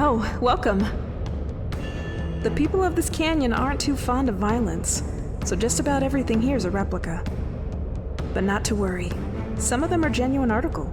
Oh, welcome. The people of this canyon aren't too fond of violence, so just about everything here is a replica. But not to worry. Some of them are genuine article.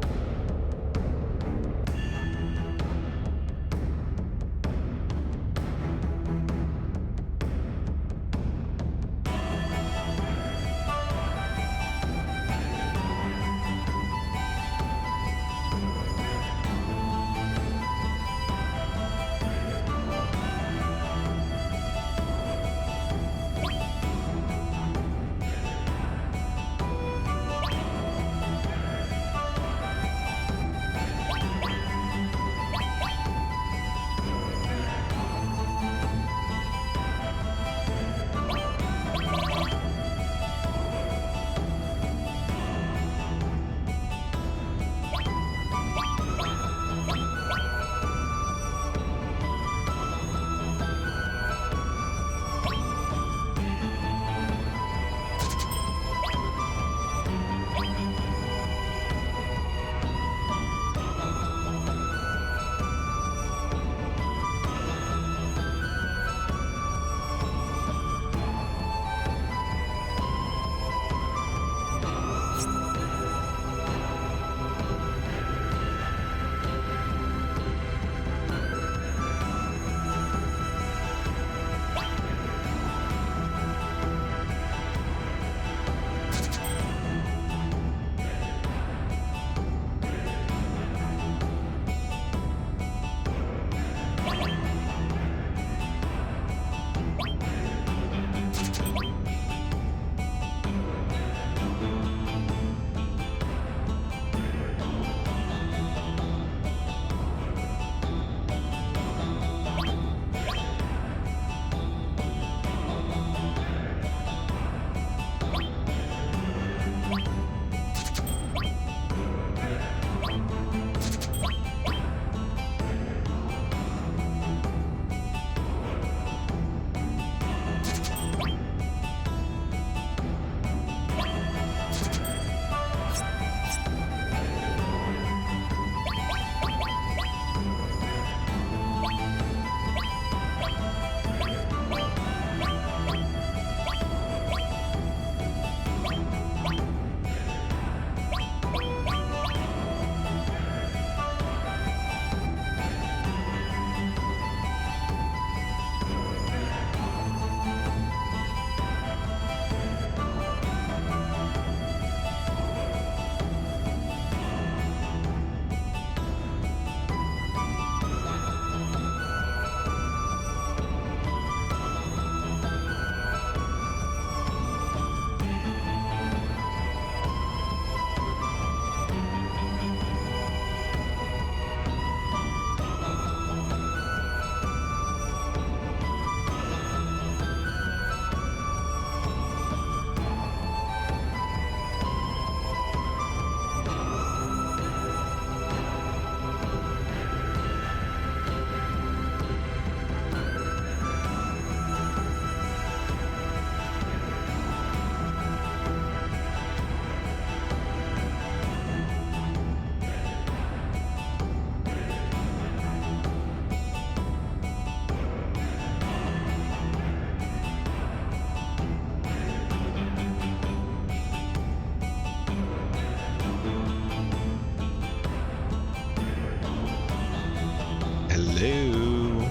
Hello.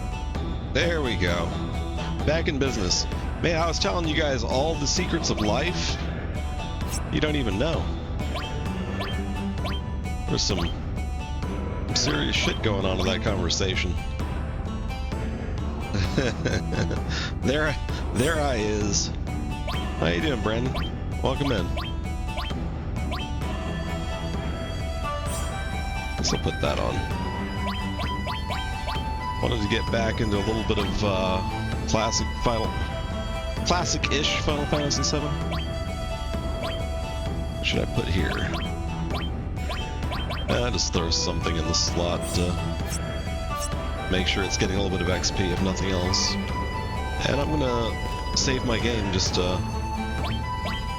There we go. Back in business. Man, I was telling you guys all the secrets of life. You don't even know. There's some serious shit going on in that conversation. there I is. How you doing, Brandon? Welcome in. Guess I'll put that on. Wanted to get back into a little bit of classic-ish Final Fantasy VII. What should I put here? I'll just throw something in the slot to make sure it's getting a little bit of XP, if nothing else. And I'm gonna save my game just to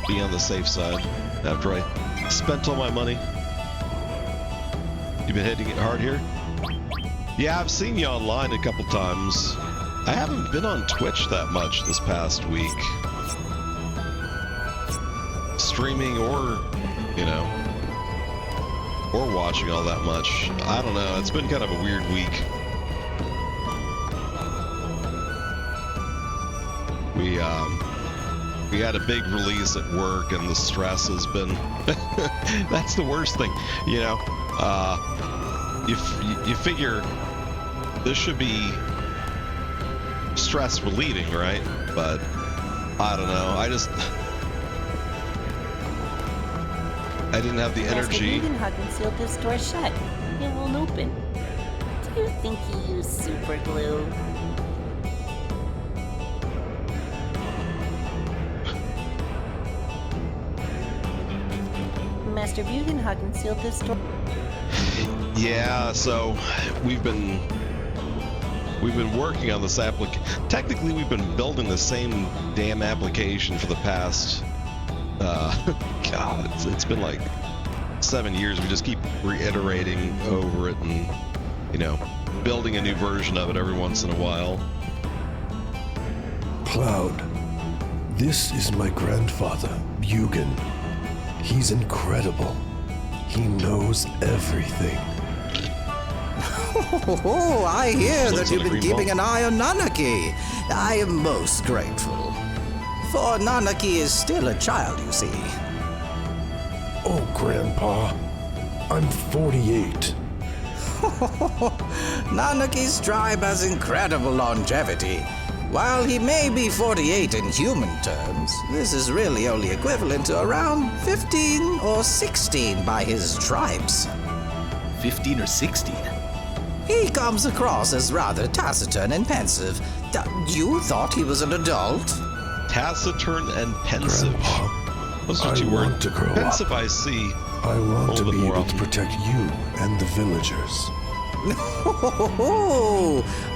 be on the safe side after I spent all my money. You been hitting it hard here? Yeah, I've seen you online a couple times. I haven't been on Twitch that much this past week. Streaming or, or watching all that much. I don't know. It's been kind of a weird week. We had a big release at work, and the stress has been. That's the worst thing, You figure this should be stress relieving, right? But I don't know. I didn't have the energy. Master Bugenhagen sealed this door shut. It won't open. Do you think he used super glue? Master Bugenhagen sealed this door. Yeah, so we've been working on this technically we've been building the same damn application for the past God, it's been like 7 years. We just keep reiterating over it and building a new version of it every once in a while. Cloud, this is my grandfather, Bugen. He's incredible. He knows everything. Oh, I hear that you've been Green keeping ball. an eye on Nanaki. I am most grateful. For Nanaki is still a child, you see. Oh, Grandpa, I'm 48. Nanaki's tribe has incredible longevity. While he may be 48 in human terms, this is really only equivalent to around 15 or 16 by his tribes. 15 or 16? He comes across as rather taciturn and pensive. You thought he was an adult? Taciturn and pensive. Grandpa, Those are I two want words. to grow Pensive, up. I see. I want A to little be bit more able to often. protect you and the villagers.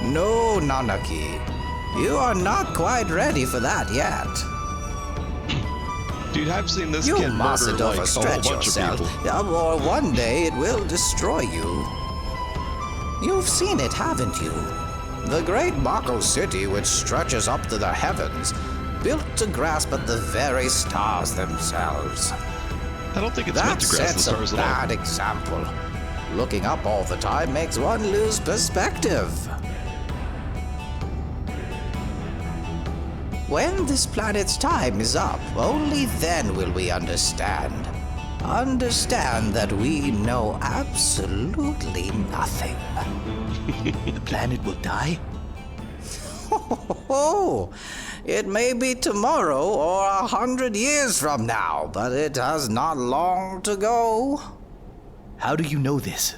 No, Nanaki. You are not quite ready for that yet. Dude, I've seen this You kid mustn't murder like a whole overstretch bunch yourself, of people. or one day it will destroy you. You've seen it, haven't you? The great Mako city, which stretches up to the heavens, built to grasp at the very stars themselves. I don't think it's meant That to grasp the sets a stars at all. bad example. Looking up all the time makes one lose perspective. When this planet's time is up, only then will we understand. Understand that we know absolutely nothing. The planet will die? Oh, it may be tomorrow or 100 years from now, but it has not long to go. How do you know this?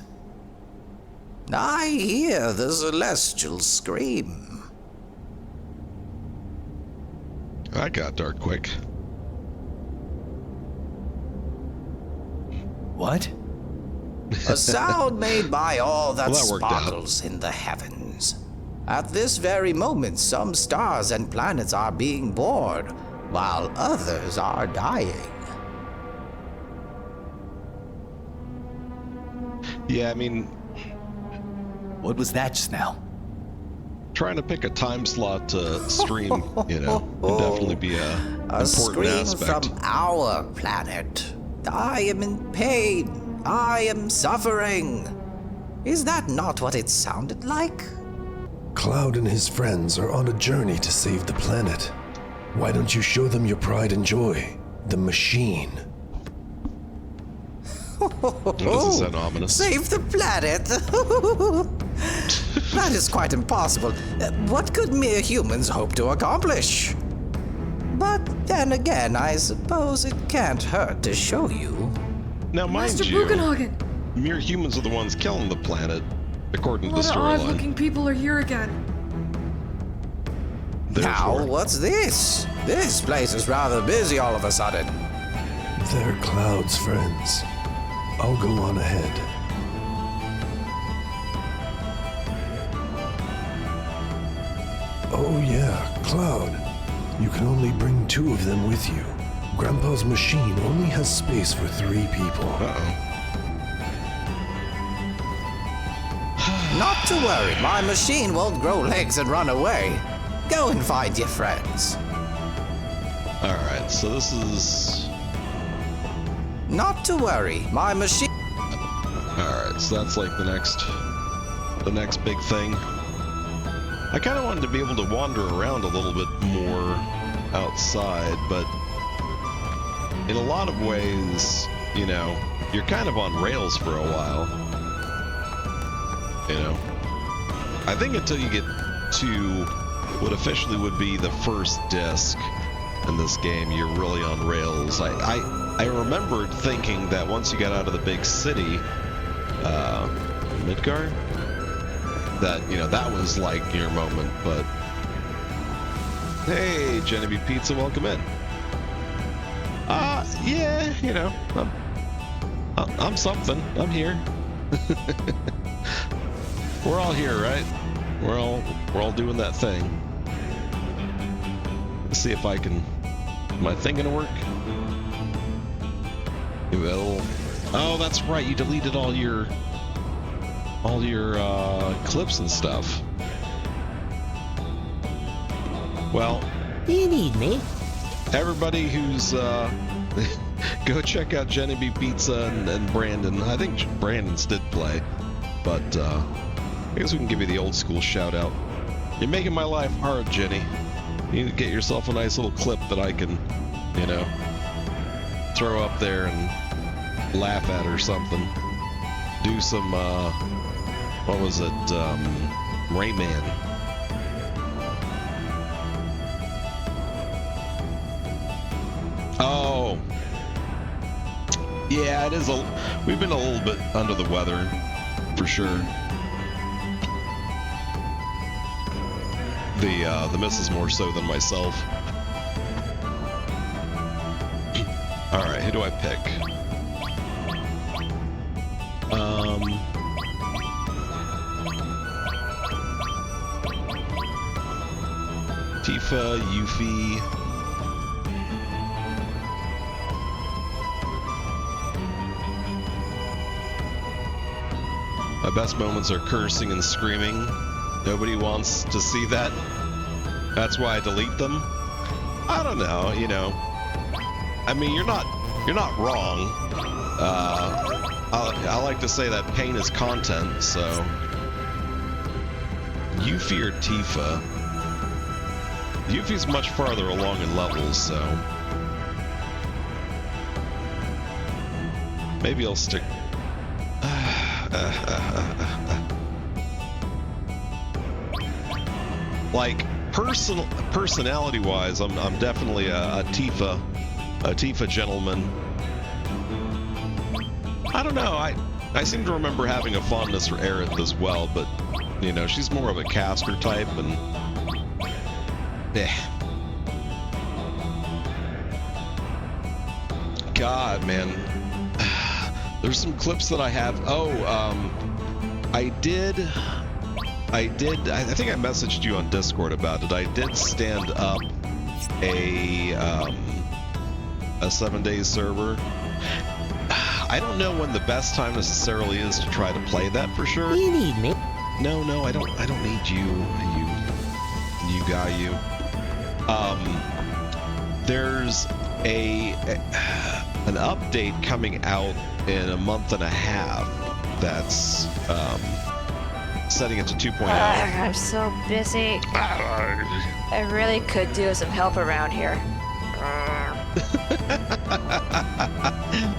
I hear the celestials scream. That got dark quick. What? A sound made by all that, Well, that worked out. sparkles in the heavens. At this very moment, some stars and planets are being born, while others are dying. Yeah, I mean, What was that just now? trying to pick a time slot to stream, would definitely be a A important scream aspect. from our planet. I am in pain. I am suffering. Is that not what it sounded like? Cloud and his friends are on a journey to save the planet. Why don't you show them your pride and joy? The machine. Doesn't sound ominous. Save the planet? That is quite impossible. What could mere humans hope to accomplish? But then again, I suppose it can't hurt to show you. Now, mind Master you, Bugenhagen! mere humans are the ones killing the planet, according A to the lot of storyline. odd-looking people are here again. Now, Therefore, what's this? This place is rather busy all of a sudden. They're Cloud's friends. I'll go on ahead. Oh yeah, Cloud. You can only bring 2 of them with you. Grandpa's machine only has space for 3 people. uh-oh. Not to worry, my machine won't grow legs and run away. Go and find your friends. Alright, so this is... Not to worry, my machine... Alright, so that's like the next big thing. I kind of wanted to be able to wander around a little bit more outside, but in a lot of ways, you know, you're kind of on rails for a while. You know? I think until you get to what officially would be the first disc in this game, you're really on rails. I remembered thinking that once you got out of the big city, Midgard, that, you know, that was like your moment, but hey, Genevieve Pizza, welcome in. Yeah, you know, I'm something. I'm here. We're all here, right? We're all doing that thing. Let's see if I can. Am my thing gonna work? It will. Oh, that's right. You deleted all your clips and stuff. Well, You need me? everybody who's go check out Jenny B Pizza and Brandon. I think Brandon's did play, but I guess we can give you the old school shout out. You're making my life hard, Jenny. You need to get yourself a nice little clip that I can, you know, throw up there and laugh at or something. Do some what was it? Rayman. Oh, yeah, it is we've been a little bit under the weather, for sure. The missus more so than myself. All right, who do I pick? Tifa, Yuffie. My best moments are cursing and screaming. Nobody wants to see that. That's why I delete them. I don't know, you know. I mean, you're not wrong. I like to say that pain is content, so. Yuffie or Tifa? Yuffie's much farther along in levels, so. Maybe I'll stick. Like personality-wise, I'm definitely a Tifa gentleman. I don't know. I seem to remember having a fondness for Aerith as well, but you know, she's more of a caster type, and God, man. There's some clips that I have. Oh, I think I messaged you on Discord about it. I did stand up a 7 days server. I don't know when the best time necessarily is to try to play that for sure. You need me? No, I don't need you guy. There's an update coming out in a month and a half that's setting it to 2.0. I'm so busy. I really could do with some help around here.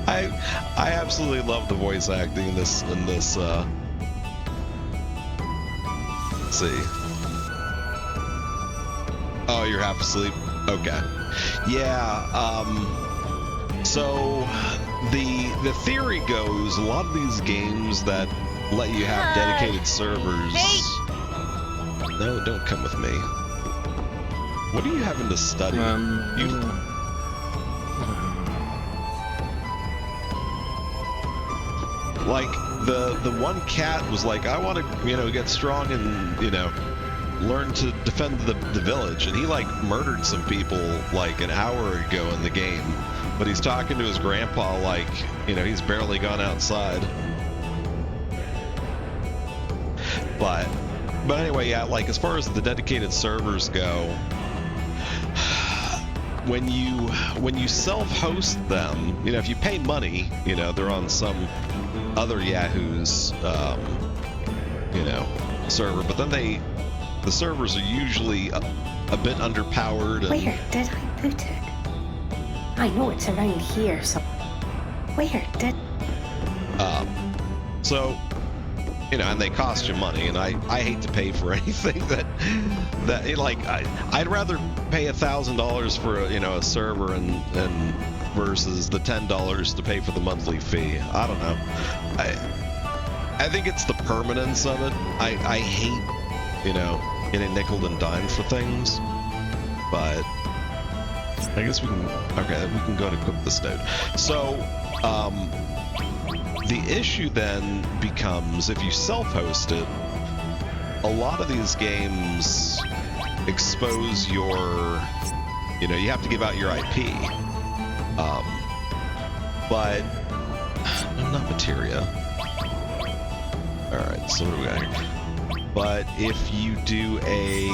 I absolutely love the voice acting in this let's see. Oh, you're half asleep? Okay. Yeah, so the theory goes, a lot of these games that let you have dedicated servers. Hey. No, don't come with me. What are you having to study? Like the one cat was like, I want to, you know, get strong and, you know, learn to defend the village, and he like murdered some people like an hour ago in the game, but he's talking to his grandpa like, you know, he's barely gone outside. But anyway, yeah, like as far as the dedicated servers go, when you self-host them, you know, if you pay money, you know, they're on some other Yahoo's, you know, server, but then the servers are usually a bit underpowered. And, Where did I put it? I know it's around here, so... Where did... So, you know, and they cost you money, and I hate to pay for anything that like, I'd rather pay $1,000 for a, you know, a server and versus the $10 to pay for the monthly fee. I don't know. I think it's the permanence of it. I hate, you know, getting nickeled and dimed for things, but I guess we can go and equip this node. So, the issue then becomes if you self-host it, a lot of these games expose your, you know, you have to give out your IP. But not materia. All right, so what do we got here? But if you do a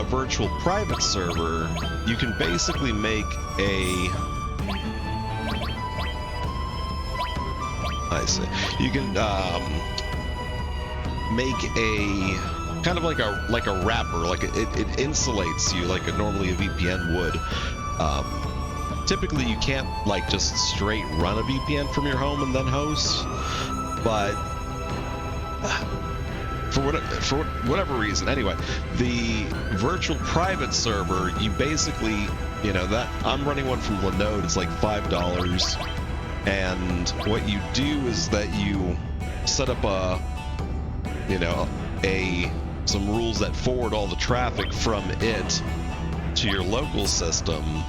virtual private server, you can basically make you can make a kind of like a wrapper, like it insulates you like normally a VPN would. Typically you can't like just straight run a VPN from your home and then host, but for whatever reason, anyway, the virtual private server, you basically, you know, that I'm running one from Linode, it's like $5. And what you do is that you set up some rules that forward all the traffic from it to your local system,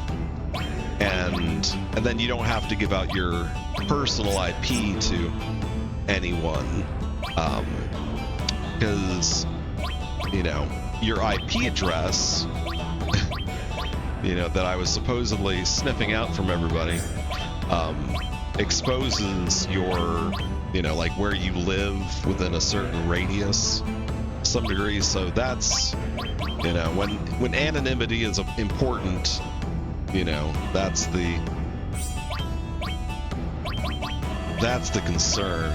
and then you don't have to give out your personal IP to anyone, because you know your IP address, you know, that I was supposedly sniffing out from everybody, exposes your, you know, like where you live within a certain radius, some degree. So that's, you know, when anonymity is important, you know, that's the concern,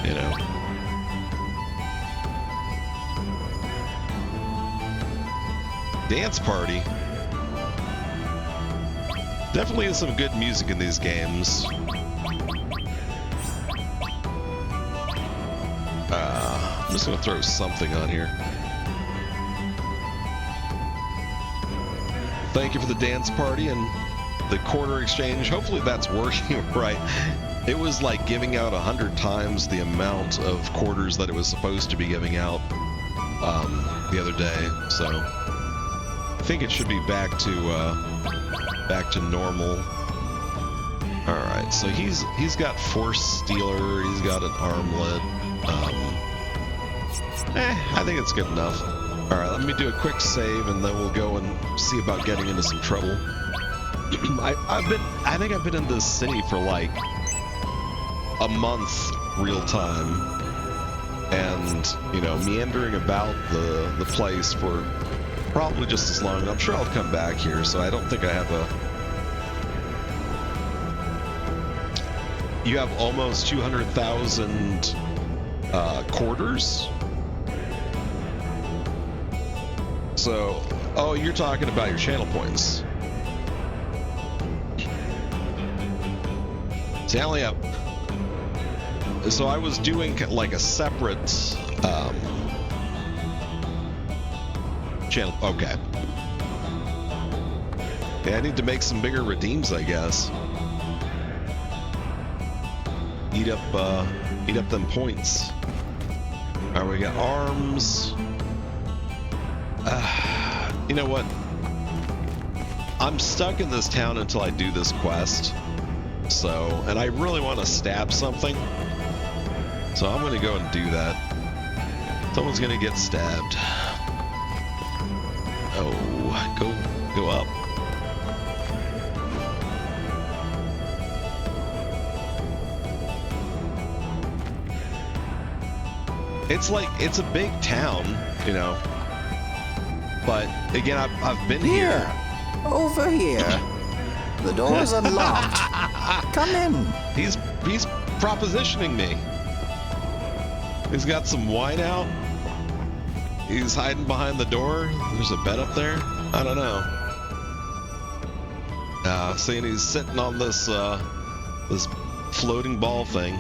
you know. Dance Party. Definitely is some good music in these games. I'm just gonna throw something on here. Thank you for the Dance Party and the quarter exchange. Hopefully that's working right. It was like giving out 100 times the amount of quarters that it was supposed to be giving out the other day. So I think it should be back to normal. All right, so he's got Force Stealer, he's got an Armlet. I think it's good enough. All right, let me do a quick save, and then we'll go and see about getting into some trouble. I think I've been in this city for like a month real time, and you know, meandering about the place for probably just as long. I'm sure I'll come back here, so I don't think I have You have almost 200,000 quarters. So, oh, you're talking about your channel points. See, I only have. So I was doing like a separate channel. Okay. Yeah, I need to make some bigger redeems, I guess. Eat up them points. All right, we got arms. You know what? I'm stuck in this town until I do this quest. So, and I really want to stab something. So I'm going to go and do that. Someone's going to get stabbed. Oh, go up. It's like, it's a big town, you know. But again, I've been here. Over here. The door's unlocked. Come in. He's propositioning me. He's got some wine out. He's hiding behind the door. There's a bed up there. I don't know. Seeing he's sitting on this this floating ball thing.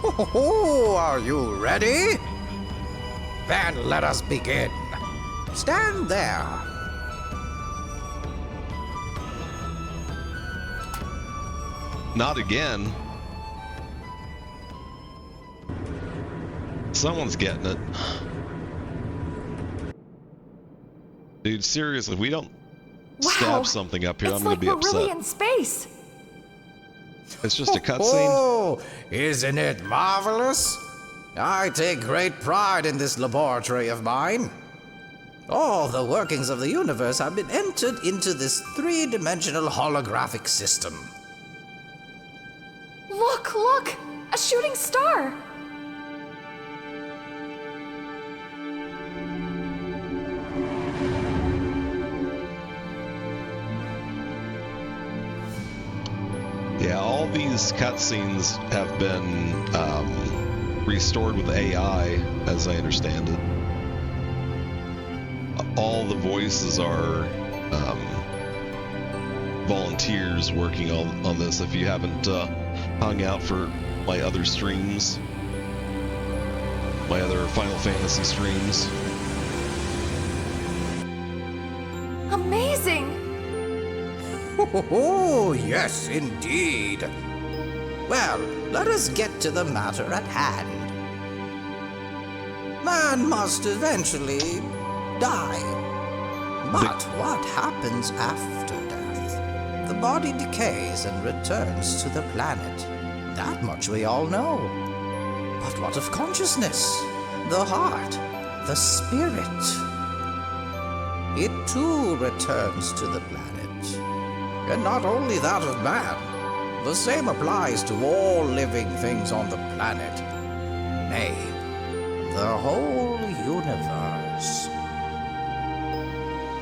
Oh, are you ready? Then let us begin. Stand there. Not again. Someone's getting it. Dude, seriously, if we don't stab something up here, I'm gonna be upset. Really in space. It's just a cutscene. Oh, isn't it marvelous? I take great pride in this laboratory of mine. All the workings of the universe have been entered into this three-dimensional holographic system. Look, look! A shooting star! Yeah, all these cutscenes have been restored with AI, as I understand it. All the voices are volunteers working on this. If you haven't hung out for my other streams, my other Final Fantasy streams. Amazing! Oh, yes, indeed. Well, let us get to the matter at hand. Man must eventually die. But what happens after death? The body decays and returns to the planet. That much we all know. But what of consciousness? The heart? The spirit? It too returns to the planet. And not only that of man, the same applies to all living things on the planet. Nay, the whole universe.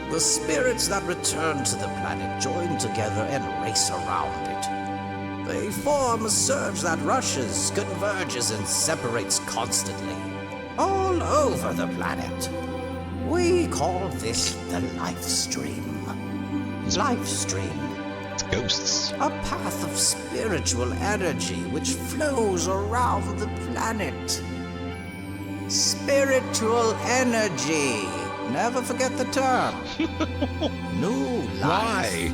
The spirits that return to the planet join together and race around it. They form a surge that rushes, converges, and separates constantly, all over the planet. We call this the life stream. Life stream. It's ghosts. A path of spiritual energy which flows around the planet. Spiritual energy. Never forget the term. New life. Why?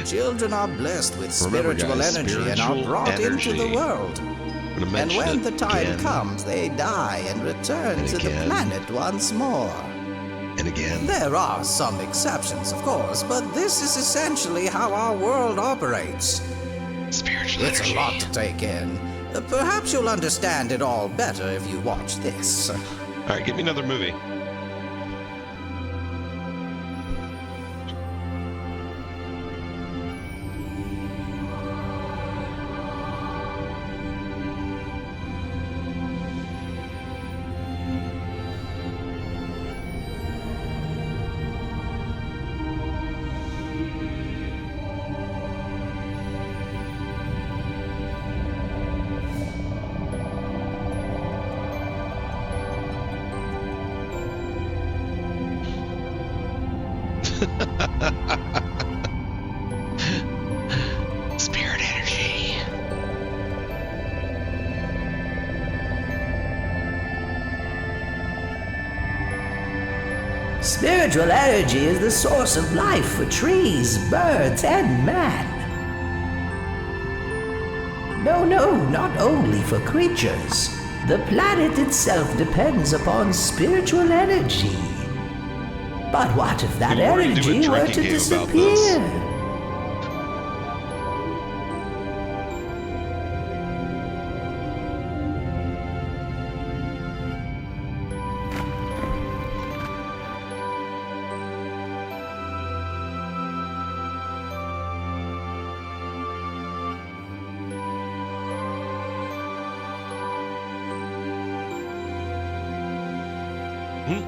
Children are blessed with Remember, spiritual guys, energy and are spiritual brought into the energy. world. I'm gonna And mention when the it time again comes, they die and return and to the again. planet once more. and again. There are some exceptions, of course, but this is essentially how our world operates. Spiritual It's energy. a lot to take in. Perhaps you'll understand it all better if you watch this. All right, give me another movie. Spirit energy. Spiritual energy is the source of life for trees, birds, and man. No, not only for creatures. The planet itself depends upon spiritual energy. But what if that We already do a energy were drinking to game about this. disappear?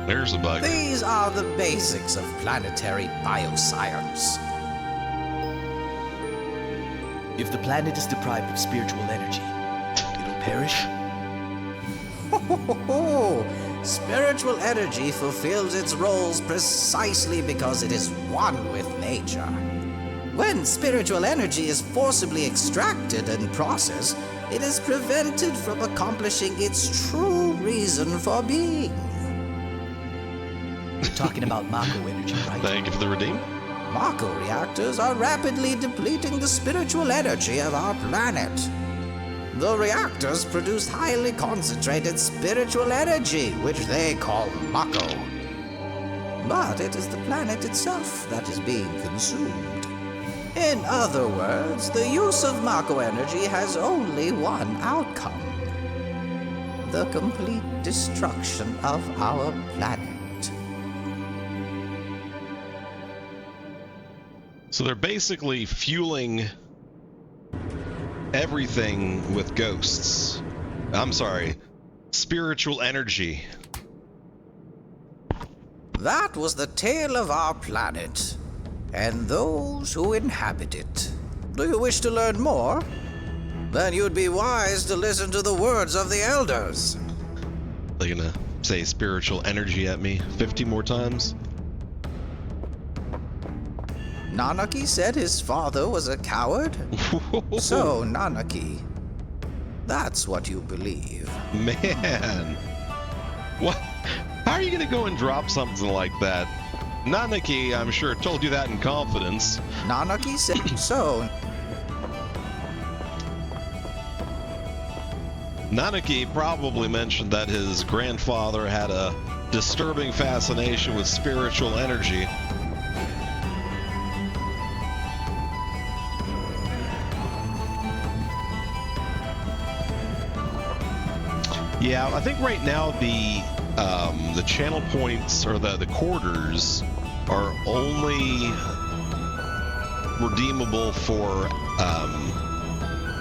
There's a bug. These are the basics of planetary bioscience. If the planet is deprived of spiritual energy, it'll perish? Spiritual energy fulfills its roles precisely because it is one with nature. When spiritual energy is forcibly extracted and processed, it is prevented from accomplishing its true reason for being. You're talking about Mako energy, right? Thank you for the redeem. Mako reactors are rapidly depleting the spiritual energy of our planet. The reactors produce highly concentrated spiritual energy, which they call Mako. But it is the planet itself that is being consumed. In other words, the use of Mako energy has only one outcome: the complete destruction of our planet. So they're basically fueling everything with ghosts. I'm sorry, spiritual energy. That was the tale of our planet, and those who inhabit it. Do you wish to learn more? Then you'd be wise to listen to the words of the elders. They're gonna say spiritual energy at me 50 more times? Nanaki said his father was a coward? So, Nanaki, that's what you believe. Man, what? How are you gonna go and drop something like that? Nanaki, I'm sure, told you that in confidence. Nanaki said so. Nanaki probably mentioned that his grandfather had a disturbing fascination with spiritual energy. Yeah, I think right now the channel points or the quarters are only redeemable for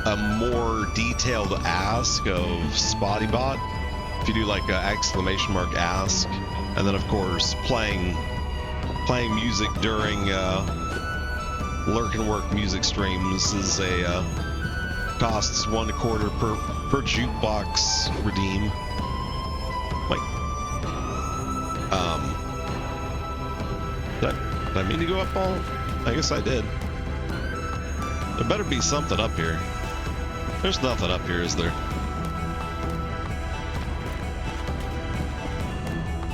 a more detailed ask of SpottyBot. If you do like an exclamation mark ask, and then of course playing music during lurk and work music streams is a costs $1.25 per jukebox redeem. Like, did I mean to go up all? I guess I did. There better be something up here. There's nothing up here, is there?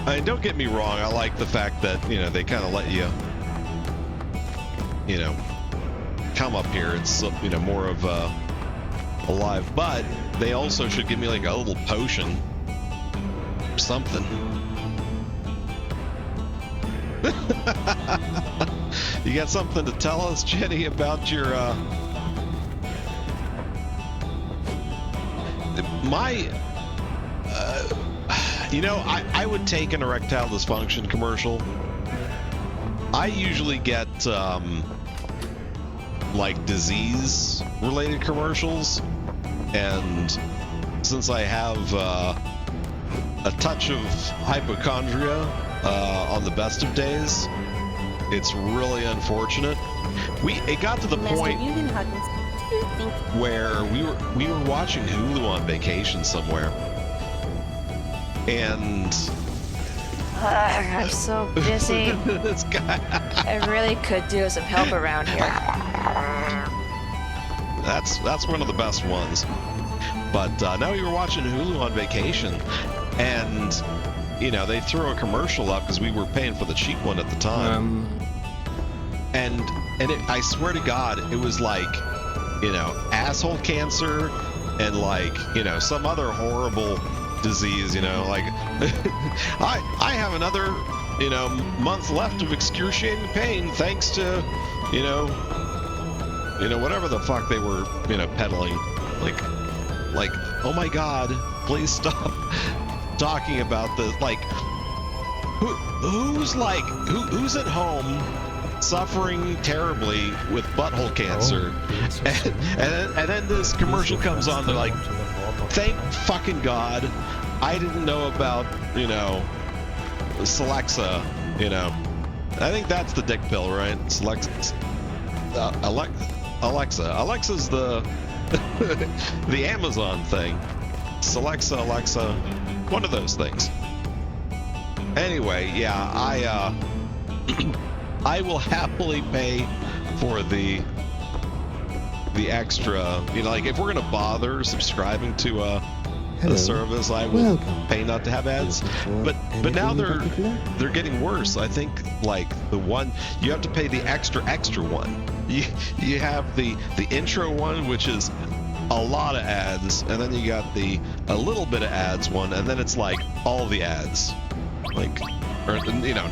I mean, don't get me wrong. I like the fact that, you know, they kind of let you, you know, come up here. It's, you know, more of alive, but they also should give me like a little potion or something. You got something to tell us, Jenny, about your you know, I would take an erectile dysfunction commercial. I usually get like disease related commercials, and since I have a touch of hypochondria on the best of days, it's really unfortunate. It got to the point where we were watching Hulu on vacation somewhere, and I'm so busy. this guy. I really could do some help around here. That's one of the best ones. But now we were watching Hulu on vacation, and you know, they threw a commercial up because we were paying for the cheap one at the time. And I swear to God, it was like, you know, asshole cancer and like, you know, some other horrible disease, you know, like I have another, you know, month left of excruciating pain thanks to, you know, whatever the fuck they were, you know, peddling. Like, oh my God, please stop talking about this. Like, who's at home suffering terribly with butthole cancer, and then this commercial comes on. They're like, thank fucking God, I didn't know about, you know, Celexa, you know. I think that's the dick pill, right? Alexa. Alexa's the the Amazon thing. Alexa, one of those things. Anyway, yeah, I will happily pay for the extra, you know, like if we're gonna bother subscribing to a service, I will pay not to have ads. But now they're getting worse. I think like the one you have to pay the extra one. You have the intro one, which is a lot of ads, and then you got a little bit of ads one, and then it's like all the ads, like, or you know,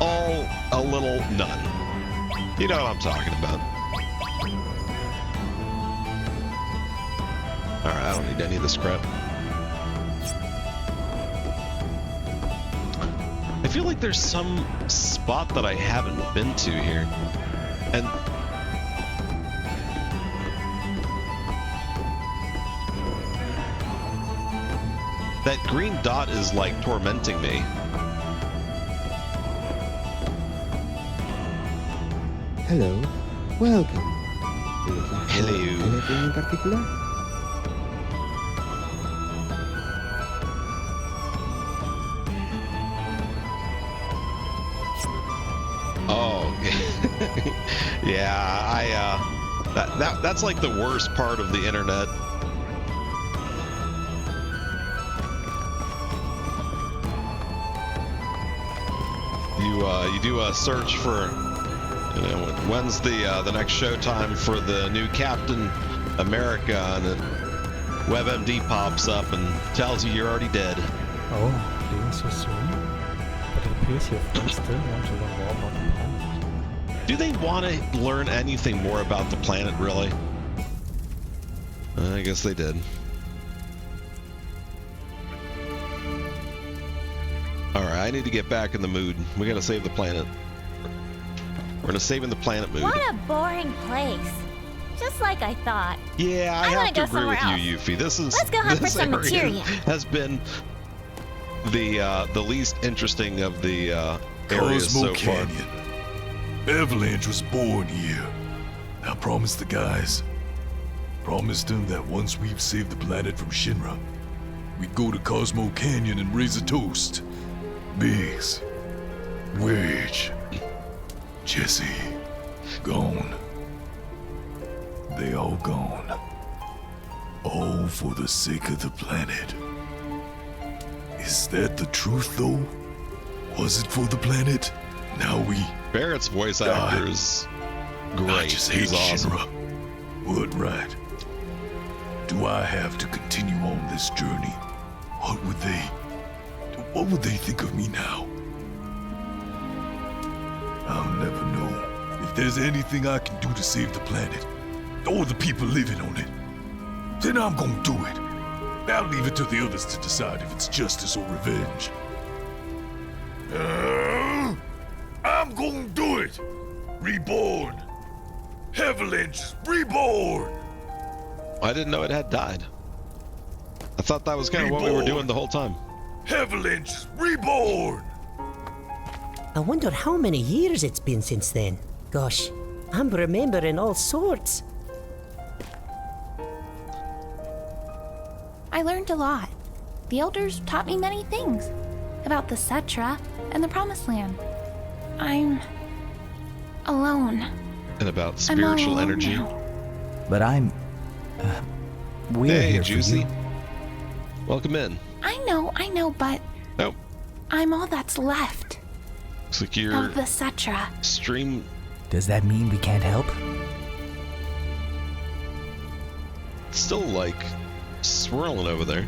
all a little none. You know what I'm talking about. Alright, I don't need any of this crap. I feel like there's some spot that I haven't been to here. And that green dot is like tormenting me. Hello, welcome. Hello. Anything in particular? Oh, yeah. That's like the worst part of the internet. You do a search for, you know, when's the next showtime for the new Captain America, and then WebMD pops up and tells you you're already dead. Oh, leaving so soon? But it appears your friends still want to learn more about the planet. Do they want to learn anything more about the planet, really? I guess they did. Alright, I need to get back in the mood. We gotta save the planet. We're in a saving the planet mood. What a boring place. Just like I thought. Yeah, I have to agree with you, Yuffie. Let's go hunt for some materia. Has been the least interesting of the areas so far. Canyon. Avalanche was born here. I promised the guys. Promised them that once we've saved the planet from Shinra, we'd go to Cosmo Canyon and raise a toast. Biggs, Wedge, Jesse, gone. They all gone. All for the sake of the planet. Is that the truth, though? Was it for the planet? Now we... Barrett's voice actor is great. I just hate He's awesome. Shinra. What right? Do I have to continue on this journey? What would they think of me now? I'll never know. If there's anything I can do to save the planet, or the people living on it, then I'm gonna do it. I'll leave it to the others to decide if it's justice or revenge. I'm gonna do it! Reborn! Avalanche reborn! I didn't know it had died. I thought that was kind of what we were doing the whole time. Avalanche reborn! I wonder how many years it's been since then. Gosh, I'm remembering all sorts. I learned a lot. The elders taught me many things about the Cetra and the Promised Land. I'm alone. And about spiritual energy. Now. But I'm... we're hey, here Juicy. for you. Welcome in. I know, but... Nope. I'm all that's left. Looks like your of the Cetra. stream... Does that mean we can't help? Still, like, swirling over there.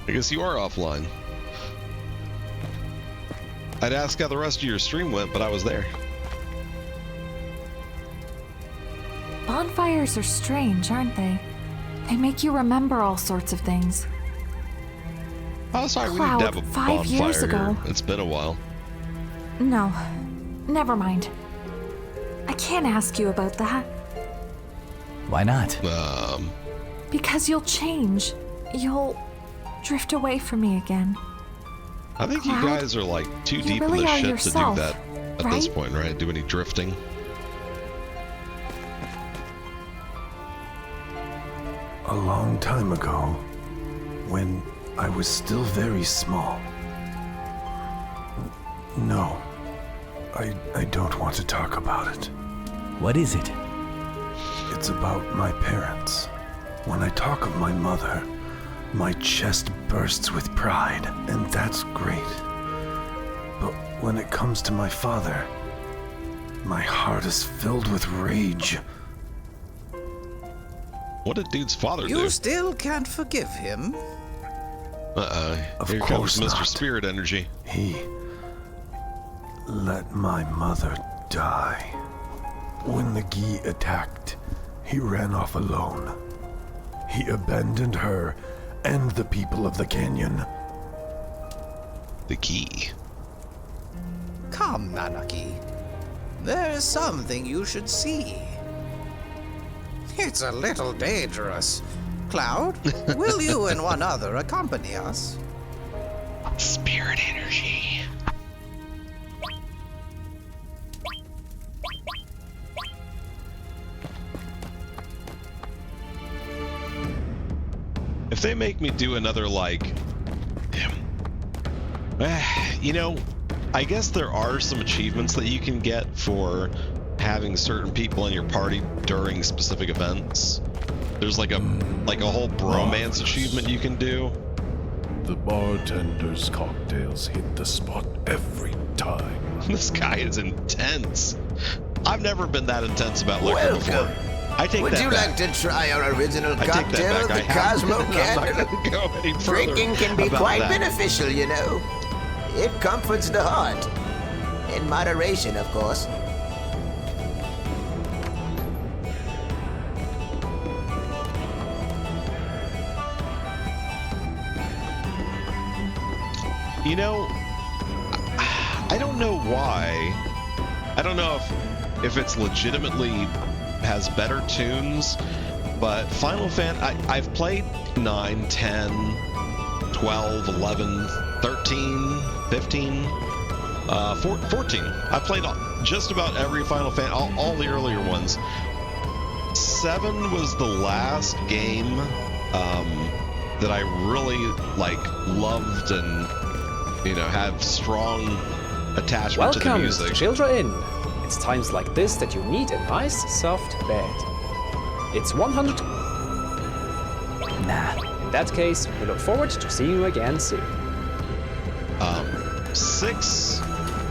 I guess you are offline. I'd ask how the rest of your stream went, but I was there. Bonfires are strange, aren't they? They make you remember all sorts of things. Oh, sorry, we need Cloud, to have a 5 years bonfire ago. here. It's been a while. No, never mind. I can't ask you about that. Why not? Because you'll change. you'll drift away from me again. I think you Cloud, guys are like too you deep really in the are ship yourself, to do that at this right? point, right? Do any drifting? A long time ago, when I was still very small. No, I don't want to talk about it. What is it? It's about my parents. When I talk of my mother, my chest bursts with pride, and that's great. But when it comes to my father, my heart is filled with rage. What did dude's father do? You still can't forgive him? Of Here course comes Mr. not. Spirit Energy. He let my mother die. When the Gi attacked, he ran off alone. He abandoned her and the people of the canyon. The key. Come, Nanaki. There is something you should see. It's a little dangerous. Cloud, will you and one other accompany us? Spirit Energy. If they make me do another, like, you know, I guess there are some achievements that you can get for having certain people in your party during specific events. There's like a whole bromance achievement you can do. The bartender's cocktails hit the spot every time. This guy is intense. I've never been that intense about liquor before. I take Would that you back. like to try our original I take that cocktail, back. the I have- Cosmo I'm not Candle? gonna go any further Drinking can be about quite that. beneficial, you know. It comforts the heart. In moderation, of course. You know, I don't know why. I don't know if it's legitimately has better tunes, but Final Fantasy, I've played 9, 10, 12, 11, 13, 15, 14. I played just about every Final Fantasy, all the earlier ones. 7 was the last game that I really loved and have strong attachment to the Welcome, music. children. It's times like this that you need a nice, soft bed. It's 100. Nah. In that case, we look forward to seeing you again soon. 6,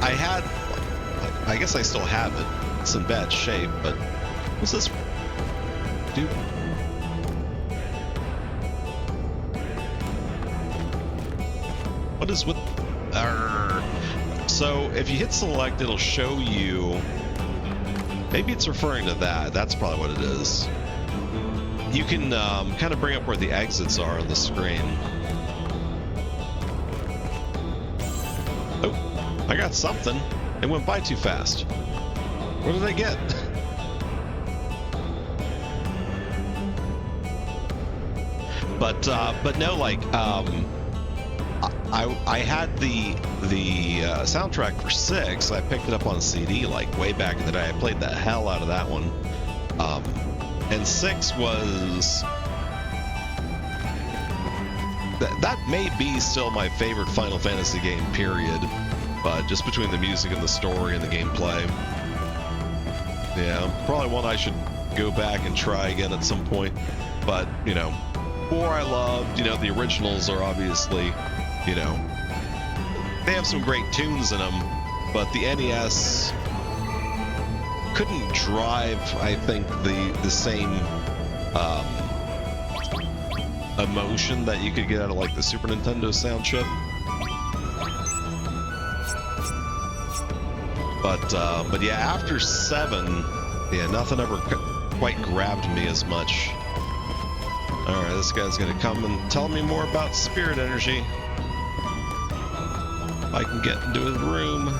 I guess I still have it. It's in bad shape, but what's this? Dude. What is with... So if you hit select, it'll show you... Maybe it's referring to that. That's probably what it is. You can kind of bring up where the exits are on the screen. Oh, I got something. It went by too fast. What did I get? But no, I had the soundtrack for 6. I picked it up on CD way back in the day. I played the hell out of that one. And 6 was that may be still my favorite Final Fantasy game, period. But just between the music and the story and the gameplay, yeah, probably one I should go back and try again at some point. But 4 I loved. The originals are obviously, they have some great tunes in them, but the NES couldn't drive, I think, the same emotion that you could get out of the Super Nintendo sound chip. But yeah, after 7, yeah, nothing ever quite grabbed me as much. All right, this guy's gonna come and tell me more about Spirit Energy. If I can get into his room.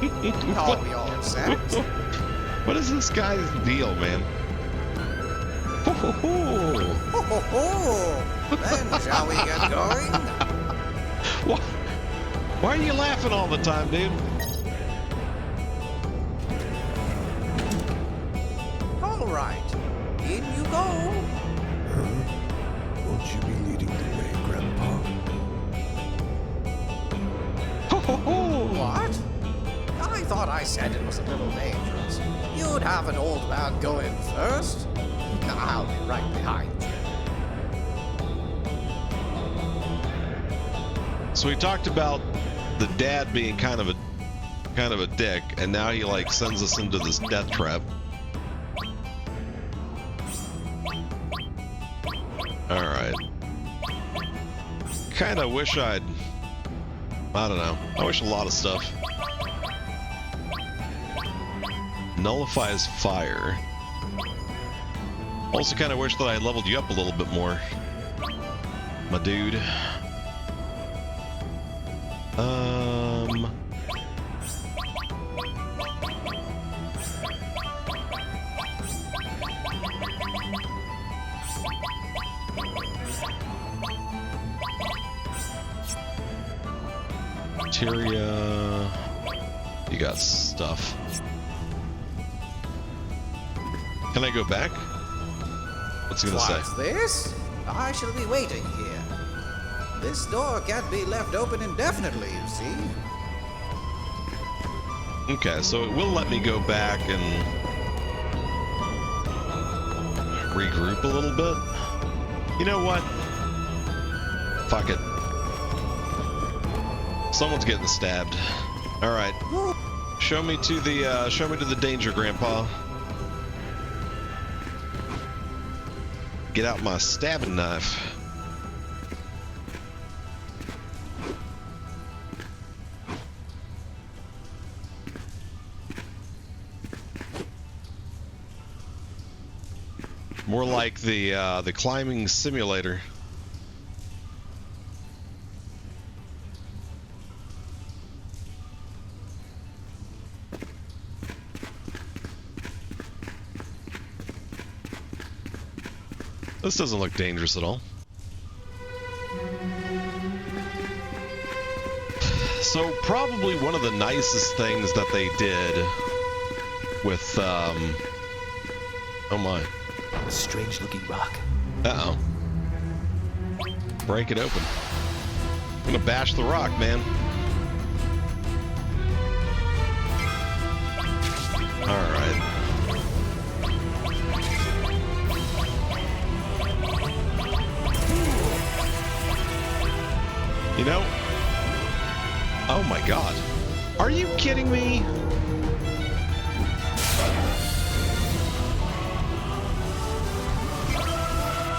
Are we all set? What is this guy's deal, man? Ho ho ho! Ho ho ho! Then shall we get going? Why are you laughing all the time, dude? All right, in you go. Won't you be leading the way, Grandpa? Ho ho ho! What? I thought I said it was a little dangerous. You'd have an old man go in first. I'll be right behind you. So we talked about the dad being kind of a dick, and now he like sends us into this death trap. All right. Kind of wish I don't know. I wish a lot of stuff. Nullifies fire. Also kind of wish that I leveled you up a little bit more, my dude. Materia, you got stuff. Can I go back? What's he gonna say? What's this? I shall be waiting here. This door can't be left open indefinitely, you see. Okay, so it will let me go back and regroup a little bit. You know what? Fuck it. Someone's getting stabbed. All right. Show me to the danger, Grandpa. Get out my stabbing knife. More like the climbing simulator. This doesn't look dangerous at all. So probably one of the nicest things that they did with oh my. Strange looking rock. Uh-oh. Break it open. I'm gonna bash the rock, man. Alright. You know? Oh my god. Are you kidding me?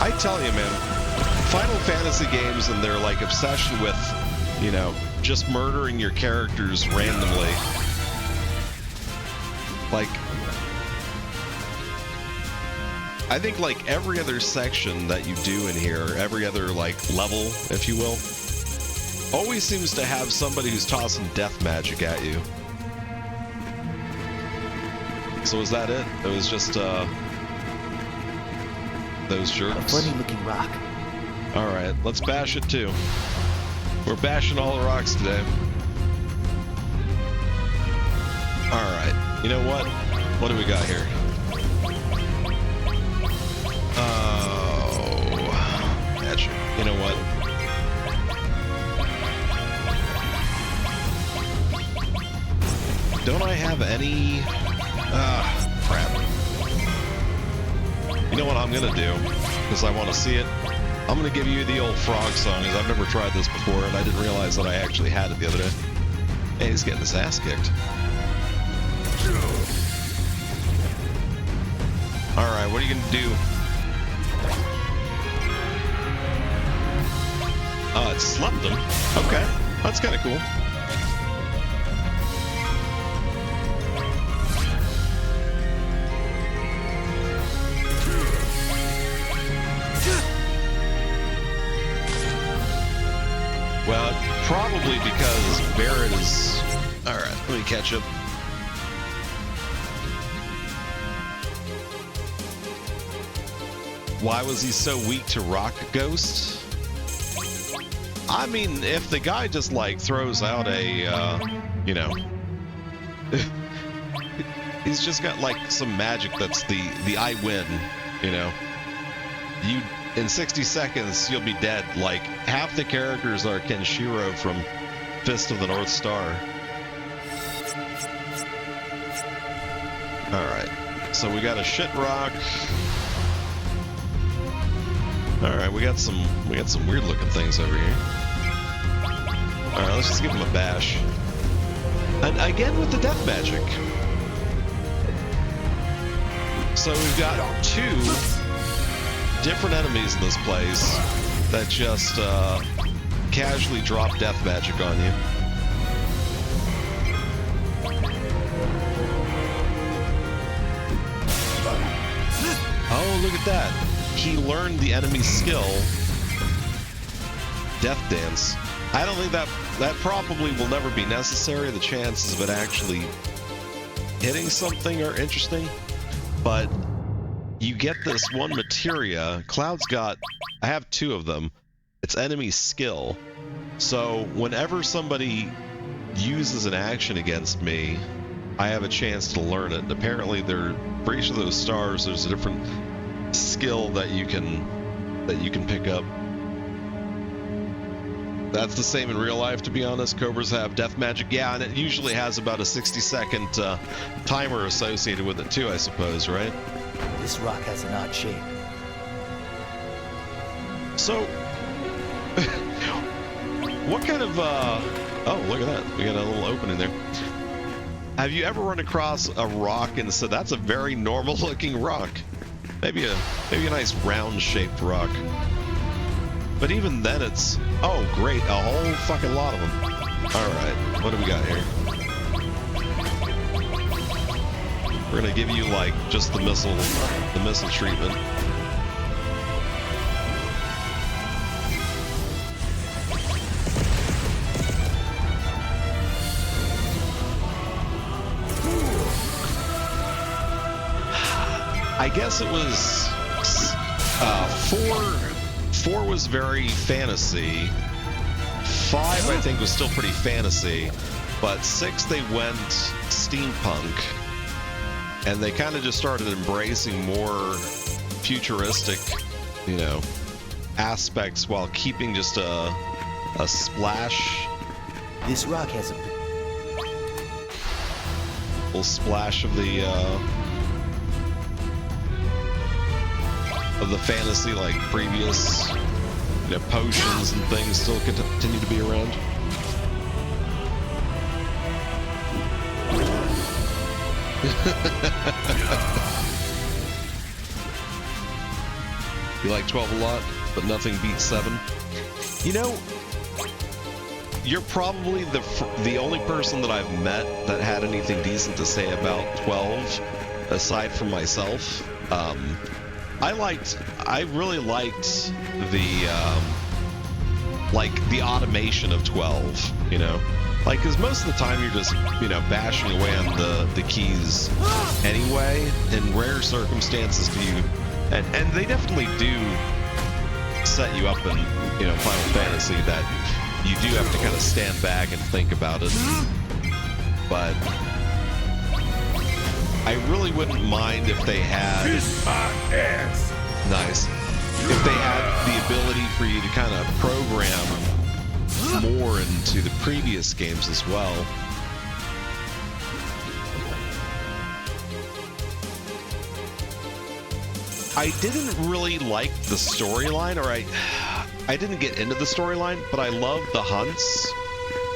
I tell you, man, Final Fantasy games and their like obsession with, you know, just murdering your characters randomly. Like, I think like every other section that you do in here, every other like level, if you will, always seems to have somebody who's tossing death magic at you. So is that it? It was just those jerks. A funny looking rock. Alright, let's bash it too. We're bashing all the rocks today. Alright, you know what? What do we got here? Oh, that's, you know what? Don't I have any? Crap. You know what I'm gonna do? Because I want to see it. I'm gonna give you the old frog song, as I've never tried this before, and I didn't realize that I actually had it the other day. Hey, he's getting his ass kicked. Alright, what are you gonna do? Oh, it slept him. Okay, that's kind of cool. Well, probably because Barret is... Alright, let me play catch up. Why was he so weak to Rock Ghost? I mean, if the guy just like throws out a, you know, he's just got like some magic that's the I win, you know. You in 60 seconds you'll be dead. Like half the characters are Kenshiro from Fist of the North Star. All right, so we got a shit rock. All right, we got some weird looking things over here. All right, let's just give him a bash. And again with the death magic. So we've got 2 different enemies in this place that just casually drop death magic on you. Oh, look at that. He learned the enemy's skill, Death Dance. I don't think that probably will never be necessary. The chances of it actually hitting something are interesting, but you get this one materia. Cloud's got, I have 2 of them. It's enemy skill. So whenever somebody uses an action against me, I have a chance to learn it. And apparently for each of those stars, there's a different skill that you can pick up. That's the same in real life, to be honest. Cobras have death magic, yeah, and it usually has about a 60-second timer associated with it too, I suppose, right? This rock has an odd shape. So, what kind of oh, look at that, we got a little opening there. Have you ever run across a rock and said, that's a very normal looking rock? Maybe a nice round-shaped rock. But even then it's... Oh, great. A whole fucking lot of them. Alright. What do we got here? We're gonna give you, like, just the missile treatment. I guess it was 4 was very fantasy. 5 I think was still pretty fantasy, but 6 they went steampunk, and they kind of just started embracing more futuristic, you know, aspects while keeping just a splash. This rock has a little splash of the fantasy, like previous, you know, potions and things still continue to be around. You like 12 a lot, but nothing beats 7. You know, you're probably the only person that I've met that had anything decent to say about 12, aside from myself. I really liked the automation of 12, you know? Like, because most of the time you're just, you know, bashing away on the keys anyway. In rare circumstances do you... And they definitely do set you up in, you know, Final Fantasy that you do have to kind of stand back and think about it. But I really wouldn't mind if they had... Kiss my ass! Nice. If they had the ability for you to kind of program more into the previous games as well. I didn't really like the storyline, or I didn't get into the storyline, but I loved the hunts,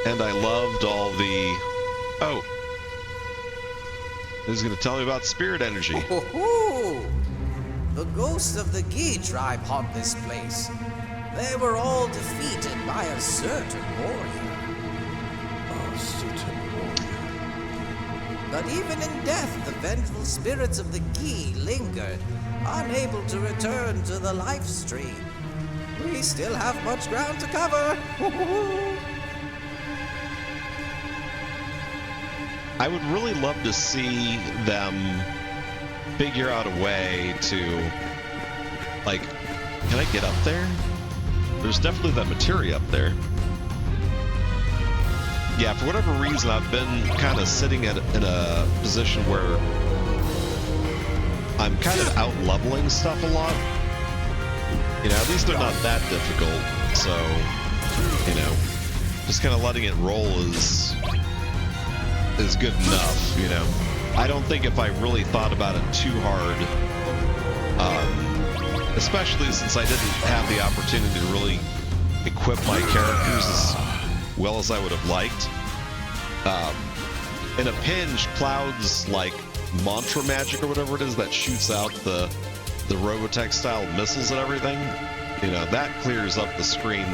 and I loved all the... Oh. Who's going to tell me about spirit energy? The ghosts of the Gi tribe haunt this place. They were all defeated by a certain warrior. A certain warrior. But even in death, the vengeful spirits of the Gi lingered, unable to return to the life stream. We still have much ground to cover. I would really love to see them figure out a way to, like, can I get up there? There's definitely that materia up there. Yeah, for whatever reason, I've been kind of sitting in a position where I'm kind of out-leveling stuff a lot. You know, at least they're not that difficult, so, you know, just kind of letting it roll is good enough, you know. I don't think if I really thought about it too hard, especially since I didn't have the opportunity to really equip my characters as well as I would have liked. In a pinch, Cloud's like mantra magic or whatever it is that shoots out the Robotech style missiles and everything, you know, that clears up the screen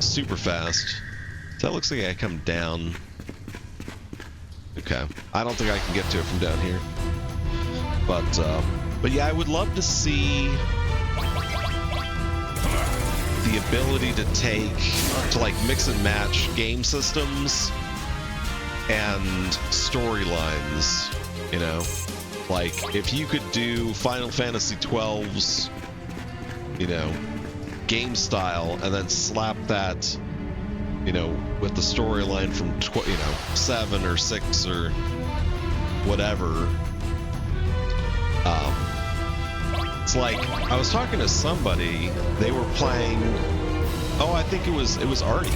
super fast. So that looks like I come down. Okay, I don't think I can get to it from down here. But yeah, I would love to see the ability to like mix and match game systems and storylines, you know? Like, if you could do Final Fantasy XII's, you know, game style, and then slap that, you know, with the storyline from, you know, 7 or 6 or whatever. It's like, I was talking to somebody, they were playing, oh, I think it was Artie.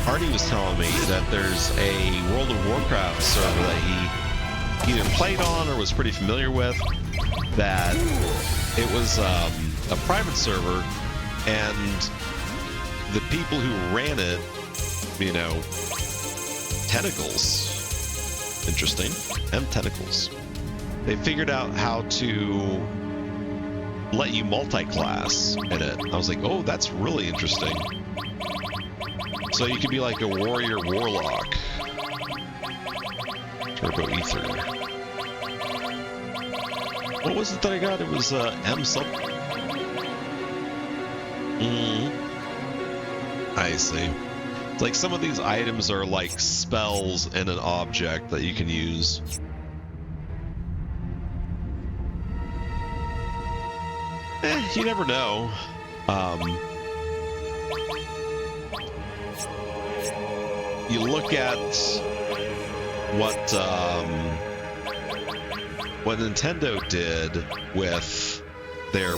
Artie was telling me that there's a World of Warcraft server that he either played on or was pretty familiar with, that it was a private server, and the people who ran it, you know, tentacles. Interesting. And tentacles. They figured out how to let you multi-class in it. I was like, oh, that's really interesting. So you could be like a warrior warlock. Turbo Ether. What was it that I got? It was M sub. I see. It's like some of these items are like spells in an object that you can use. You never know. You look at what Nintendo did with their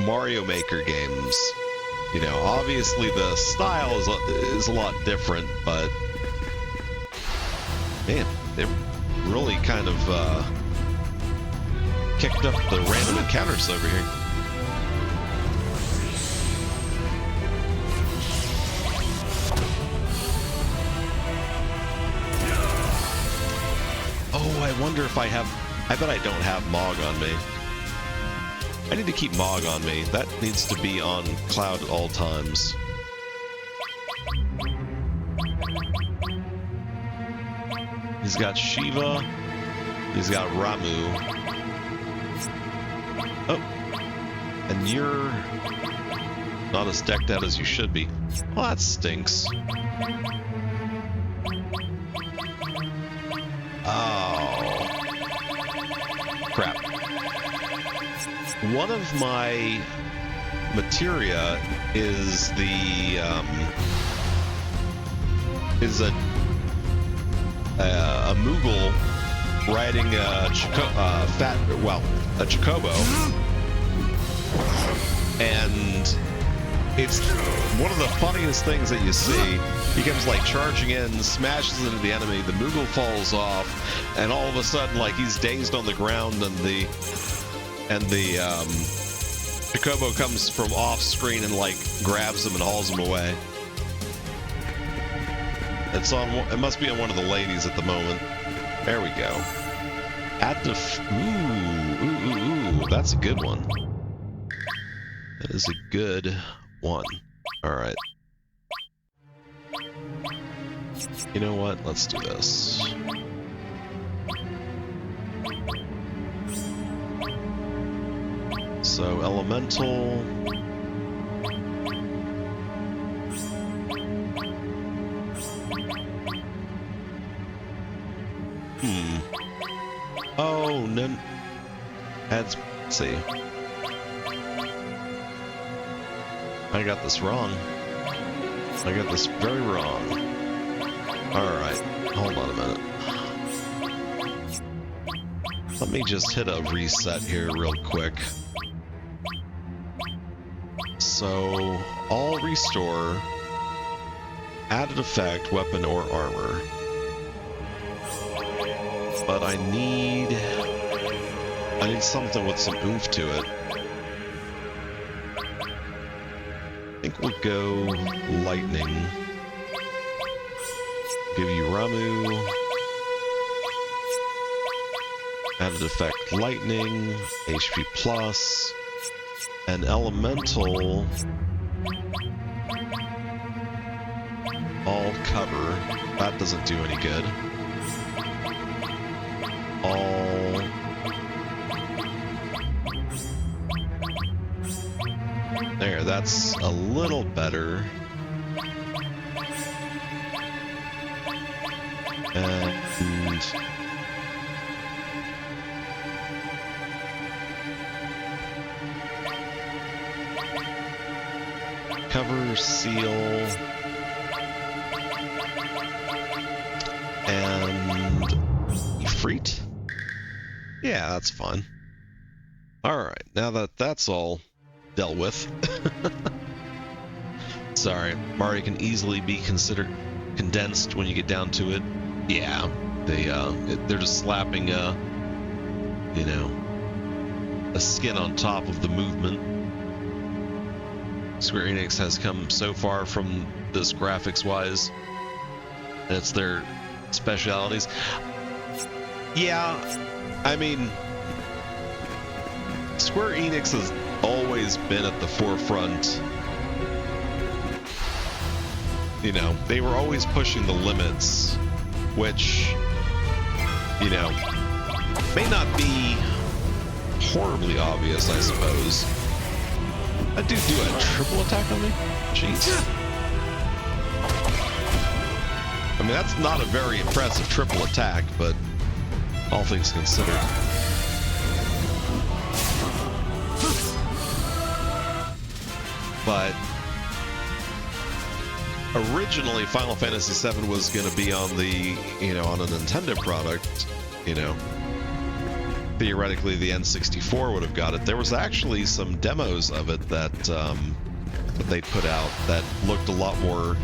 Mario Maker games. You know, obviously the style is a lot different, but man, they really kind of kicked up the random encounters over here. Oh, I wonder if I have... I bet I don't have Mog on me. I need to keep Mog on me. That needs to be on Cloud at all times. He's got Shiva. He's got Ramu. Oh, and you're not as decked out as you should be. Well, that stinks. Oh. Crap. One of my materia is a Moogle riding a Chocobo, and it's one of the funniest things that you see. He comes like charging in, smashes into the enemy, the Moogle falls off, and all of a sudden, like, he's dazed on the ground, and the Chocobo comes from off screen and like grabs him and hauls him away. It's on. It must be on one of the ladies at the moment. There we go. At the ooh, that's a good one. That is a good one. All right. You know what? Let's do this. So elemental. Oh, no. Let's see. I got this wrong. I got this very wrong. Alright, hold on a minute. Let me just hit a reset here real quick. So, all restore, added effect, weapon or armor. But I need something with some oomph to it. I think we'll go lightning. Give you Ramu. Added effect lightning, HP plus, and elemental. All cover. That doesn't do any good. All. There, that's a little better. And cover, seal, and Ifrit? Yeah, that's fine. Alright, now that that's all dealt with. Sorry, Mario can easily be considered condensed when you get down to it. Yeah, they're just slapping, you know, a skin on top of the movement. Square Enix has come so far from this graphics-wise. That's their specialities. Yeah, I mean, Square Enix has always been at the forefront. You know, they were always pushing the limits, which, you know, may not be horribly obvious, I suppose. That dude do a triple attack on me? Jeez. I mean, that's not a very impressive triple attack, but all things considered. But originally, Final Fantasy VII was going to be on the, you know, on a Nintendo product, you know. Theoretically, the N64 would have got it. There was actually some demos of it that that they put out that looked a lot more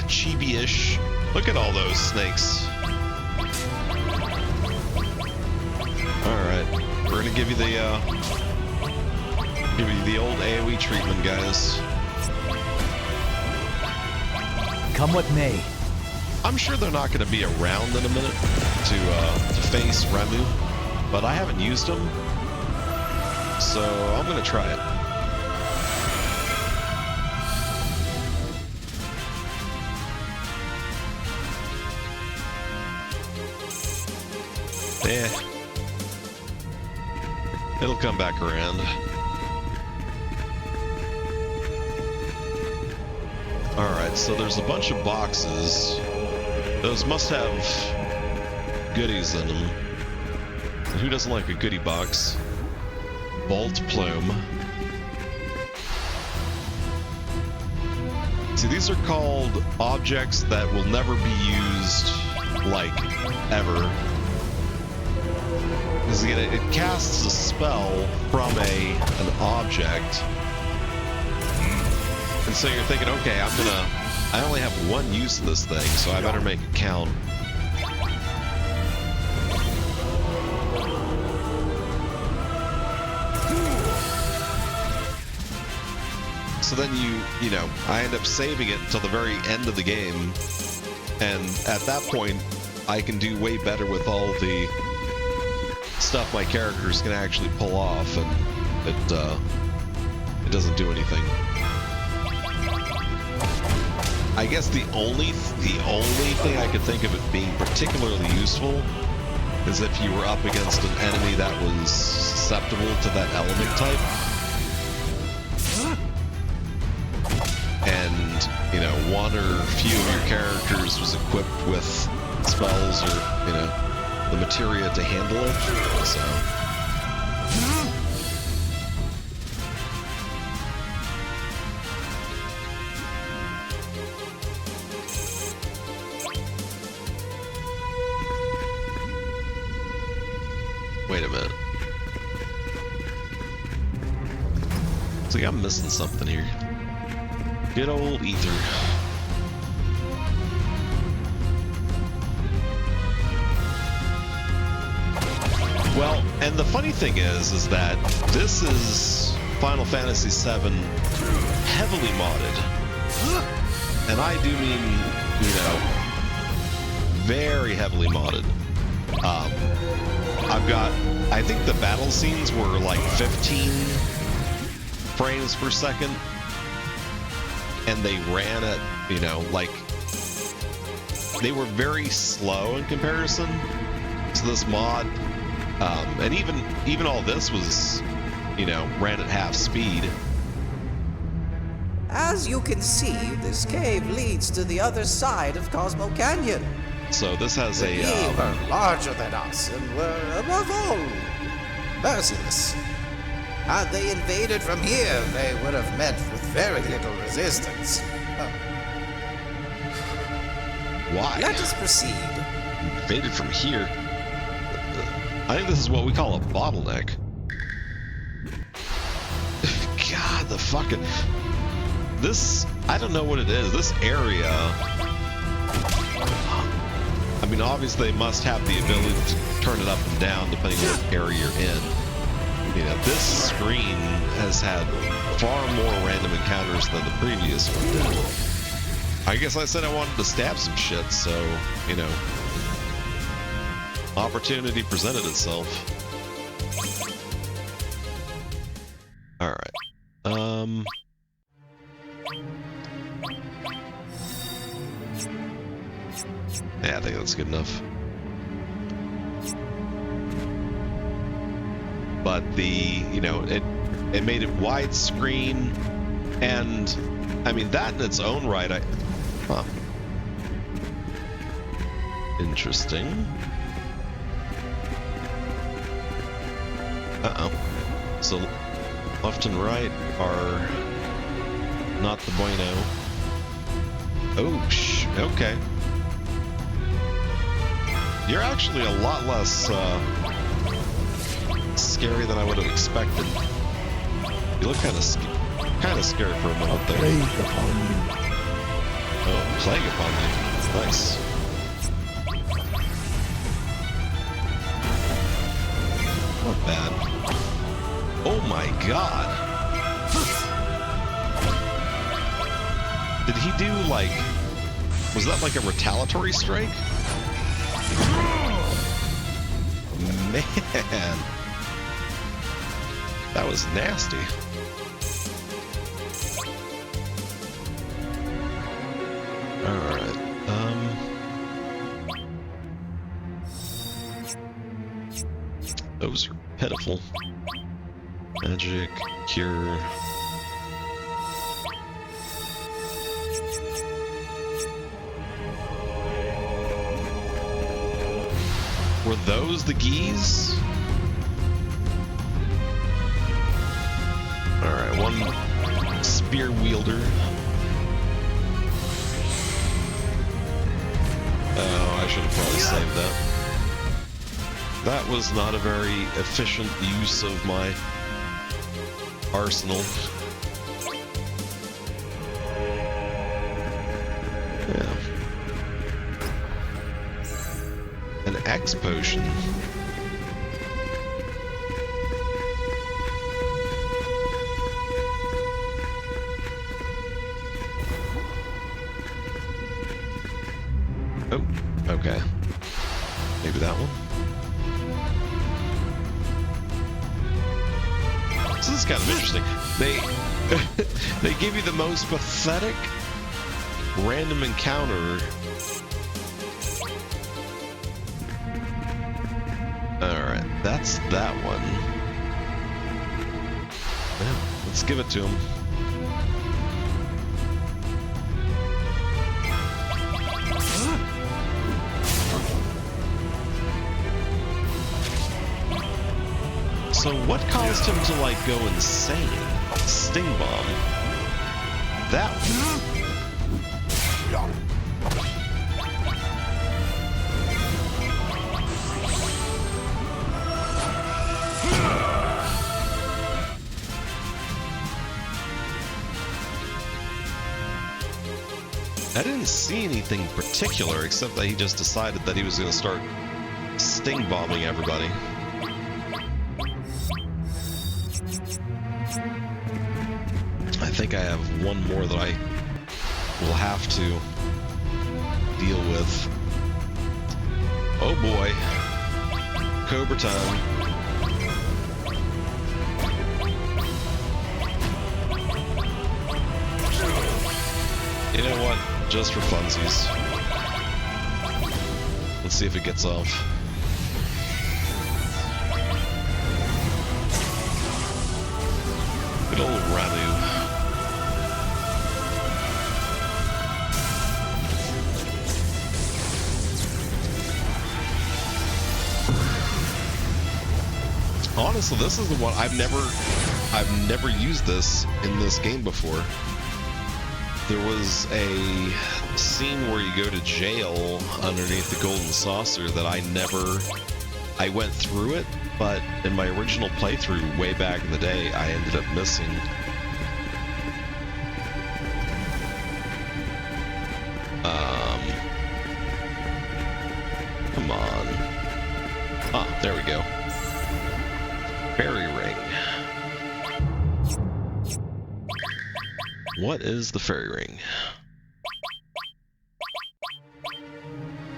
chibi-ish. Look at all those snakes. All right, we're gonna give you the old AOE treatment, guys. Come what may. I'm sure they're not going to be around in a minute to face Ramu, but I haven't used them, so I'm going to try it. Yeah, it'll come back around. Alright, so there's a bunch of boxes. Those must have goodies in them. And who doesn't like a goodie box? Bolt Plume. See, these are called objects that will never be used, like, ever. Because again, it casts a spell from an object. And so you're thinking, okay, I only have one use of this thing, so I better make it count. So then you know, I end up saving it until the very end of the game, and at that point, I can do way better with all the stuff my characters can actually pull off, and it doesn't do anything. I guess the only thing I could think of it being particularly useful is if you were up against an enemy that was susceptible to that element type. And, you know, one or few of your characters was equipped with spells or, you know, the materia to handle it, so... Wait a minute. Looks like I'm missing something here. Good old ether. Well, and the funny thing is that this is Final Fantasy VII heavily modded. And I do mean, you know, very heavily modded. I've got, I think the battle scenes were like 15 frames per second. And they ran at, you know, like, they were very slow in comparison to this mod. And even all this was, you know, ran at half speed. As you can see, this cave leads to the other side of Cosmo Canyon. So this has They were larger than us and were, above all, merciless. Had they invaded from here, they would have met with very little resistance. Why? Let us proceed. Invaded from here? I think this is what we call a bottleneck. God, the fucking... This... I don't know what it is. This area... I mean, obviously they must have the ability to turn it up and down depending on what area you're in. You know, this screen has had far more random encounters than the previous one did. I guess I said I wanted to stab some shit, so, you know... Opportunity presented itself. Alright. Yeah, I think that's good enough. But the, you know, it made it widescreen, and I mean that in its own right, huh. Interesting. Uh-oh. So, left and right are not the bueno. Oh, okay. You're actually a lot less, scary than I would have expected. You look kind of scared for a moment there. Plague upon you. Oh, plague upon you. Nice. Not bad. Oh my god. Did he do like... Was that like a retaliatory strike? Man. That was nasty. Alright, those are pitiful. Magic, cure. Were those the geese? Alright, one spear wielder. Oh, I should have probably saved that. That was not a very efficient use of my arsenal. Yeah. An X potion. Oh, okay. Maybe that one. So this is kind of interesting. They give you the most pathetic random encounter. Alright, that's that one. Yeah, let's give it to him. So what caused him to, like, go insane? Sting bomb. That... I didn't see anything particular except that he just decided that he was going to start sting bombing everybody. I think I have one more that I will have to deal with. Oh boy. Cobra time. You know what? Just for funsies. Let's see if it gets off. Good old Ramu. Honestly, this is the one I've never used this in this game before. There was a scene where you go to jail underneath the golden saucer that I went through it, but in my original playthrough way back in the day, I ended up missing. Come on. Ah, there we go. Fairy ring. What is the fairy ring?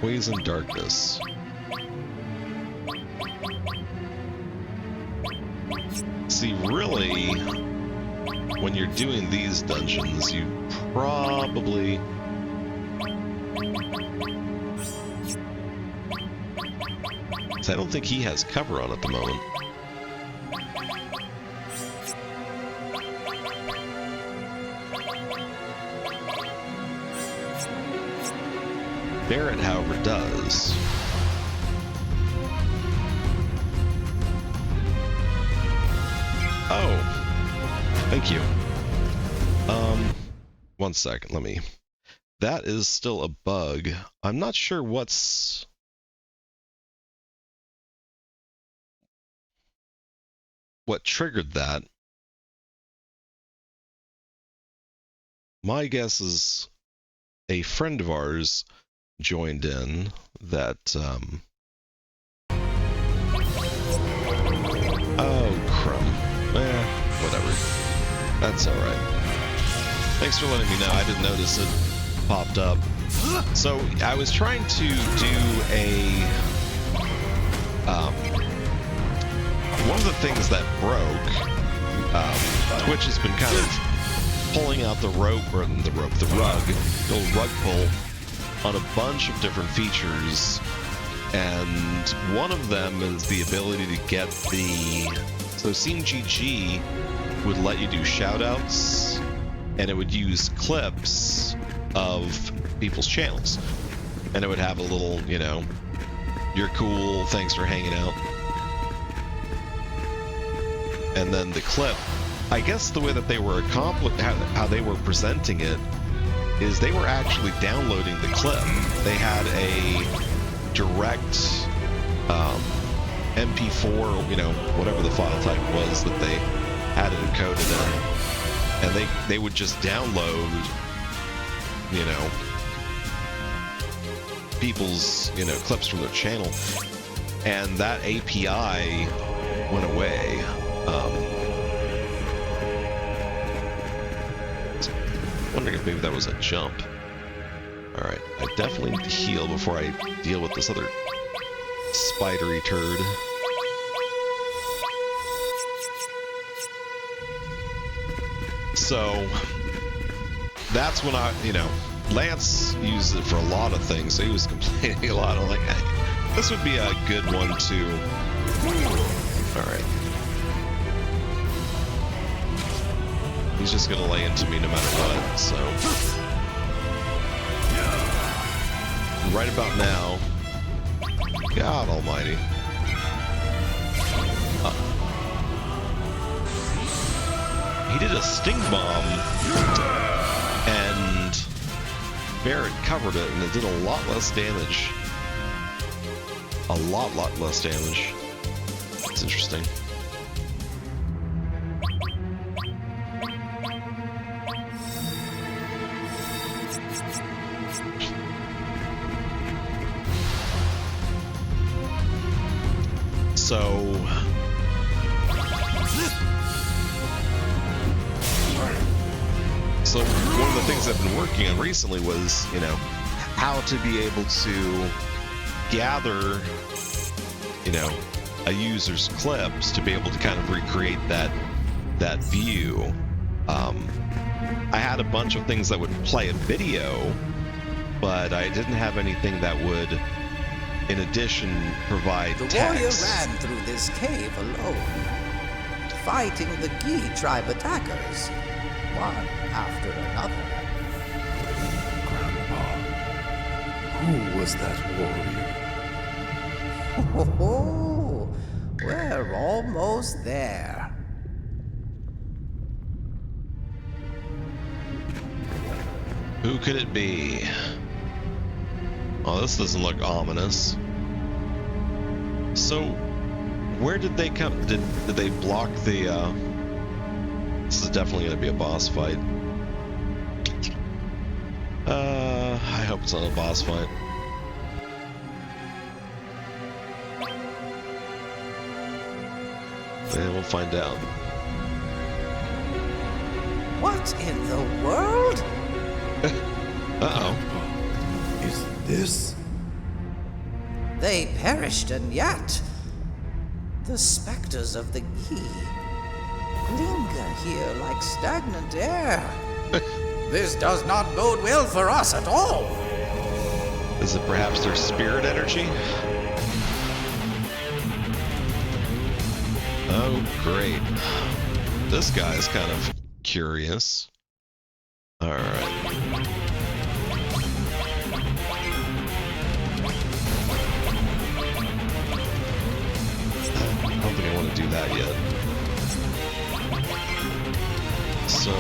Ways in darkness. See, really, when you're doing these dungeons, you probably... I don't think he has cover on at the moment. Barrett, however, does. Oh, thank you. One second, let me... That is still a bug. I'm not sure what triggered that. My guess is a friend of ours joined in that, oh, crumb. Whatever. That's alright. Thanks for letting me know. I didn't notice it popped up. So, I was trying to do a, one of the things that broke, Twitch has been kind of pulling out the rug, the old rug pull, on a bunch of different features, and one of them is the ability to get the... So Scene GG would let you do shoutouts, and it would use clips of people's channels, and it would have a little, you know, you're cool, thanks for hanging out. And then the clip, I guess the way that they were how they were presenting it is they were actually downloading the clip. They had a direct MP4, you know, whatever the file type was that they had it encoded in, and they would just download, you know, people's, you know, clips from their channel, and that API went away. Wondering if maybe that was a jump. Alright, I definitely need to heal before I deal with this other spidery turd. So, that's when I, you know, Lance uses it for a lot of things, so he was complaining a lot. I'm like, hey, this would be a good one too. Alright. He's just gonna lay into me no matter what, so... Right about now... God almighty. he did a sting bomb, and Barret covered it, and it did a lot less damage. A lot less damage. It's interesting. So one of the things I've been working on recently was, you know, how to be able to gather, you know, a user's clips to be able to kind of recreate that view. I had a bunch of things that would play a video, but I didn't have anything that would, in addition, provide The warrior text. ran through this cave alone, fighting the Gi tribe attackers, one after another. Who was that warrior? Oh, we're almost there. Who could it be? Oh, this doesn't look ominous. So, where did they come? Did they block the, This is definitely going to be a boss fight. I hope it's not a boss fight. And we'll find out. What in the world? Uh-oh. Is this? They perished, and yet the specters of the Gi linger here like stagnant air. This does not bode well for us at all. Is it perhaps their spirit energy? Oh, great. This guy is kind of curious. All right. I don't think I want to do that yet. So...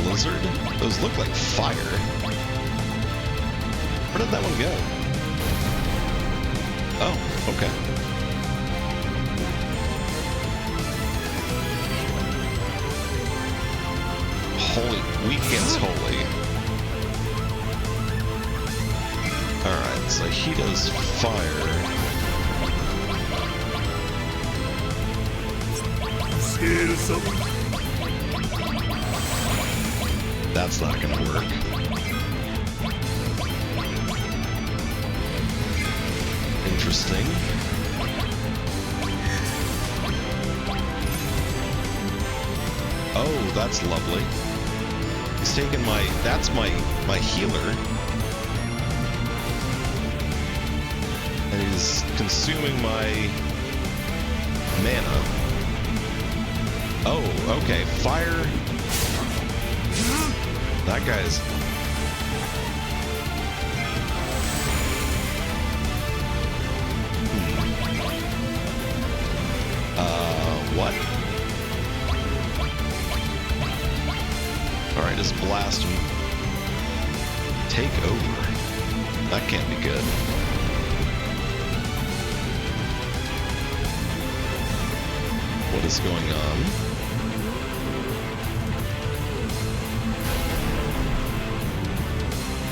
Blizzard? Those look like fire. Where did that one go? Oh, okay. Holy, weak against holy. Alright, so he does fire. Scared of something? That's not gonna work. Interesting. Oh, that's lovely. He's taking that's my healer. And he's consuming my mana. Oh, okay, fire. That guy's... What? Alright, just blast him. Take over. That can't be good. What is going on?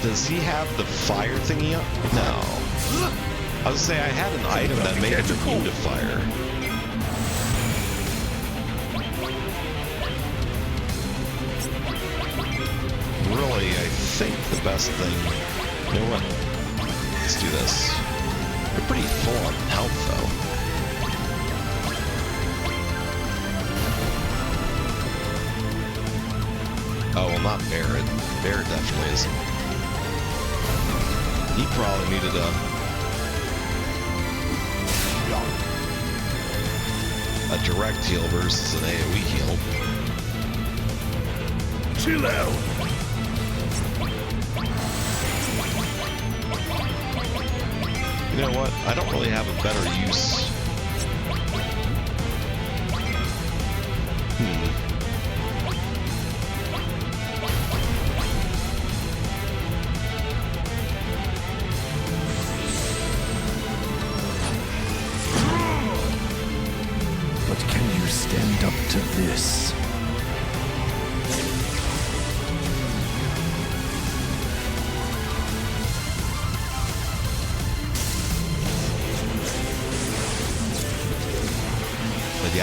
Does he have the fire thingy up? No. I was gonna say, I had an item that made him immune to fire. Really, I think the best thing... You know what? Let's do this. They're pretty full on health, though. Oh, well, not Barret. Barret definitely isn't. He probably needed a direct heal versus an AoE heal. Chill out. You know what? I don't really have a better use.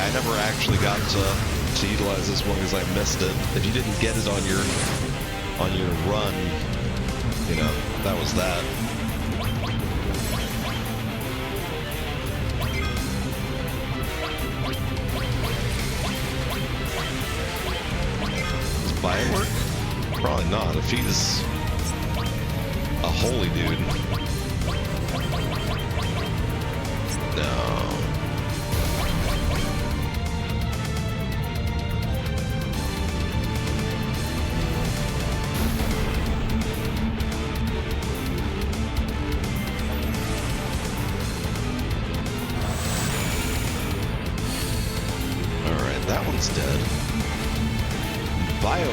I never actually got to utilize this one because I missed it. If you didn't get it on your run, you know, that was that. Does VII work? Probably not. If he's a holy dude. No. Alright, that one's dead. Bio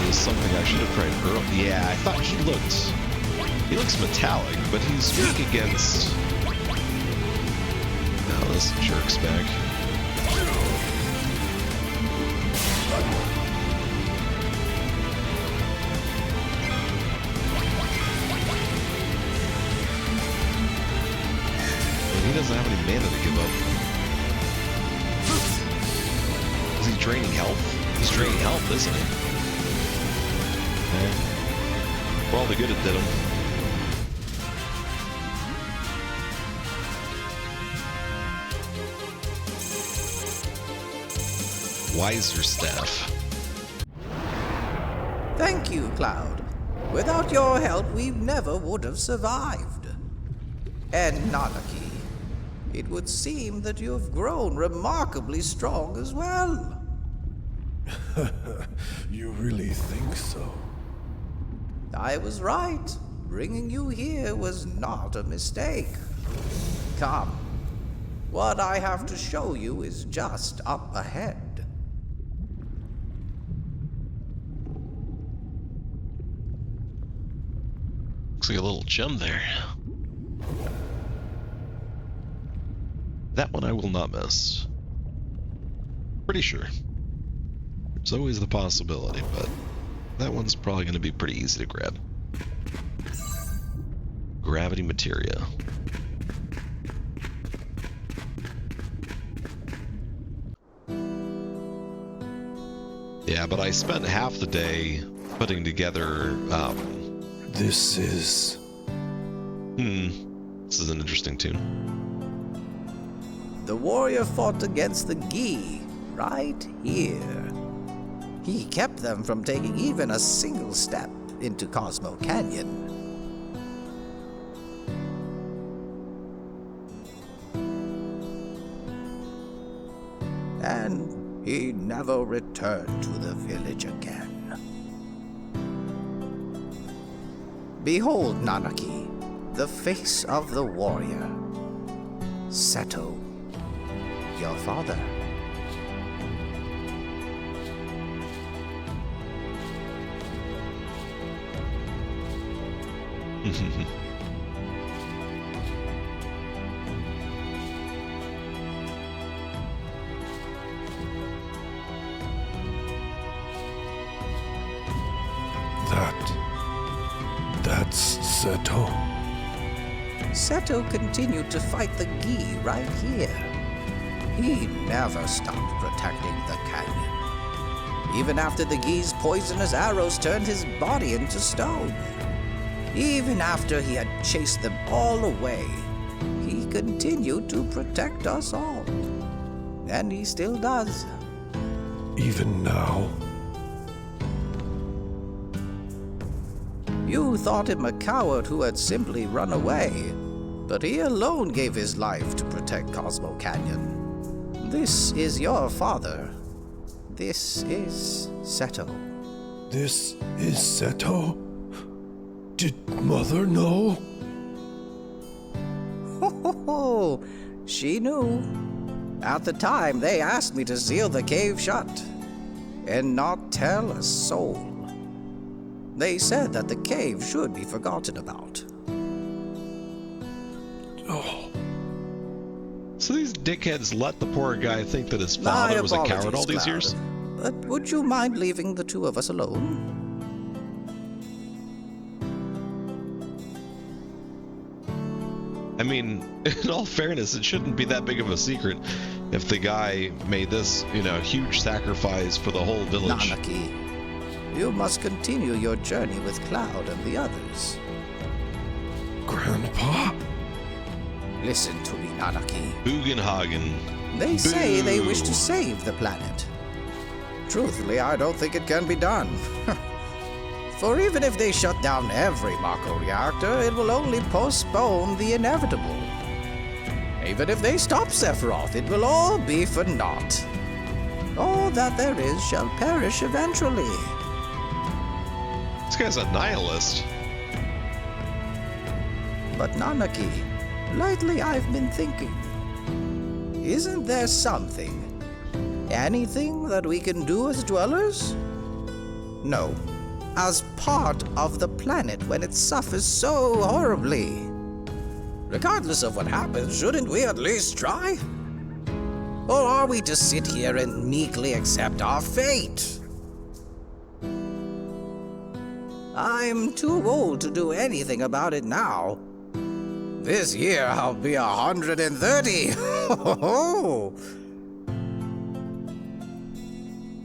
is something I should have tried earlier. Yeah, I thought he looks metallic, but he's weak against... No, this jerk's back. And he doesn't have any mana to give up. Is he draining health? He's draining health, isn't he? Okay. For all the good it did him. Wiser staff. Thank you, Cloud. Without your help, we never would have survived. And Nanaki, it would seem that you have grown remarkably strong as well. You really think so? I was right. Bringing you here was not a mistake. Come. What I have to show you is just up ahead. Looks like a little gem there. That one I will not miss. Pretty sure. There's always the possibility, but that one's probably going to be pretty easy to grab. Gravity materia. Yeah, but I spent half the day putting together, This is... This is an interesting tune. The warrior fought against the Gi right here. He kept them from taking even a single step into Cosmo Canyon. And he never returned to the village again. Behold, Nanaki, the face of the warrior. Seto, your father. That's Seto. Seto continued to fight the Gi right here. He never stopped protecting the canyon. Even after the Gi's poisonous arrows turned his body into stone. Even after he had chased them all away, he continued to protect us all. And he still does. Even now? You thought him a coward who had simply run away, but he alone gave his life to protect Cosmo Canyon. This is your father. This is Seto. This is Seto? Did Mother know? Ho, she knew. At the time, they asked me to seal the cave shut and not tell a soul. They said that the cave should be forgotten about. Oh. So these dickheads let the poor guy think that his father was a coward all these years? But would you mind leaving the two of us alone? I mean, in all fairness, it shouldn't be that big of a secret. If the guy made this, you know, huge sacrifice for the whole village. Nanaki, you must continue your journey with Cloud and the others. Grandpa? Listen to me, Nanaki. Bugenhagen. They say they wish Boo. to save the planet. Truthfully, I don't think it can be done. For even if they shut down every Mako reactor, it will only postpone the inevitable. Even if they stop Sephiroth, it will all be for naught. All that there is shall perish eventually. This guy's a nihilist. But Nanaki, lately I've been thinking, isn't there something, anything that we can do as dwellers? No, as part of the planet when it suffers so horribly. Regardless of what happens, shouldn't we at least try? Or are we to sit here and meekly accept our fate? I'm too old to do anything about it now. This year I'll be 130.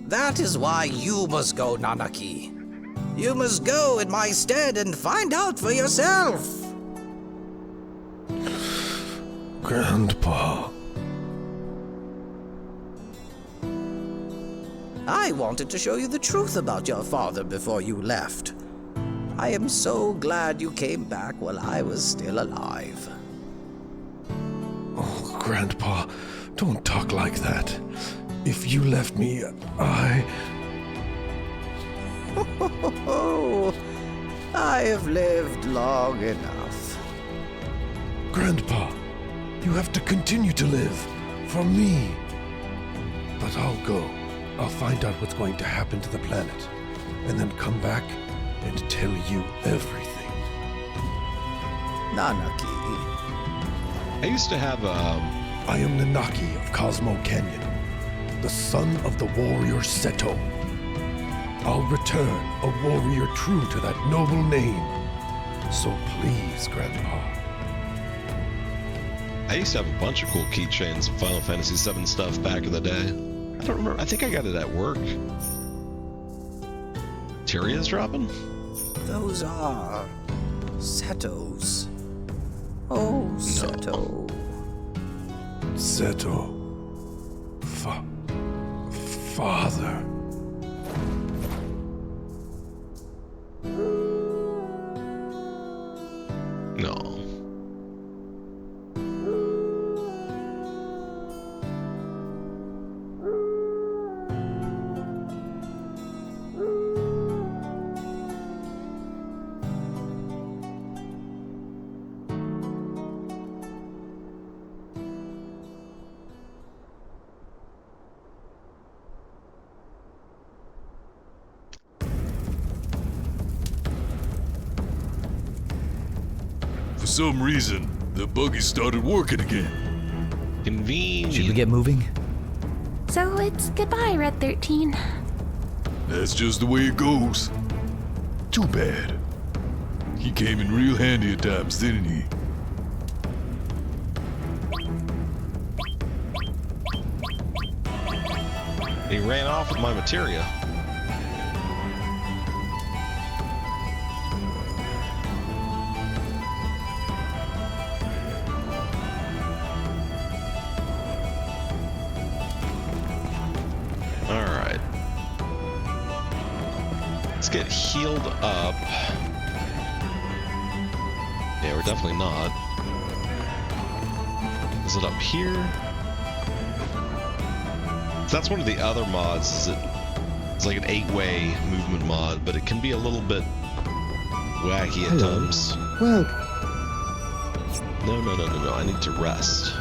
That is why you must go, Nanaki. You must go in my stead and find out for yourself. Grandpa. I wanted to show you the truth about your father before you left. I am so glad you came back while I was still alive. Oh, Grandpa, don't talk like that. If you left me, I have lived long enough. Grandpa, you have to continue to live. For me. But I'll go. I'll find out what's going to happen to the planet. And then come back and tell you everything. Nanaki. I used to have I am Nanaki of Cosmo Canyon, the son of the warrior Seto. I'll return a warrior true to that noble name. So please, Grandpa. I used to have a bunch of cool keychains from Final Fantasy VII stuff back in the day. I don't remember. I think I got it at work. Tyria's dropping? Those are Setos. Oh, Seto. Seto. Father. No. For some reason, the buggy started working again. Convenient. Should we get moving? So it's goodbye, Red 13. That's just the way it goes. Too bad. He came in real handy at times, didn't he? He ran off with my materia. Alright. Let's get healed up. Yeah, we're definitely not. Is it up here? So that's one of the other mods. It's like an 8-way movement mod, but it can be a little bit wacky at times. Well, No. I need to rest.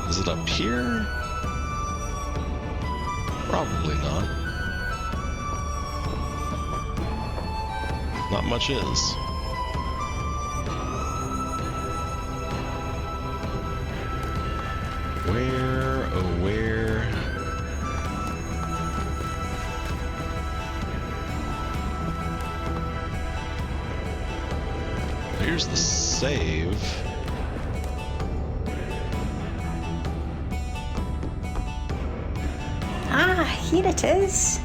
Is it up here? Probably not. Not much is. Where, oh where? here's the save. Ah, here it is.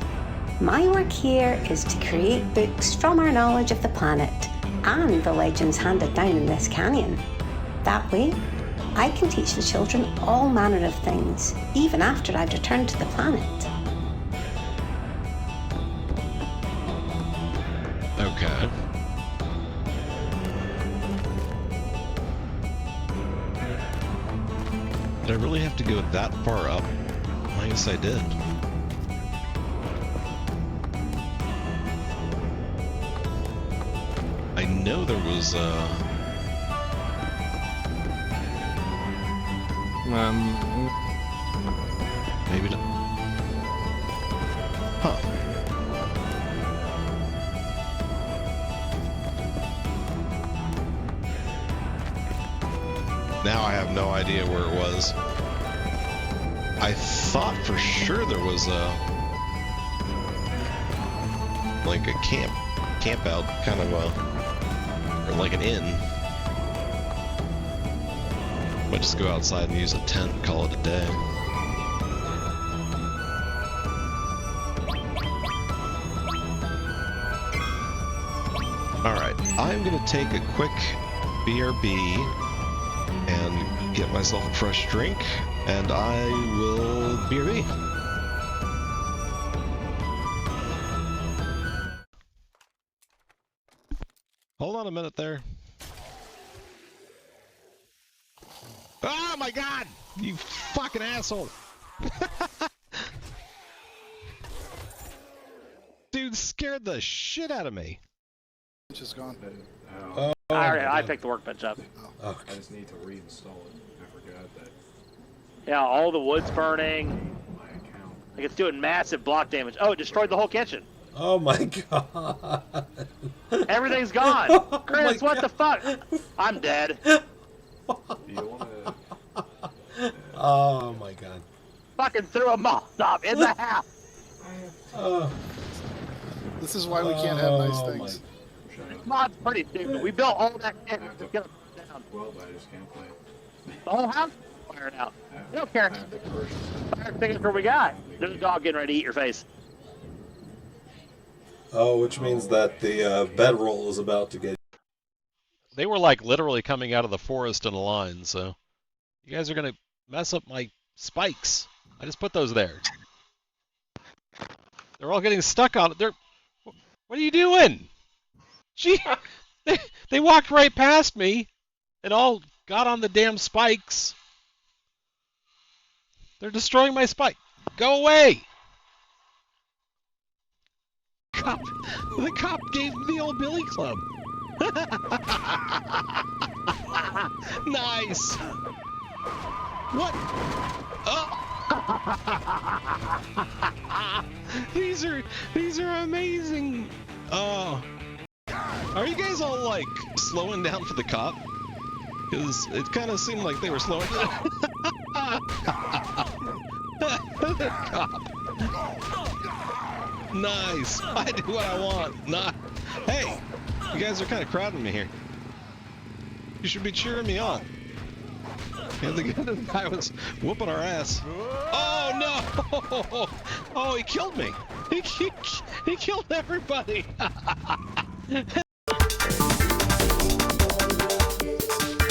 My work here is to create books from our knowledge of the planet and the legends handed down in this canyon. That way, I can teach the children all manner of things, even after I've returned to the planet. Okay. Did I really have to go that far up? I guess I did. I know there was maybe not. Huh. Now I have no idea where it was. I thought for sure there was like a camp out kind of or like an inn. Might just go outside and use a tent and call it a day. Alright, I'm gonna take a quick BRB and get myself a fresh drink, and I will BRB. Hold on a minute there. Oh my god! You fucking asshole! Dude scared the shit out of me. Just gone. Oh, I picked the workbench up. Oh, I just need to reinstall it. I forgot that. Yeah, all the wood's burning. Like it's doing massive block damage. Oh, it destroyed the whole kitchen. Oh my god. Everything's gone. Oh Chris, what god. the fuck? I'm dead. Oh my god. Fucking threw a Molotov in the house. This is why we can't have nice things. This mod's pretty stupid. We built all that shit to get it down. Well, I just can't play it. The whole house is fired out. We don't care. Fire extinguisher we got. There's a dog getting ready to eat your face. Oh, which means that the bedroll is about to get... They were like literally coming out of the forest in a line, so you guys are gonna mess up my spikes. I just put those there. They're all getting stuck on it. What are you doing? Gee, they walked right past me and all got on the damn spikes. They're destroying my spike. Go away! The cop gave me the old Billy Club. Nice. What? Oh. These are amazing. Oh. Are you guys all like slowing down for the cop? Because it kind of seemed like they were slowing down. The cop. Nice. I do what I want. Not. Hey, you guys are kind of crowding me here. You should be cheering me on. And the guy was whooping our ass. Oh no! Oh, he killed me. He killed everybody.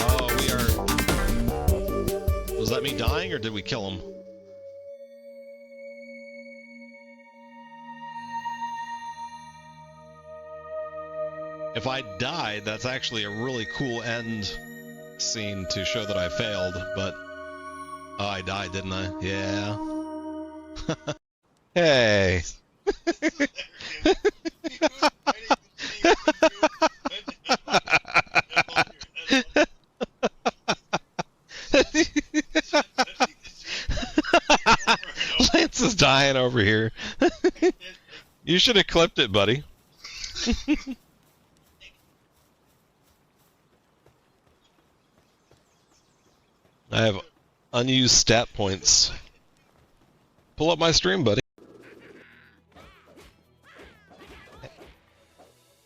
Oh, we are. Was that me dying or did we kill him? If I died, that's actually a really cool end scene to show that I failed, but... Oh, I died, didn't I? Yeah. Hey! Lance is dying over here. You should have clipped it, buddy. I have unused stat points. Pull up my stream, buddy.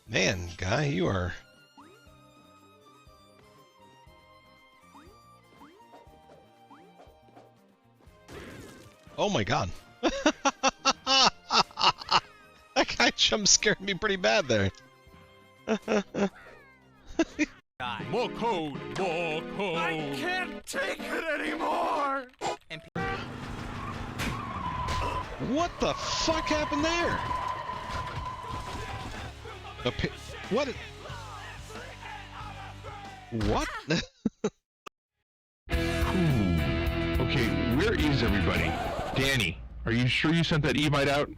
Man, guy, you are Oh my god. That guy jump scared me pretty bad there. More code, more code. I can't take it anymore. What the fuck happened there? What? What? Okay, where is everybody? Danny, are you sure you sent that Evite out?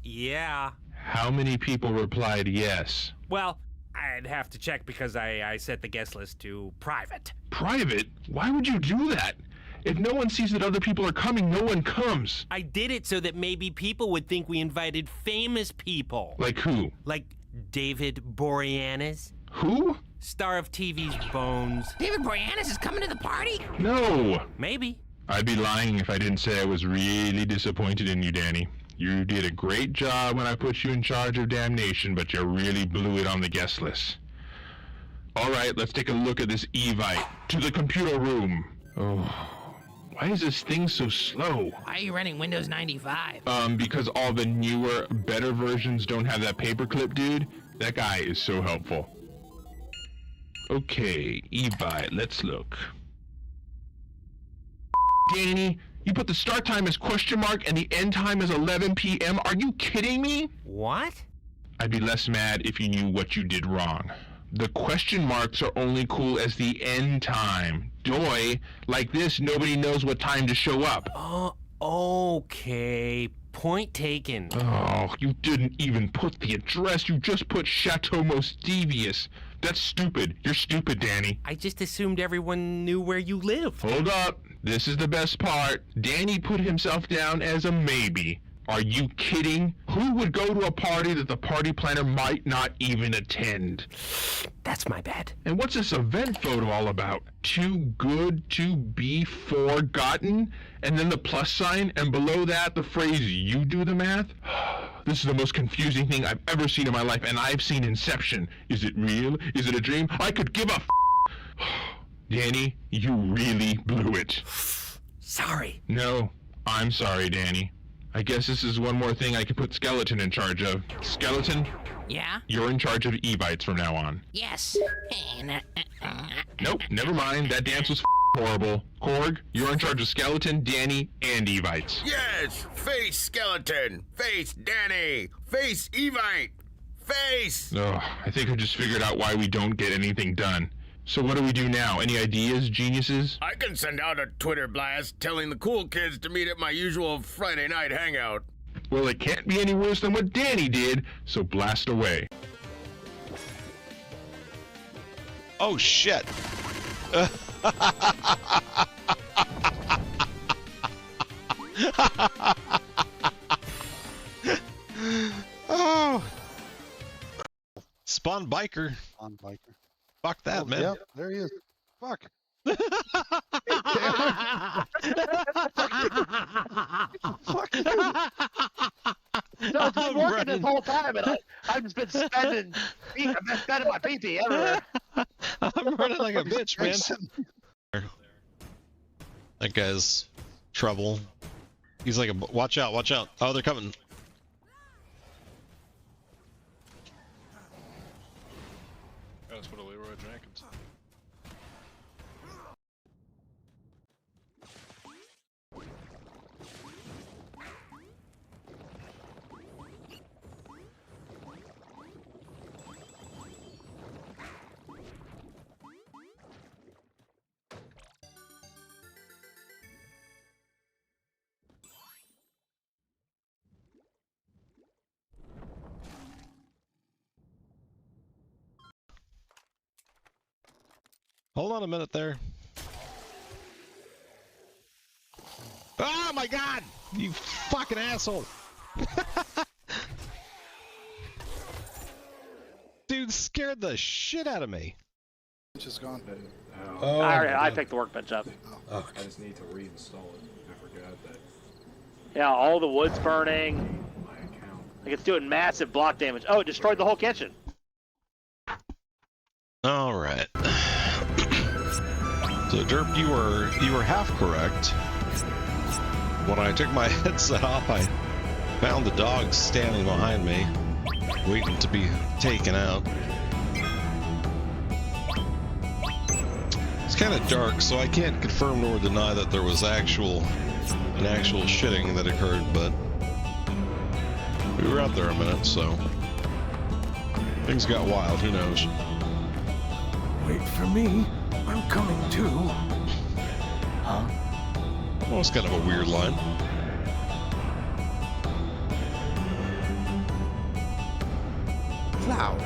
Yeah. How many people replied yes? Well, I'd have to check because I set the guest list to private. Private? Why would you do that? If no one sees that other people are coming, no one comes. I did it so that maybe people would think we invited famous people. Like who? Like David Boreanaz. Who? Star of TV's Bones. David Boreanaz is coming to the party? No. Maybe. I'd be lying if I didn't say I was really disappointed in you, Danny. You did a great job when I put you in charge of Damnation, but you really blew it on the guest list. All right, let's take a look at this Evite. To the computer room. Oh, why is this thing so slow? Why are you running Windows 95? Because all the newer, better versions don't have that paperclip, dude. That guy is so helpful. Okay, Evite, let's look. Danny, you put the start time as question mark and the end time as 11 p.m. Are you kidding me? What? I'd be less mad if you knew what you did wrong. The question marks are only cool as the end time. Doi, like this, nobody knows what time to show up. Okay. Point taken. Oh, you didn't even put the address. You just put Chateau Most Devious. That's stupid. You're stupid, Danny. I just assumed everyone knew where you live. Hold up. This is the best part. Danny put himself down as a maybe. Are you kidding? Who would go to a party that the party planner might not even attend? That's my bad. And what's this event photo all about? Too good to be forgotten? And then the plus sign, and below that the phrase, you do the math? This is the most confusing thing I've ever seen in my life, and I've seen Inception. Is it real? Is it a dream? I could give a Danny, you really blew it. Sorry. No, I'm sorry, Danny. I guess this is one more thing I could put Skeleton in charge of. Skeleton? Yeah? You're in charge of Evites from now on. Yes. Nope, never mind. That dance was horrible. Korg, you're in charge of Skeleton, Danny, and Evites. Yes! Face Skeleton! Face Danny! Face Evite! Face! Ugh, I think I just figured out why we don't get anything done. So what do we do now? Any ideas, geniuses? I can send out a Twitter blast telling the cool kids to meet at my usual Friday night hangout. Well, it can't be any worse than what Danny did, so blast away. Oh, shit. Oh. Spawn biker. Spawn biker. Fuck that, man. Yep, there he is. Fuck. Fuck you. No, it's been working this whole time, and I've just been spending my PP everywhere. I'm running like a bitch, man. That guy's trouble. He's like a watch out, watch out. Oh, they're coming. That's what a Leroy Jenkins. Hold on a minute there. Oh my god! You fucking asshole! Dude scared the shit out of me. Just gone. Oh, I picked the workbench up. Oh, I just need to reinstall it. I forgot that. Yeah, all the wood's burning. Like it's doing massive block damage. Oh, it destroyed the whole kitchen. All right. So Derp, you were half correct. When I took my headset off, I found the dog standing behind me, waiting to be taken out. It's kind of dark, so I can't confirm nor deny that there was an actual shitting that occurred, but we were out there a minute, so things got wild, who knows. Wait for me, I'm coming too. Huh? Well, it's kind of a weird line. Cloud,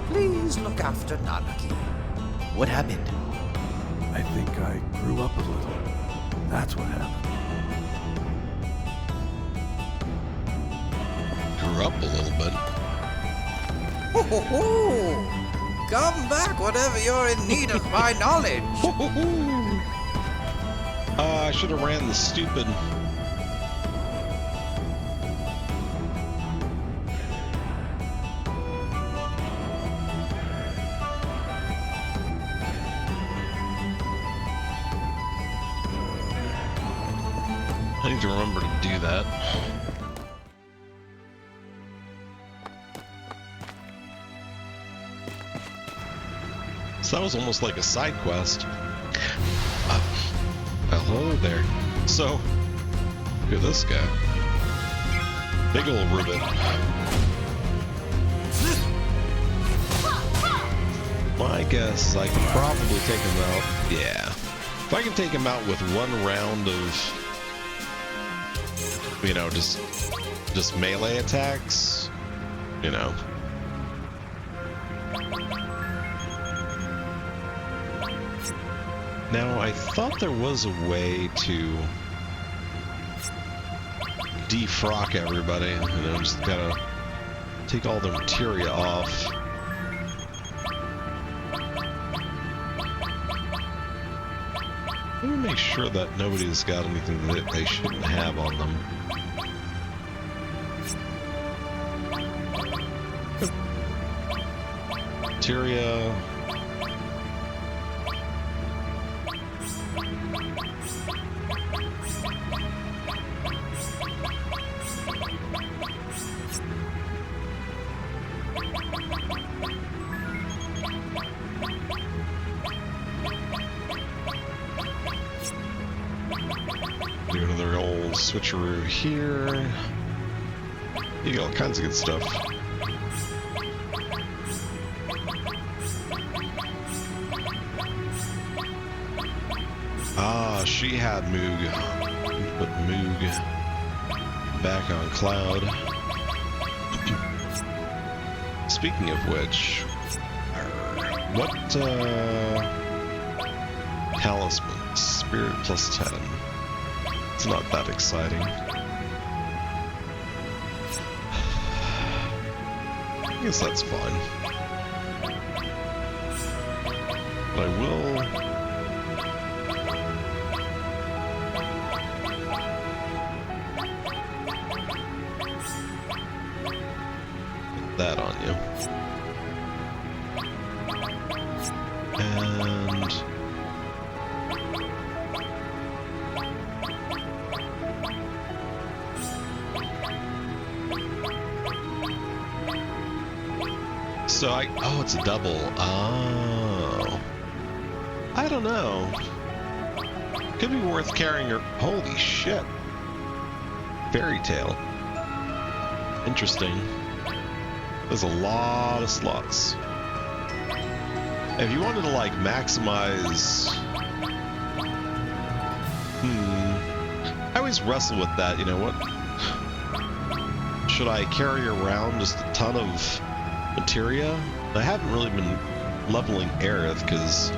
please look after Nanaki. What happened? I think I grew up a little. That's what happened. Grew up a little bit. Ho, ho, ho. Come back whenever you're in need of my knowledge. I should have ran the stupid... I need to remember to do that. So that was almost like a side quest. Hello there. So, look at this guy. Big old ribbit. My guess, I can probably take him out. Yeah. If I can take him out with one round of, you know, just melee attacks, you know. Now, I thought there was a way to defrock everybody, you know, just gotta take all the materia off. Let me make sure that nobody's got anything that they shouldn't have on them. Materia. Do another old switcheroo here. You got all kinds of good stuff. Ah, she had Moog. Put Moog back on Cloud. Speaking of which, what talisman? Spirit plus 10. It's not that exciting. I guess that's fine. But I will... put that on you. And... so oh, it's a double. Oh. I don't know. Could be worth carrying her. Holy shit. Fairy Tale. Interesting. There's a lot of slots. If you wanted to like maximize... I always wrestle with that, you know what? Should I carry around just a ton of materia? I haven't really been leveling Aerith because,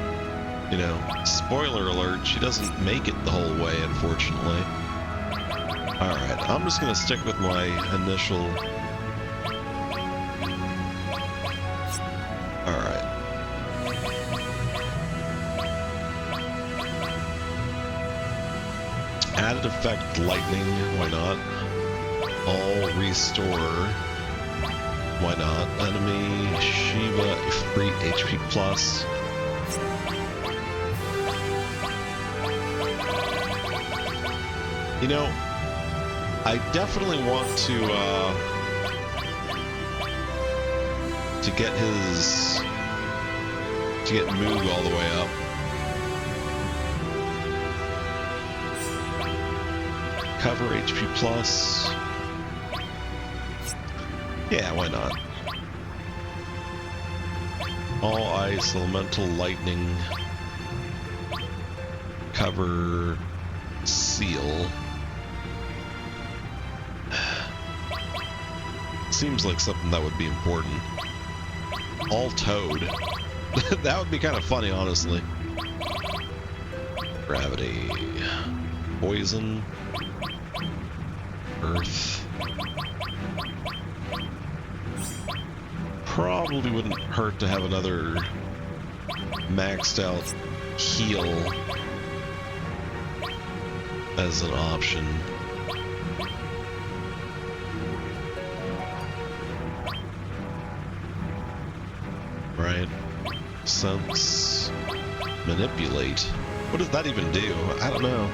you know, spoiler alert, she doesn't make it the whole way, unfortunately. Alright, I'm just gonna stick with my initial... Alright. Added effect lightning, why not? All restore, why not? Enemy Shiva, free HP plus. You know, I definitely want to get Moog all the way up. Cover HP plus. Yeah, why not? All ice, elemental, lightning, cover, seal. Seems like something that would be important. All toad. That would be kind of funny, honestly. Gravity. Poison. Earth. Probably wouldn't hurt to have another maxed out heal as an option. Right. Sense. Manipulate. What does that even do? I don't know.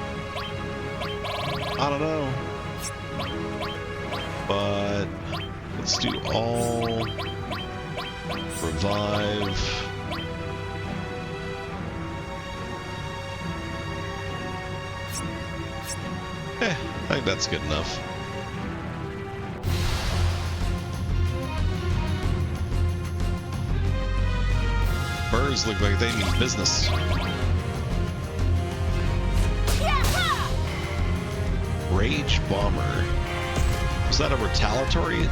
I don't know. But let's do all. Revive. I think that's good enough. Birds look like they mean business. Rage Bomber. Was that a retaliatory?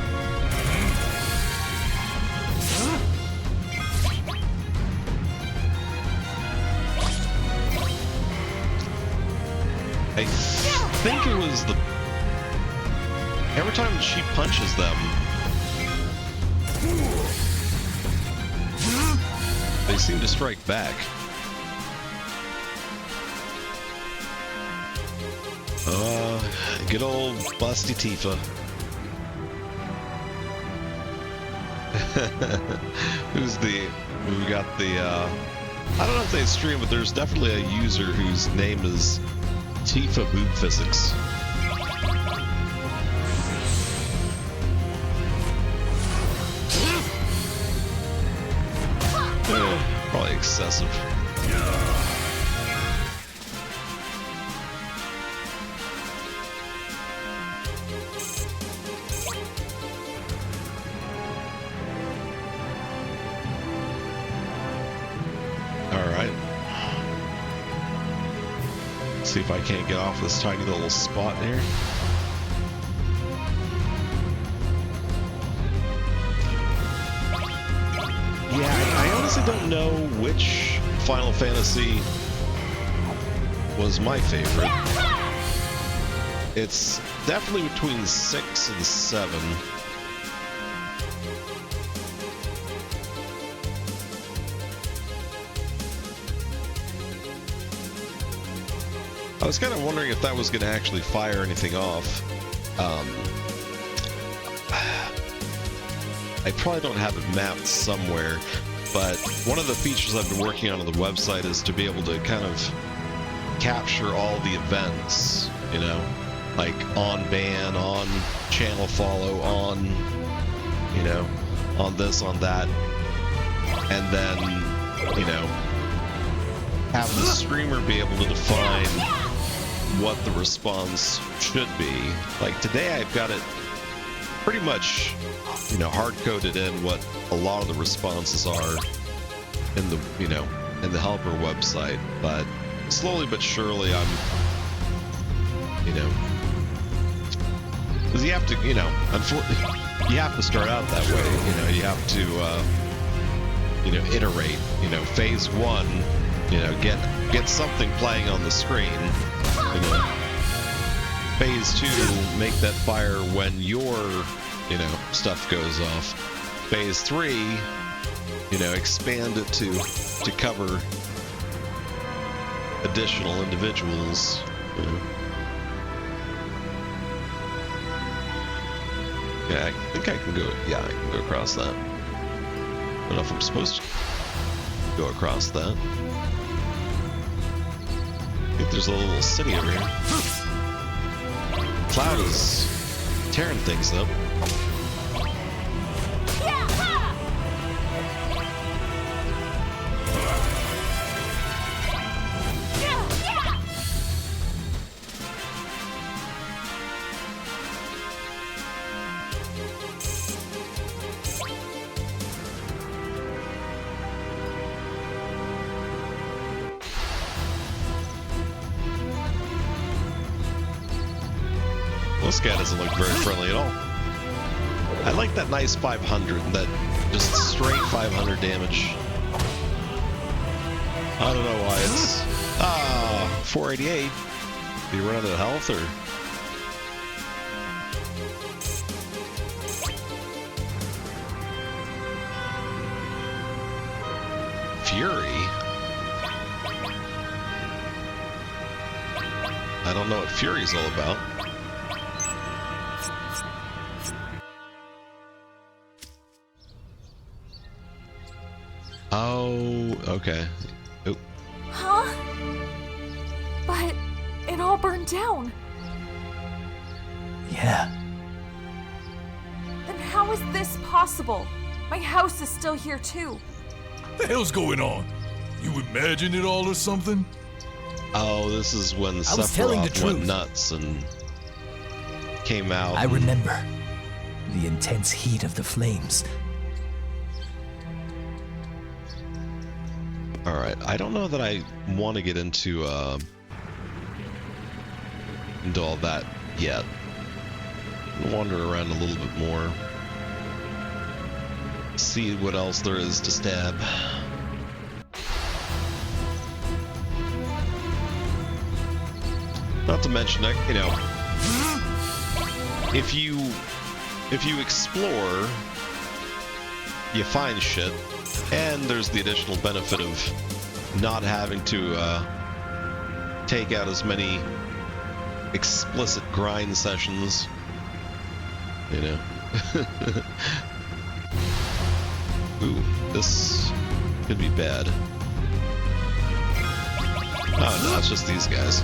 I think it was the... Every time she punches them, they seem to strike back. Good old Busty Tifa. We got the, I don't know if they stream, but there's definitely a user whose name is Tifa Boob Physics. Probably excessive. See if I can't get off this tiny little spot here. Yeah, I honestly don't know which Final Fantasy was my favorite. It's definitely between 6 and 7. I was kind of wondering if that was going to actually fire anything off. I probably don't have it mapped somewhere, but one of the features I've been working on the website is to be able to kind of capture all the events, you know, like on ban, on channel follow, on, you know, on this, on that, and then, you know, have the streamer be able to define what the response should be. Like today I've got it pretty much, you know, hard-coded in what a lot of the responses are in the, you know, in the helper website, but slowly but surely I'm, you know, because you have to, you know, unfortunately, you have to start out that way, you know, you have to, you know, iterate, you know, phase 1, you know, get something playing on the screen. You know, phase 2, make that fire when your, you know, stuff goes off. Phase 3, you know, expand it to cover additional individuals. You know. Yeah, I think I can go. Yeah, I can go across that. I don't know if I'm supposed to go across that. I think there's a little city over here. Cloud is tearing things up. This guy doesn't look very friendly at all. I like that nice 500, that just straight 500 damage. I don't know why it's 488. Do you run out of health or? Fury. I don't know what Fury's all about. Oh, okay. Oh. Huh? But it all burned down. Yeah. Then how is this possible? My house is still here too. The hell's going on? You imagined it all or something? Oh, this is when I was telling the Sephiroth went truth. nuts and came out. I remember the intense heat of the flames. All right, I don't know that I want to get into all that yet. I'll wander around a little bit more, see what else there is to stab. Not to mention that, you know, if you explore, you find shit. And there's the additional benefit of not having to take out as many explicit grind sessions, you know. Ooh, this could be bad. Oh no, it's just these guys.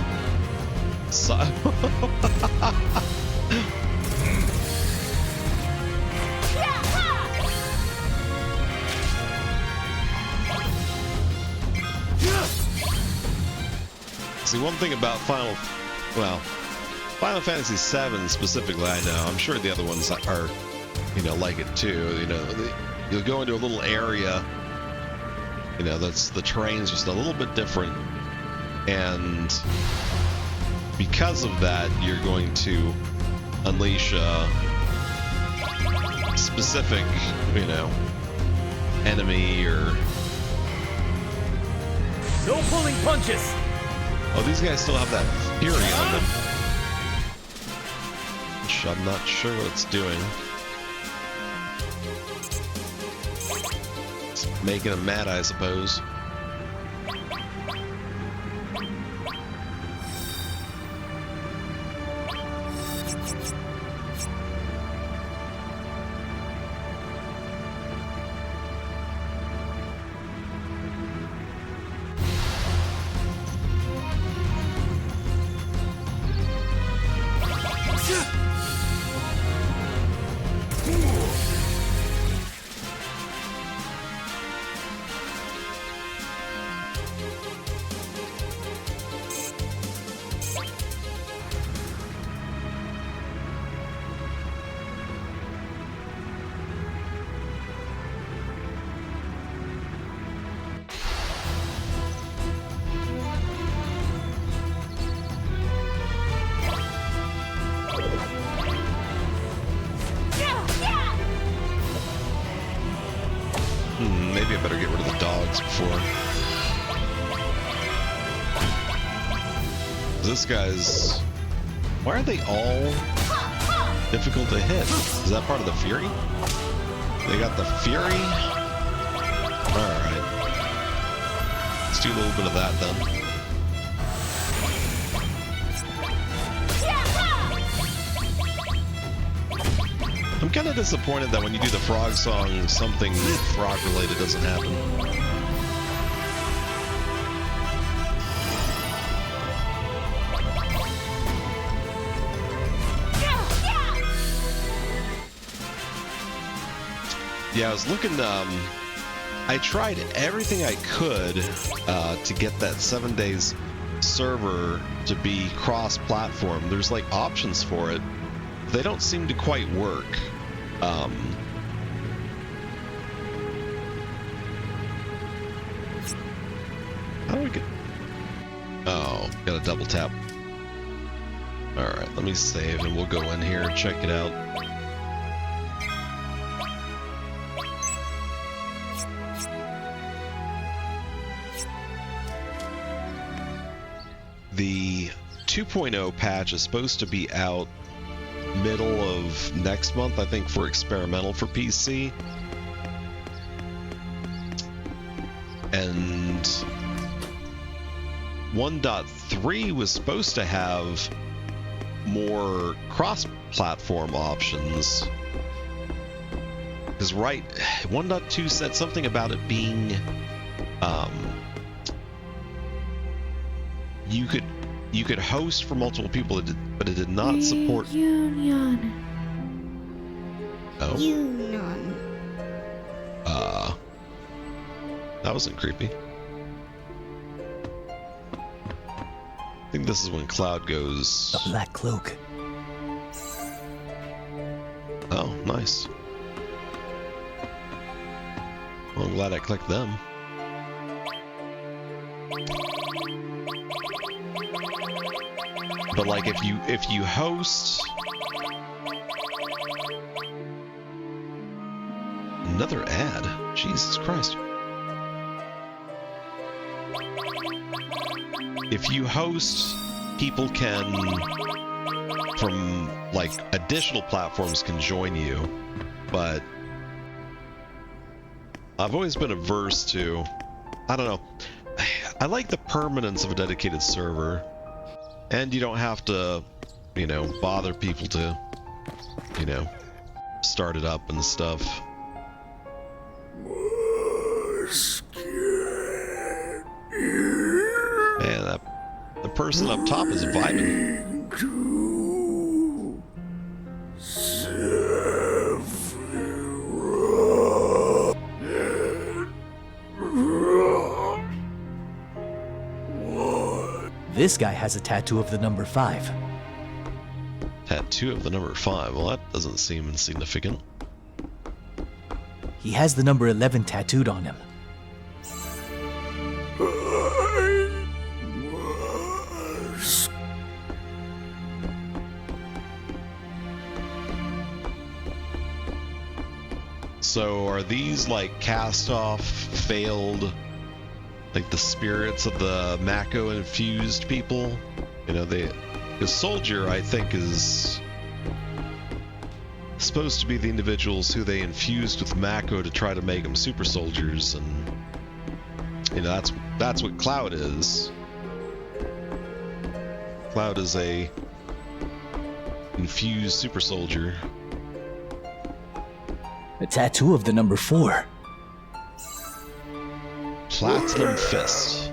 See, one thing about Final Fantasy VII specifically, I know, I'm sure the other ones are, you know, like it too. You know, you'll go into a little area, you know, that's the terrain's just a little bit different, and because of that, you're going to unleash a specific, you know, enemy or. No pulling punches. Oh, these guys still have that fury on them. Which I'm not sure what it's doing. It's making them mad, I suppose. Maybe I better get rid of the dogs before. This guy's... Why are they all difficult to hit? Is that part of the Fury? They got the Fury? Alright. Let's do a little bit of that then. I'm kind of disappointed that when you do the frog song, something frog related doesn't happen. Yeah, I was looking, I tried everything I could to get that 7 days server to be cross-platform. There's like options for it. They don't seem to quite work. How do we get... Oh, gotta double tap. Alright, let me save and we'll go in here and check it out. The 2.0 patch is supposed to be out middle of next month, I think, for experimental for PC. And 1.3 was supposed to have more cross-platform options. Because 1.2 said something about it being you could host for multiple people, but it did not support Union. Oh. Union. That wasn't creepy. I think this is when Cloud goes... A black cloak. Oh, nice. Well, I'm glad I clicked them. But like if you host another ad, Jesus Christ. If you host, people can from like additional platforms can join you, but I've always been averse to, I don't know, I like the permanence of a dedicated server. And you don't have to, you know, bother people to, you know, start it up and stuff. Man, the person up top is vibing. This guy has a tattoo of the number 5. Tattoo of the number 5? Well, that doesn't seem insignificant. He has the number 11 tattooed on him. So are these like cast off, failed, like the spirits of the Mako infused people? You know, the soldier, I think, is supposed to be the individuals who they infused with Mako to try to make them super soldiers, and you know, that's what Cloud is. Cloud is a infused super soldier. A tattoo of the number 4. Platinum Fist.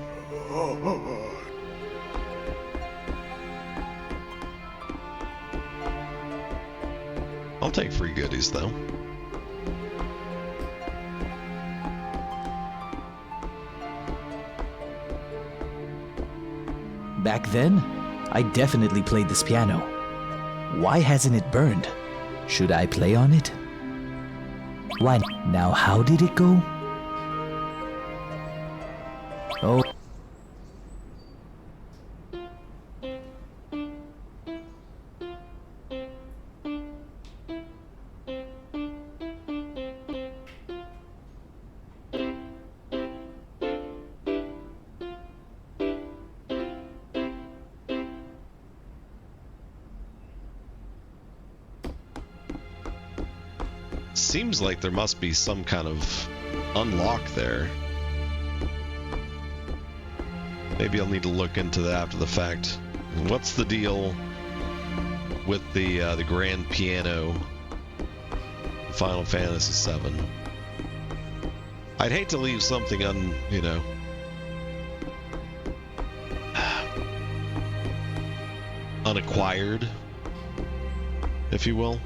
I'll take free goodies, though. Back then, I definitely played this piano. Why hasn't it burned? Should I play on it? Why? Now, how did it go? Oh. Seems like there must be some kind of unlock there. Maybe I'll need to look into that after the fact. What's the deal with the grand piano in Final Fantasy VII? I'd hate to leave something unacquired, if you will.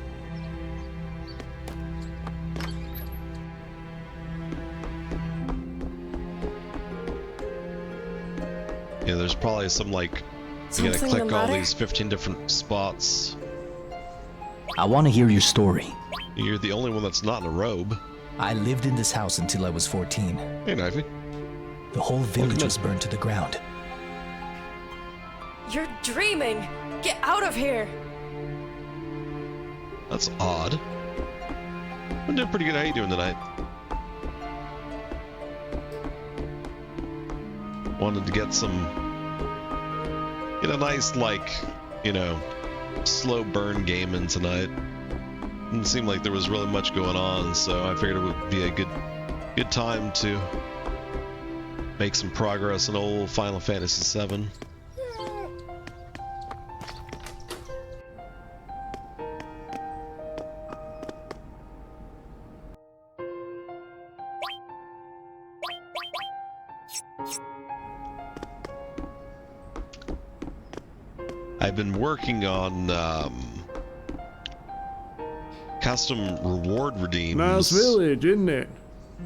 Yeah, there's probably some like you gotta Something click the all matter? these 15 different spots. I want to hear your story. You're the only one that's not in a robe. I lived in this house until I was 14. Hey, Knifey. The whole village was burned to the ground. You're dreaming! Get out of here! That's odd. I'm doing pretty good. How you doing tonight? Wanted to get a nice, like, slow burn game in tonight. Didn't seem like there was really much going on, so I figured it would be a good time to make some progress in old Final Fantasy VII. I've been working on custom reward redeems. Nice village, isn't it?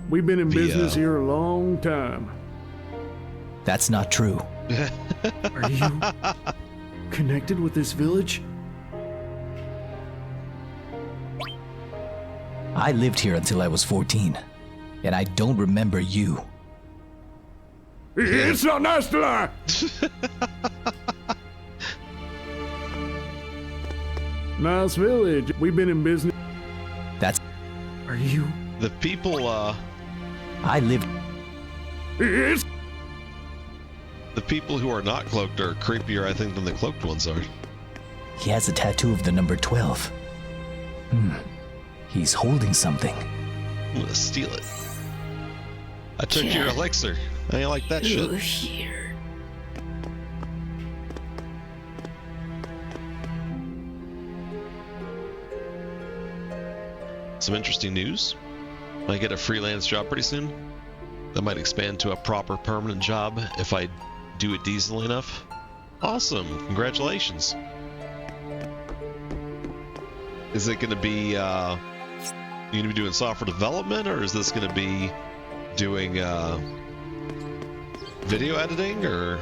We've been in business here a long time. That's not true. Are you connected with this village? I lived here until I was 14, and I don't remember you. It's not nice to lie! Nice village. We've been in business. That's... Are you... The people, I lived... It's... The people who are not cloaked are creepier, I think, than the cloaked ones are. He has a tattoo of the number 12. He's holding something. I'm gonna steal it. I took your elixir. I ain't like that shit. Here. Some interesting news. Might get a freelance job pretty soon. That might expand to a proper permanent job if I do it decently enough. Awesome. Congratulations. Is it going to be, you going to be doing software development, or is this going to be doing video editing? Or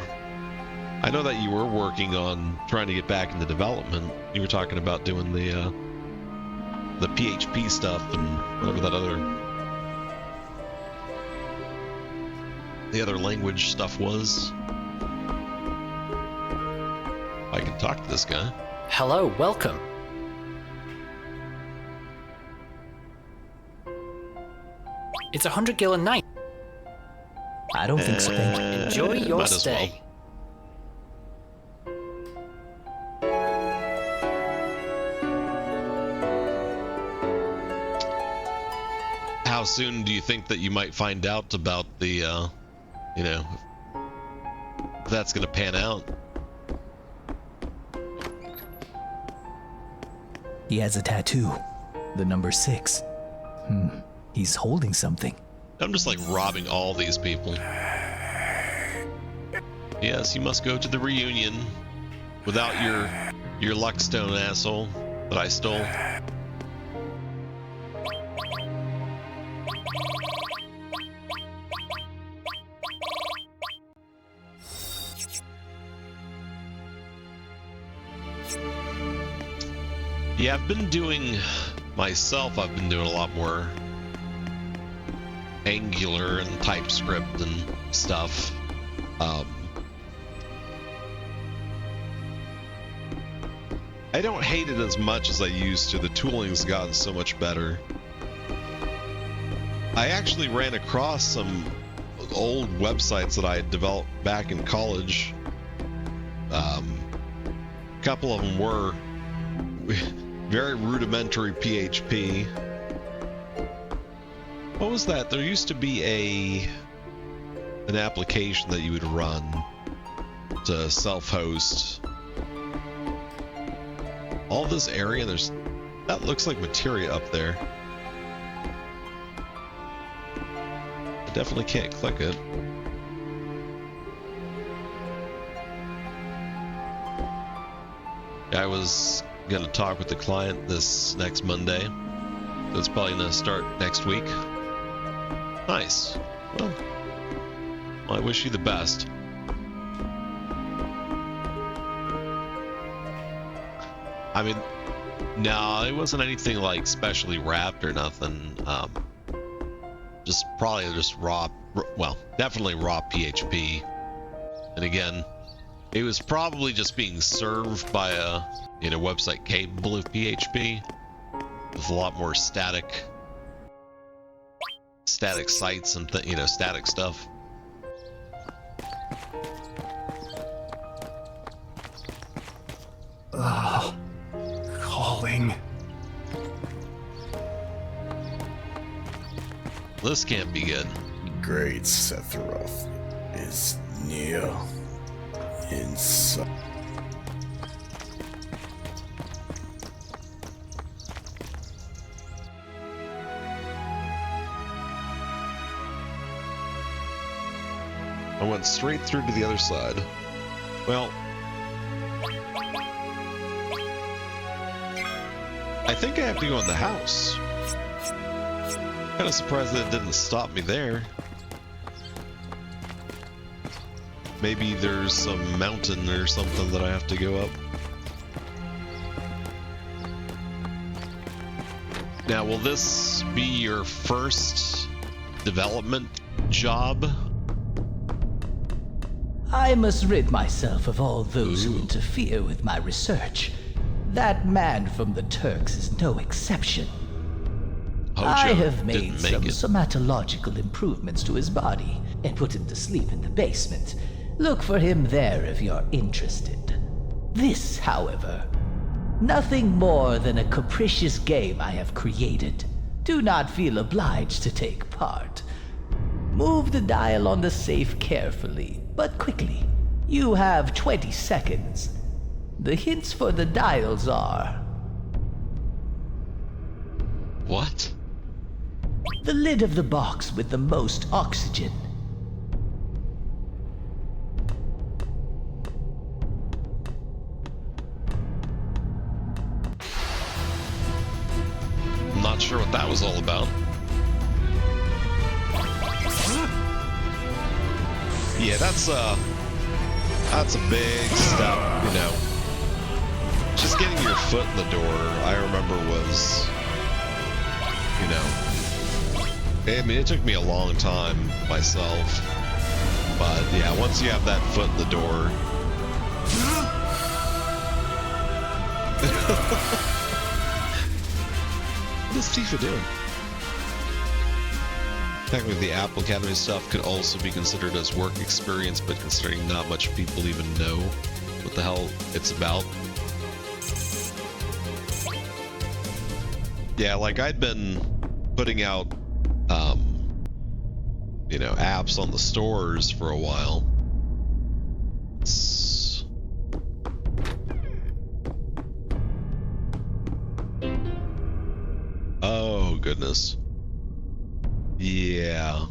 I know that you were working on trying to get back into development. You were talking about doing the PHP stuff and whatever that the other language stuff was. I can talk to this guy. Hello, welcome. It's 100 gil a night. I don't think so. Enjoy your might as stay. well. How soon do you think that you might find out about the, if that's gonna pan out? He has a tattoo. The number 6. He's holding something. I'm just like robbing all these people. Yes, you must go to the reunion without your Luckstone asshole that I stole. Yeah, I've been doing a lot more Angular and TypeScript and stuff. I don't hate it as much as I used to. The tooling's gotten so much better. I actually ran across some old websites that I had developed back in college. A couple of them were very rudimentary PHP. What was that? There used to be an application that you would run to self-host. All this area, that looks like materia up there. I definitely can't click it. I was gonna talk with the client this next Monday, so it's probably gonna start next week. Nice. Well, I wish you the best. I mean, no, it wasn't anything like specially wrapped or nothing. Probably just raw, well, definitely raw PHP. And again, it was probably just being served by a website capable of PHP with a lot more static sites and static stuff. Calling. This can't be good. Great Sephiroth is near inside. I went straight through to the other side. Well, I think I have to go in the house. Kind of surprised that it didn't stop me there. Maybe there's some mountain or something that I have to go up. Now, will this be your first development job? I must rid myself of all those who interfere with my research. That man from the Turks is no exception. I have made some somatological improvements to his body and put him to sleep in the basement. Look for him there if you're interested. This, however, nothing more than a capricious game I have created. Do not feel obliged to take part. Move the dial on the safe carefully, but quickly. You have 20 seconds. The hints for the dials are... What? The lid of the box with the most oxygen. I'm not sure what that was all about. Yeah, that's a big step, Just getting your foot in the door, I remember was, I mean, it took me a long time myself, but yeah, once you have that foot in the door. What is Tifa doing? Technically, the Apple Academy stuff could also be considered as work experience, but considering not much people even know what the hell it's about. Yeah, like I'd been putting out, apps on the stores for a while. Oh, goodness. Yeah.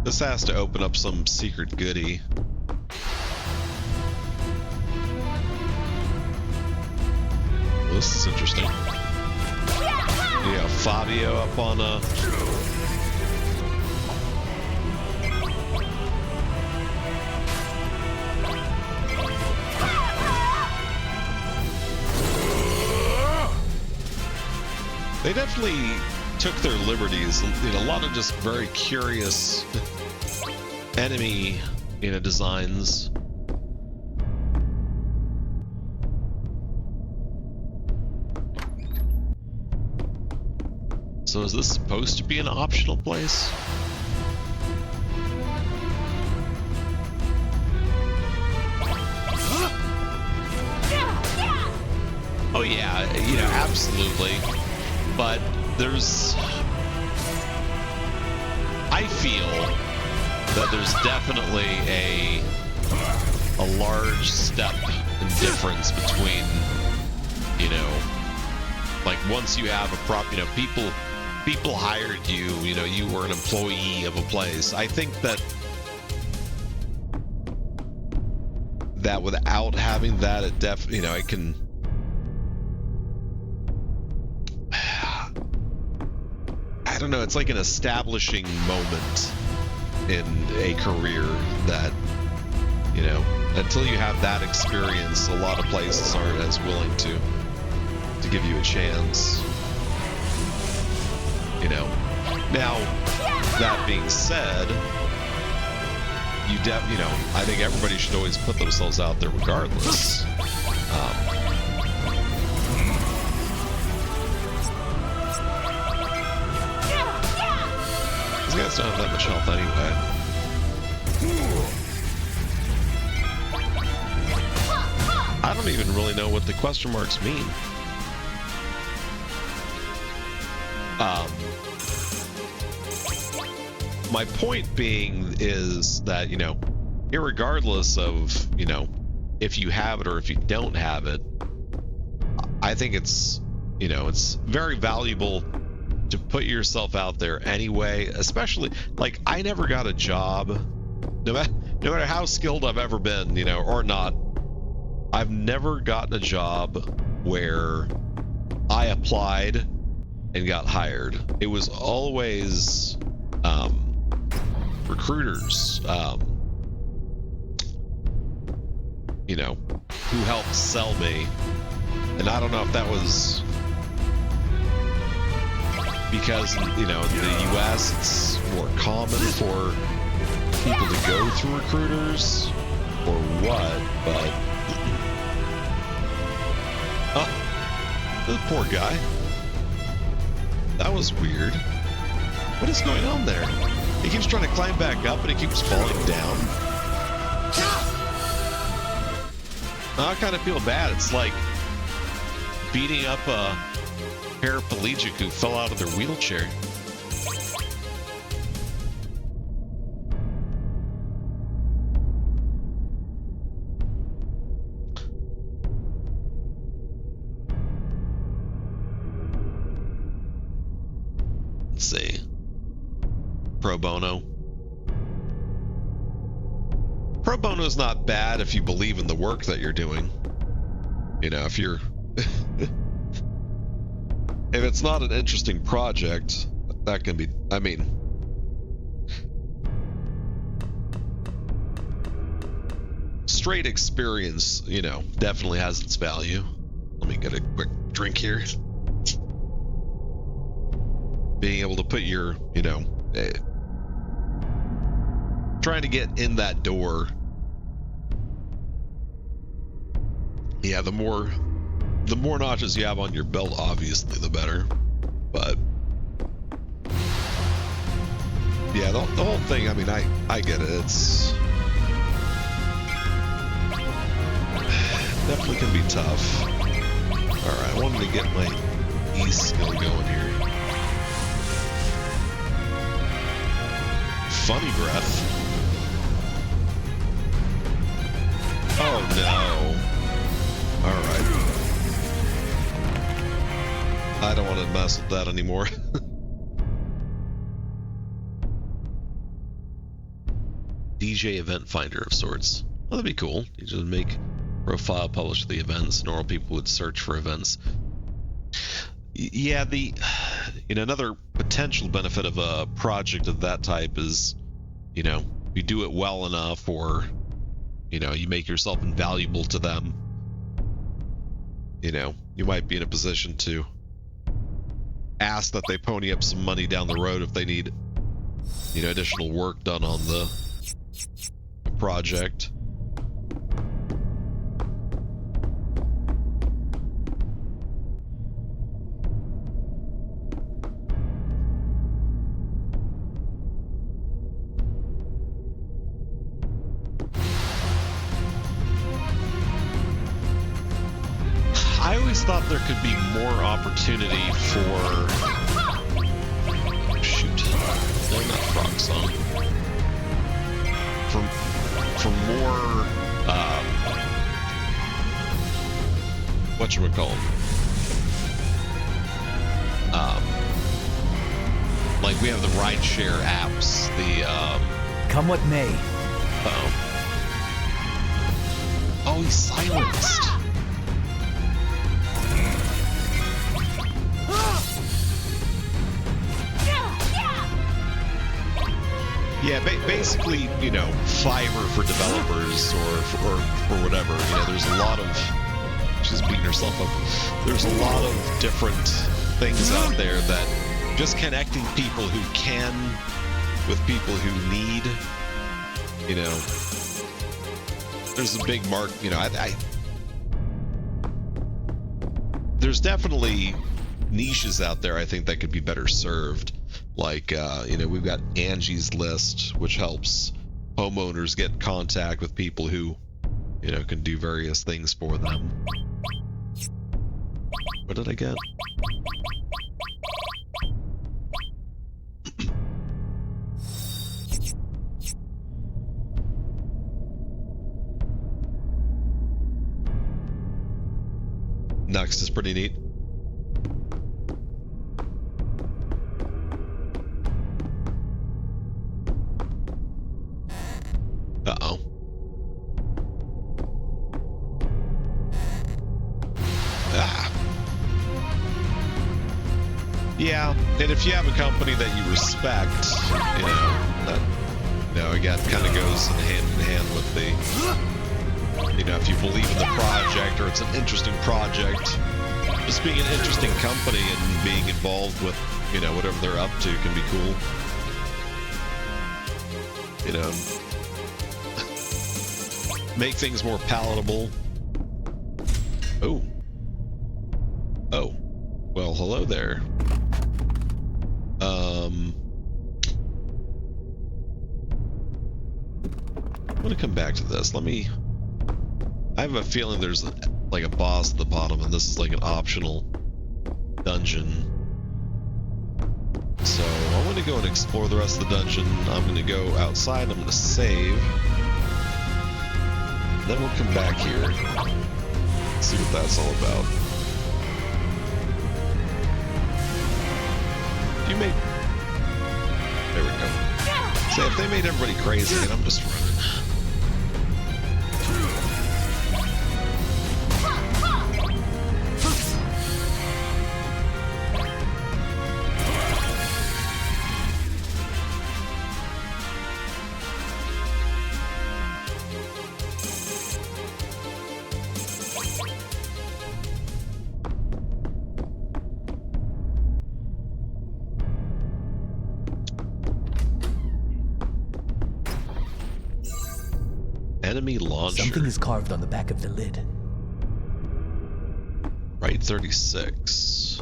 This has to open up some secret goodie. This is interesting. Yeah, Fabio up on a... They definitely took their liberties. A lot of just very curious enemy, designs. So is this supposed to be an optional place? Oh yeah, absolutely. But there's... I feel that there's definitely a large step in difference between, like once you have a people hired you, you were an employee of a place. I think that without having that, it it can... don't know, it's like an establishing moment in a career that, you know, until you have that experience, a lot of places aren't as willing to give you a chance. You know. Now, that being said, you know, I think everybody should always put themselves out there regardless. These guys don't have that much health anyway. I don't even really know what the question marks mean. My point being is that, you know, irregardless of, you know, if you have it or if you don't have it, I think it's, you know, it's very valuable to put yourself out there anyway, especially, like, I never got a job, no matter how skilled I've ever been, you know, or not, I've never gotten a job where I applied and got hired. It was always recruiters, you know, who helped sell me. And I don't know if that was because, you know, in the US it's more common for people to go through recruiters or what, but oh, the poor guy. That was weird. What is going on there? He keeps trying to climb back up and he keeps falling down. I kind of feel bad. It's like beating up a paraplegic who fell out of their wheelchair. Let's see. Pro bono. Pro bono is not bad if you believe in the work that you're doing. You know, if you're if it's not an interesting project, that can be, I mean, straight experience, you know, definitely has its value. Let me get a quick drink here. Being able to put your, you know, trying to get in that door. Yeah, the more notches you have on your belt, obviously, the better. But yeah, the whole thing, I mean, I get it. It's definitely can be tough. All right, I wanted to get my E skill going here. Funny breath. Oh no. Alright. I don't want to mess with that anymore. DJ event finder of sorts. Well, that'd be cool. You just make profile, publish the events. Normal people would search for events. Yeah, you know, another potential benefit of a project of that type is, you know, you do it well enough, or, you know, you make yourself invaluable to them. You know, you might be in a position to ask that they pony up some money down the road if they need, you know, additional work done on the project. I always thought there could be more opportunity for... Shoot. No, not Frog Song. For more... whatchamacallit? Like, we have the rideshare apps, the... Come what may. Uh-oh. Oh, he's silenced. Yeah, basically, you know, Fiverr for developers or whatever. You know, there's a lot of... She's beating herself up. There's a lot of different things out there that just connecting people who can with people who need, you know, there's a big mark, you know, there's definitely niches out there I think that could be better served. Like, you know, we've got Angie's List, which helps homeowners get in contact with people who, you know, can do various things for them. What did I get? Next is pretty neat. Uh-oh. Ah. Yeah, and if you have a company that you respect, you know, that, you know, again, kind of goes hand in hand with the, you know, if you believe in the project or it's an interesting project, just being an interesting company and being involved with, you know, whatever they're up to can be cool. You know, make things more palatable. Oh. Oh. Well, hello there. I'm gonna come back to this. I have a feeling there's like a boss at the bottom and this is like an optional dungeon. So I want to go and explore the rest of the dungeon. I'm going to go outside, I'm going to save. Then we'll come back here. See what that's all about. There we go. See, if they made everybody crazy, then I'm just running. Enemy launcher. Something is carved on the back of the lid. Right 36.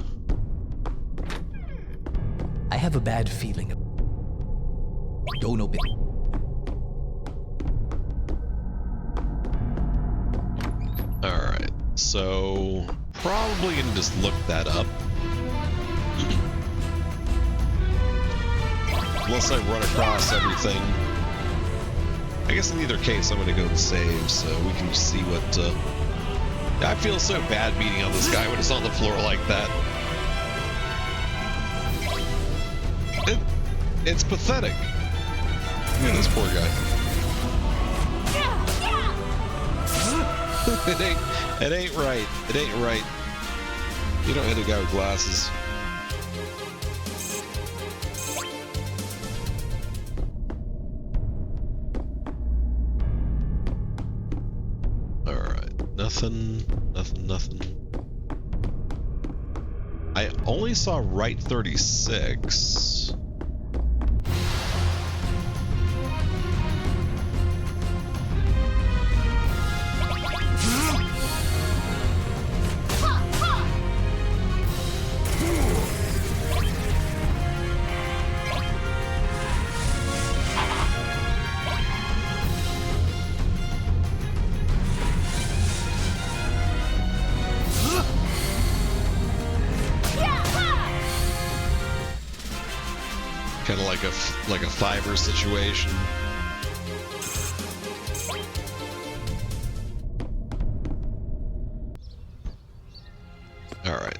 I have a bad feeling. Don't open it. Alright, so probably gonna just look that up. Unless I run across everything. I guess in either case, I'm going to go and save, so we can see what, I feel so bad beating on this guy when it's on the floor like that. It's pathetic. Look at this poor guy. It ain't right. It ain't right. You don't hit a guy with glasses. Nothing. I only saw right 36. Kind of like a Fiverr situation. All right.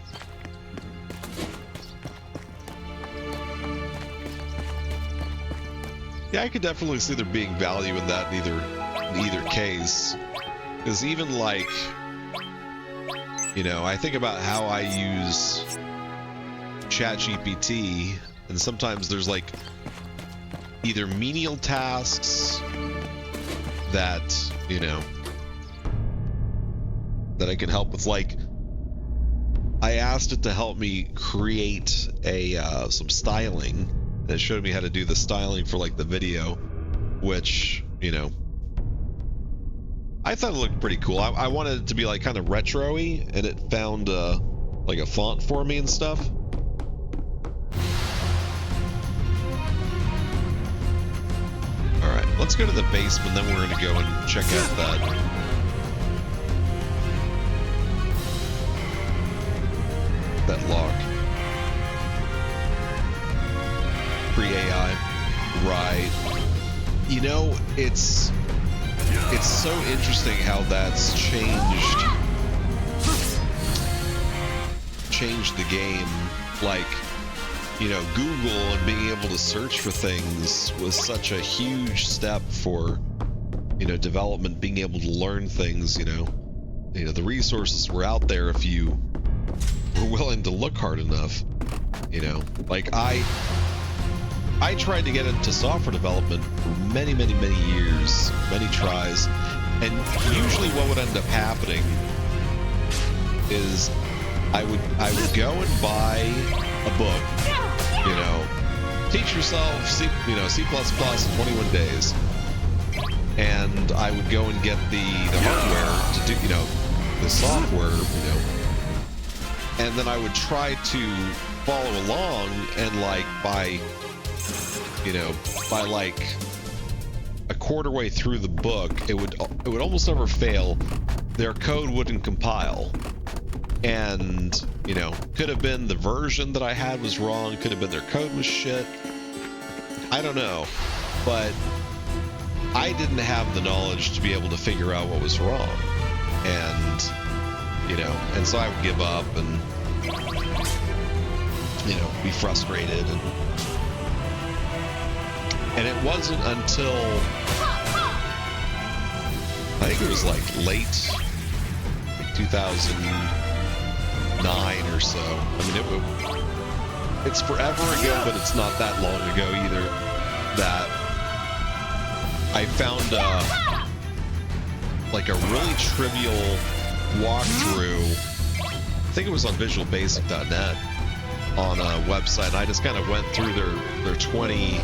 Yeah, I could definitely see there being value in that in either case. Because even like, you know, I think about how I use ChatGPT, and sometimes there's like either menial tasks that, you know, that I can help with. Like, I asked it to help me create a some styling, and it showed me how to do the styling for like the video, which, you know, I thought it looked pretty cool. I wanted it to be like kind of retro-y, and it found like a font for me and stuff. All right, let's go to the basement, then we're gonna go and check out that lock. Pre-AI, right? You know, it's so interesting how that's changed the game. Like, you know, Google and being able to search for things was such a huge step for, you know, development, being able to learn things. You know, the resources were out there if you were willing to look hard enough. You know, like I tried to get into software development for many years, many tries, and usually what would end up happening is I would go and buy a book, you know, teach yourself C++ in 21 days, and I would go and get the hardware to do, you know, the software, you know, and then I would try to follow along, and like by like a quarter way through the book, it would almost never fail. Their code wouldn't compile, and, you know, could have been the version that I had was wrong, could have been their code was shit, I don't know, but I didn't have the knowledge to be able to figure out what was wrong, and, you know, and so I would give up and, you know, be frustrated, and it wasn't until I think it was like late 2009 or so. I mean, it's forever ago, but it's not that long ago either, that I found like a really trivial walkthrough. I think it was on visualbasic.net on a website. I just kind of went through their 20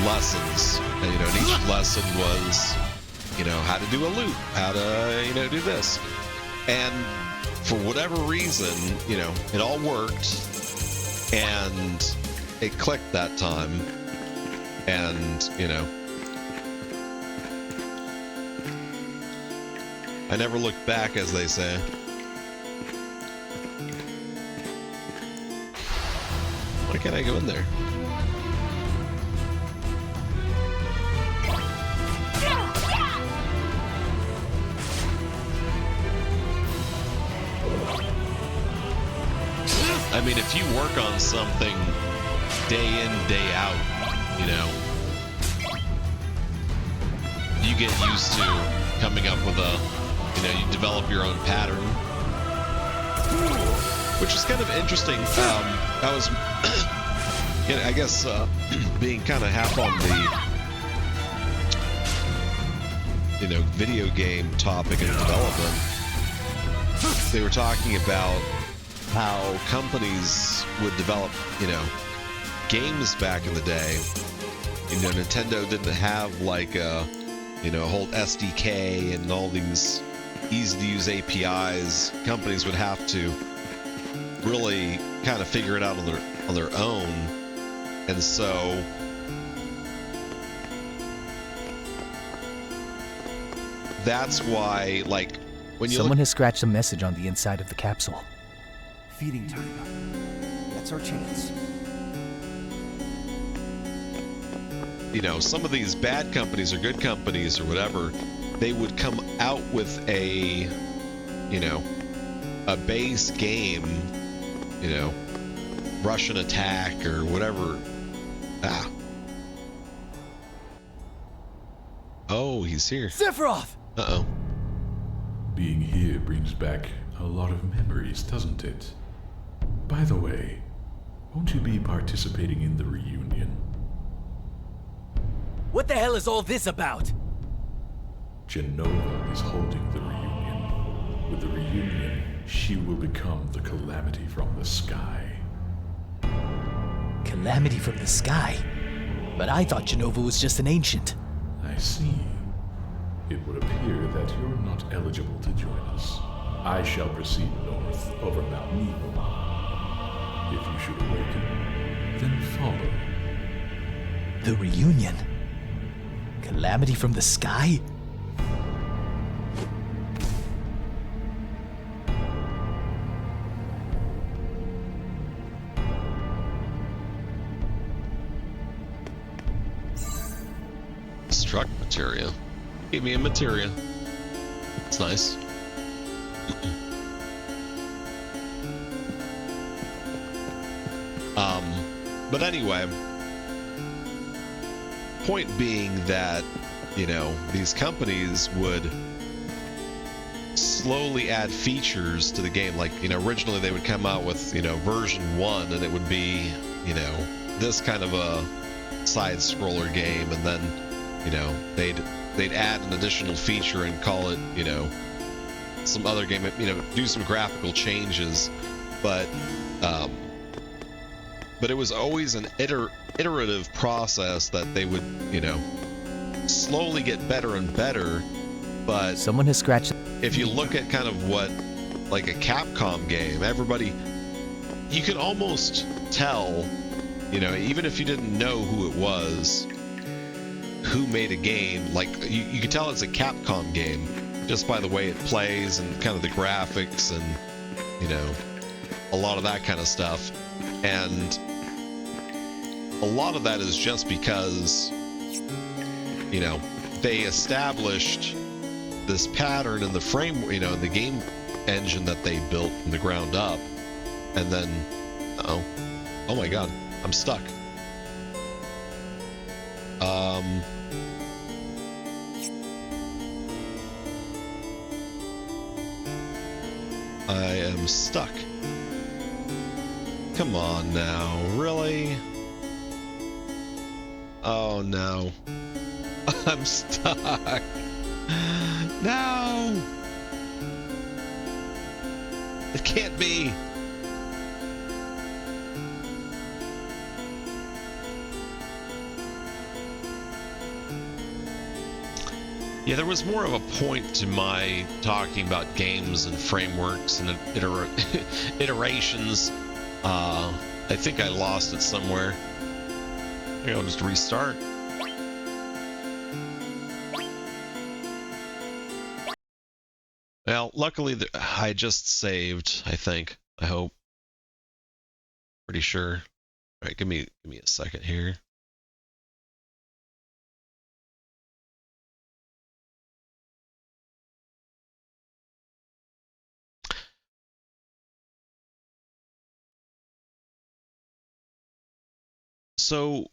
lessons, and, you know, and each lesson was, you know, how to do a loop, how to, you know, do this, and for whatever reason, you know, it all worked, and it clicked that time, and, you know, I never looked back, as they say. Why can't I go in there? I mean, if you work on something day in, day out, you know, you get used to coming up with you know, you develop your own pattern, which is kind of interesting. I was, you know, I guess, being kind of half on the, you know, video game topic and development, they were talking about how companies would develop, you know, games back in the day. You know, Nintendo didn't have like a, you know, a whole SDK and all these easy-to-use APIs. Companies would have to really kind of figure it out on their own, and so that's why, like, when you Someone has scratched a message on the inside of the capsule. Feeding time. That's our chance. you know, some of these bad companies or good companies or whatever, they would come out with a, you know, a base game, you know, Russian attack or whatever. Ah. Oh, he's here. Sephiroth! Uh-oh. Being here brings back a lot of memories, doesn't it? By the way, won't you be participating in the reunion? What the hell is all this about? Genova is holding the reunion. With the reunion, she will become the calamity from the sky. Calamity from the sky? But I thought Genova was just an ancient. I see. It would appear that you're not eligible to join us. I shall proceed north over Mount Nibel. If you should awaken, then follow. The reunion? Calamity from the sky? Struck materia. Gave me a materia. It's nice. But anyway, point being that, you know, these companies would slowly add features to the game. Like, you know, originally they would come out with, you know, version 1 and it would be, you know, this kind of a side scroller game, and then, you know, they'd add an additional feature and call it, you know, some other game, you know, do some graphical changes, but it was always an iterative process that they would, you know, slowly get better and better. But someone has scratched. If you look at kind of what, like a Capcom game, everybody, you can almost tell, you know, even if you didn't know who it was, who made a game. Like you can tell it's a Capcom game just by the way it plays and kind of the graphics and, you know, a lot of that kind of stuff. And a lot of that is just because, you know, they established this pattern in the frame, you know, in the game engine that they built from the ground up, and then, oh my god, I'm stuck. I am stuck. Come on now, really? Oh no. I'm stuck. No! It can't be. Yeah, there was more of a point to my talking about games and frameworks and iterations. I think I lost it somewhere. Maybe I'll just restart. Well, luckily I just saved, I think. I hope. Pretty sure. All right, give me a second here. So,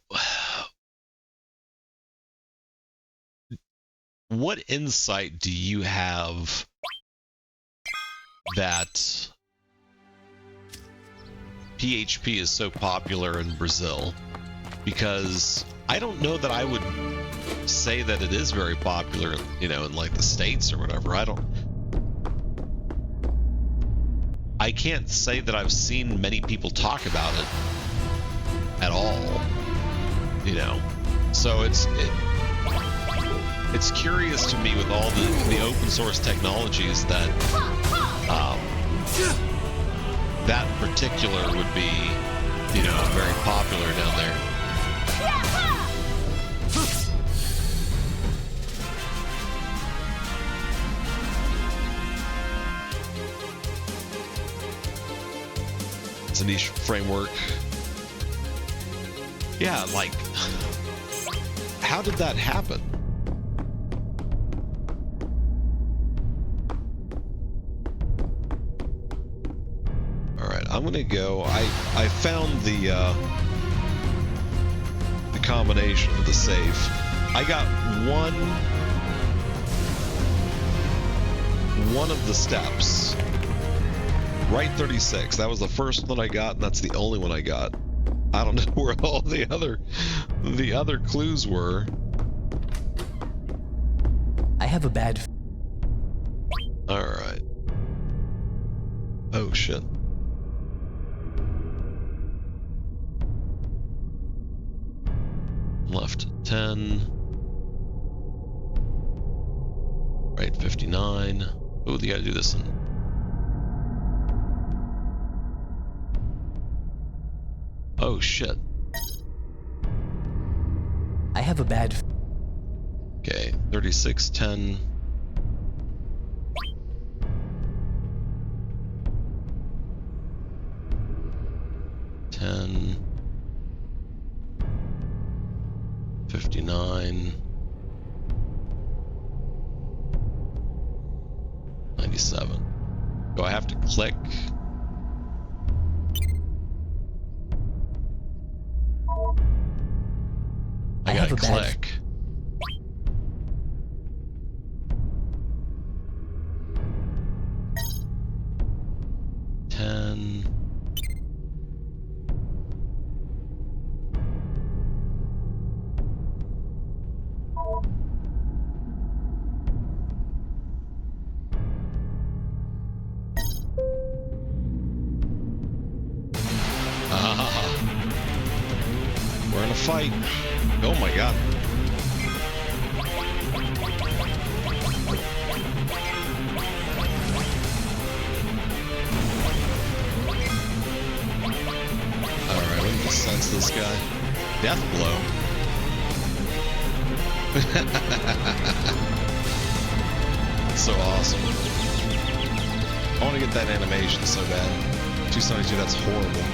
what insight do you have that PHP is so popular in Brazil? Because I don't know that I would say that it is very popular, you know, in like the States or whatever. I can't say that I've seen many people talk about it at all, you know. So it's curious to me with all the open source technologies that that particular would be, you know, very popular down there. It's a niche framework. Yeah, like, how did that happen? All right, I'm gonna go. I found the combination for the safe. I got one of the steps. Right 36. That was the first one I got, and that's the only one I got. I don't know where all the other clues were. have a bad. All right. Oh shit. Left 10. Right 59. Oh, you gotta do this in. Oh shit. I have a bad. Okay, 36, 10. $10. 59. 97. Do I have to click? I gotta click. We're in a fight. Oh my god. Alright, we can sense this guy. Death blow. So awesome. I want to get that animation so bad. 272, that's horrible.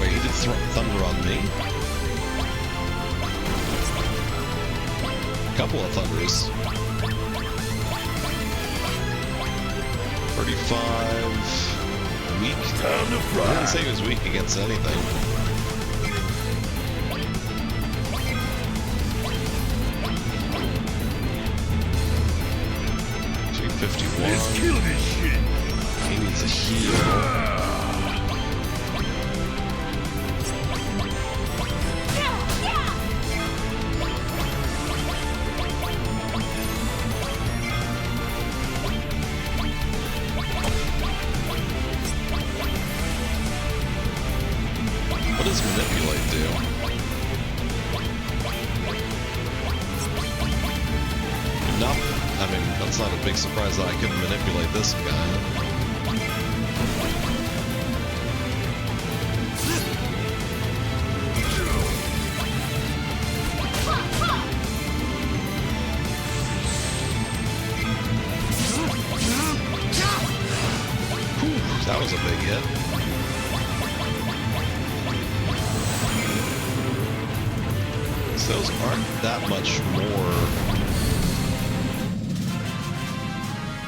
Wait, he did thunder on me? Couple of thunders. 35. Weak. Time to fry. I didn't say he was weak against anything. Let's kill this shit. He needs a heal. What does manipulate do? Nothing. I mean, that's not a big surprise that I can manipulate this guy. Whew, that was a big hit. So those aren't that much more.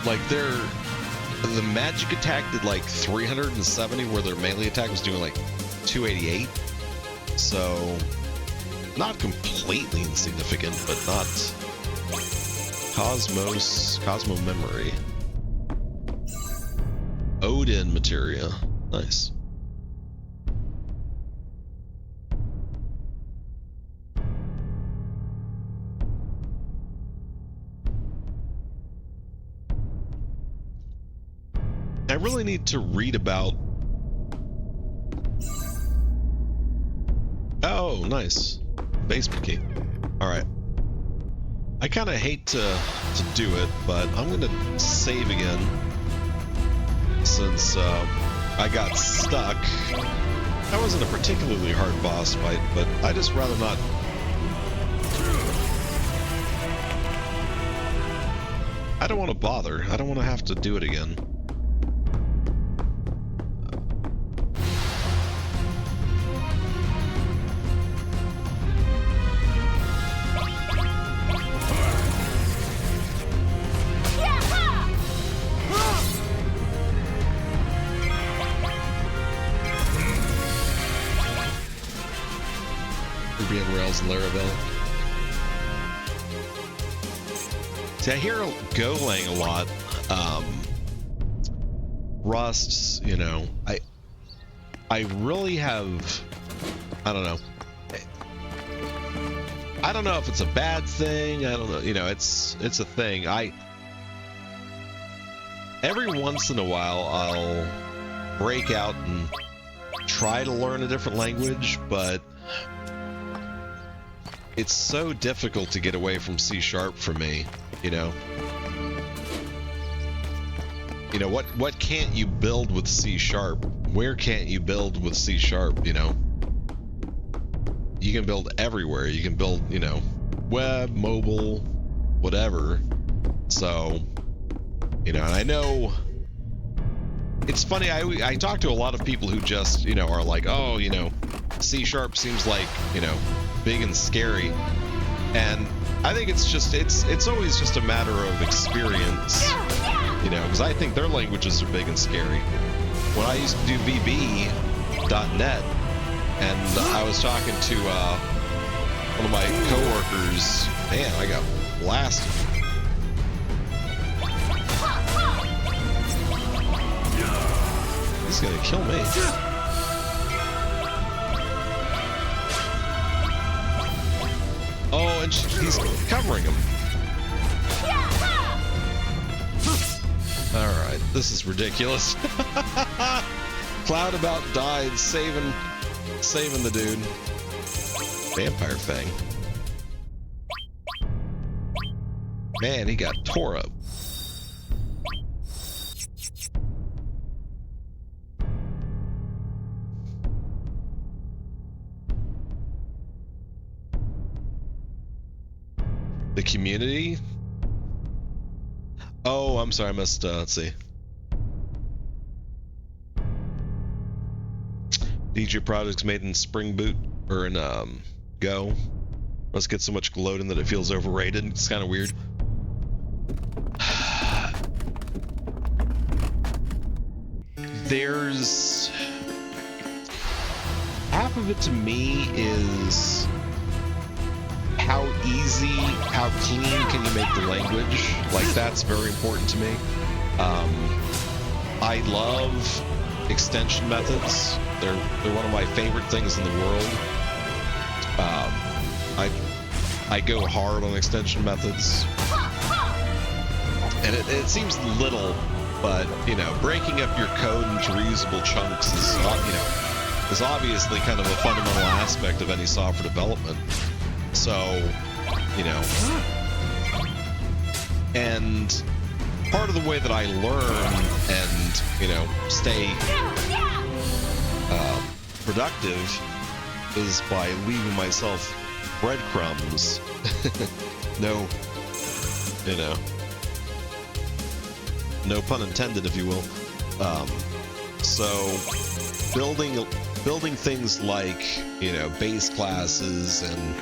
Like the magic attack did like 370 where their melee attack was doing like 288. So not completely insignificant, but not. Cosmo memory. Odin materia. Nice. I really need to read about. Oh, nice. Basement key. Alright. I kind of hate to do it, but I'm going to save again. Since I got stuck. That wasn't a particularly hard boss fight, but I just rather not. I don't want to bother. I don't want to have to do it again. Ruby on Rails and Laravel. See, I hear Golang a lot. Rust's, you know, I really have, I don't know. I don't know if it's a bad thing. I don't know. You know, it's a thing. Every once in a while, I'll break out and try to learn a different language, but it's so difficult to get away from C# for me, you know? You know, what can't you build with C#? Where can't you build with C#, you know? You can build everywhere. You can build, you know, web, mobile, whatever. So, you know, and I know it's funny. I talk to a lot of people who just, you know, are like, oh, you know, C# seems like, you know, big and scary. And I think it's just, it's always just a matter of experience, you know, because I think their languages are big and scary. When I used to do VB.net, and I was talking to one of my coworkers, man, I got blasted. He's gonna kill me. Oh, and he's covering him. Alright, this is ridiculous. Cloud about died, saving the dude. Vampire Fang. Man, he got tore up. The community? Oh, I'm sorry, I missed, let's see. DJ projects made in Spring Boot, or in, Go. Must get so much gloating that it feels overrated. It's kind of weird. There's... half of it to me is... how easy, how clean can you make the language? Like, that's very important to me. I love extension methods. They're one of my favorite things in the world. I go hard on extension methods. And it seems little, but, you know, breaking up your code into reusable chunks is, you know, is obviously kind of a fundamental aspect of any software development. So, you know, and part of the way that I learn and, you know, stay productive is by leaving myself breadcrumbs. No, you know, no pun intended, if you will. So building things like, you know, base classes and,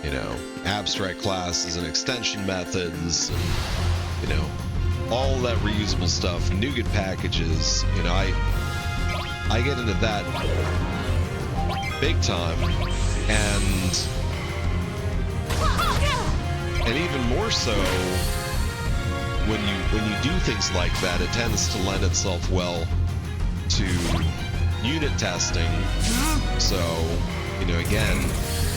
you know, abstract classes and extension methods, and, you know, all that reusable stuff, NuGet packages, you know, I get into that big time, and even more so when you do things like that, it tends to lend itself well to unit testing. So, you know, again,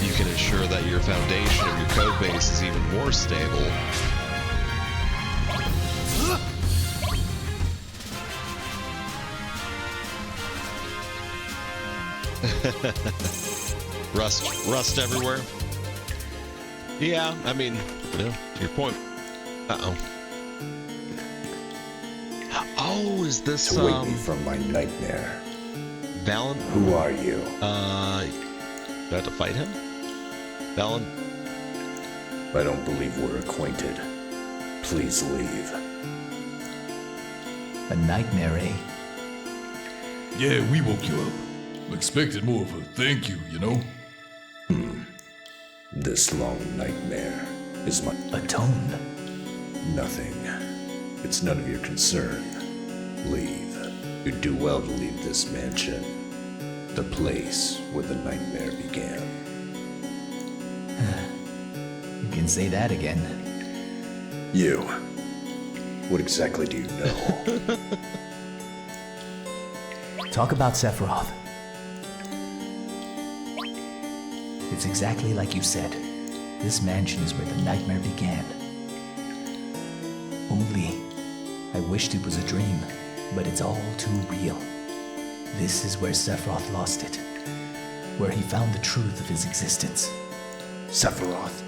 you can ensure that your foundation of your code base is even more stable. Rust everywhere. Yeah, I mean, you know, to your point. Uh-oh. Oh, is this, to wake me from my nightmare. Valen? Who are you? Do I have to fight him? Valen? I don't believe we're acquainted. Please leave. A nightmare, eh? Yeah, we woke you up. Expected more of a thank you, you know? This long nightmare is my... Atone? Nothing. It's none of your concern. Leave. You'd do well to leave this mansion. The place where the nightmare began. You can say that again. You. What exactly do you know? Talk about Sephiroth. It's exactly like you said. This mansion is where the nightmare began. Only, I wished it was a dream, but it's all too real. This is where Sephiroth lost it. Where he found the truth of his existence. Sephiroth?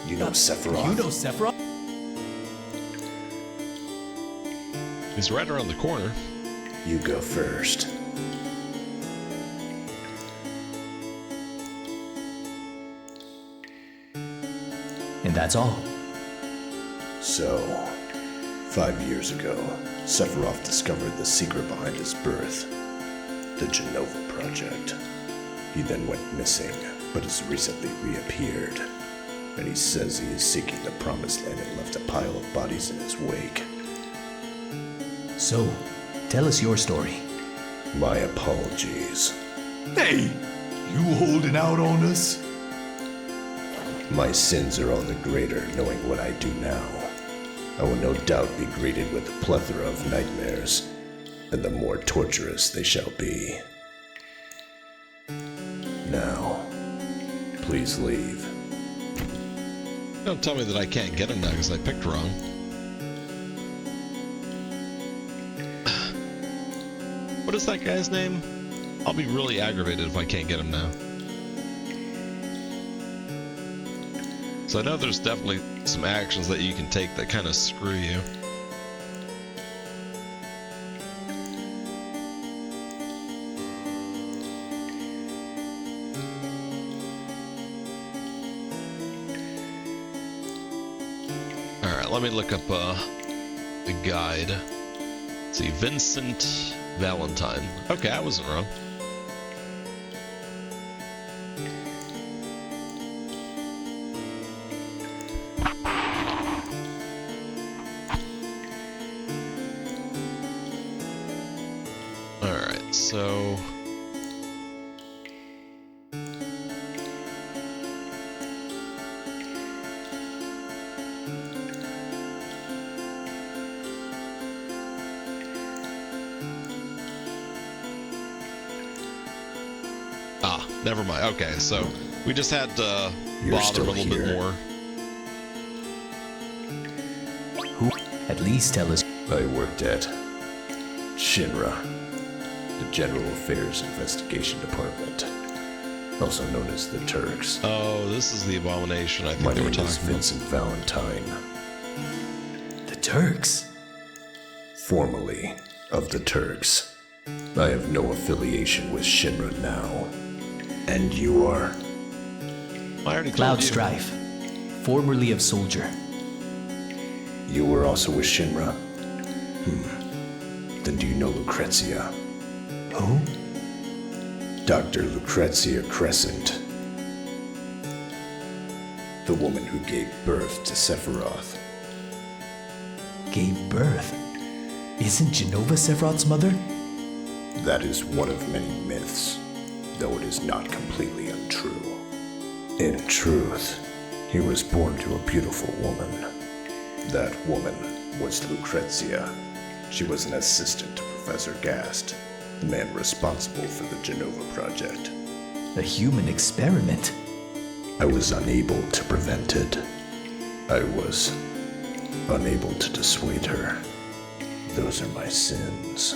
You know Sephiroth? You know Sephiroth? He's right around the corner. You go first. And that's all. So, 5 years ago, Sephiroth discovered the secret behind his birth, the Genova Project. He then went missing, but has recently reappeared. And he says he is seeking the Promised Land and left a pile of bodies in his wake. So, tell us your story. My apologies. Hey, you holding out on us? My sins are all the greater knowing what I do now. I will no doubt be greeted with a plethora of nightmares, and the more torturous they shall be. Now, please leave. Don't tell me that I can't get him now because I picked wrong. What is that guy's name? I'll be really aggravated if I can't get him now. So I know there's definitely some actions that you can take that kind of screw you. Alright, let me look up the guide. Let's see, Vincent Valentine. Okay, I wasn't wrong. Alright, so... never mind. Okay, so we just had to bother a little bit more. Who? At least tell us. I worked at Shinra, the General Affairs Investigation Department, also known as the Turks. Oh, this is the abomination I think My they were name talking is about. Vincent Valentine. The Turks? Formerly of the Turks. I have no affiliation with Shinra now. And you are? I already Cloud told you. Strife, formerly of Soldier. You were also with Shinra? Then do you know Lucrezia? Who? Dr. Lucrezia Crescent. The woman who gave birth to Sephiroth. Gave birth? Isn't Genova Sephiroth's mother? That is one of many myths, though it is not completely untrue. In truth, he was born to a beautiful woman. That woman was Lucrezia. She was an assistant to Professor Gast, the man responsible for the Genova Project. A human experiment? I was unable to prevent it. I was unable to dissuade her. Those are my sins.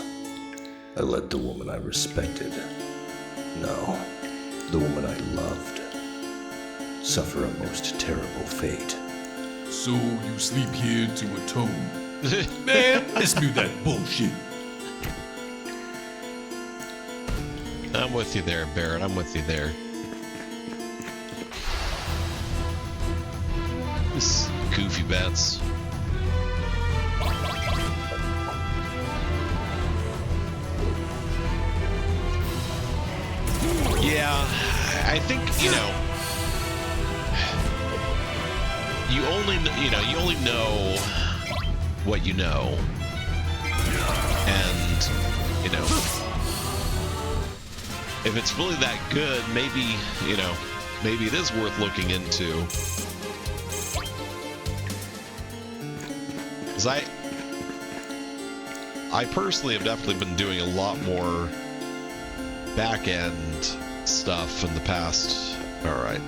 I let the woman I respected, no, the woman I loved, suffer a most terrible fate. So you sleep here to atone? Man, dispute that bullshit. I'm with you there, Barrett. I'm with you there. This goofy bats. Yeah, I think, you only know what you know. And, if it's really that good, maybe, maybe it is worth looking into. Because I personally have definitely been doing a lot more back-end stuff in the past. Alright.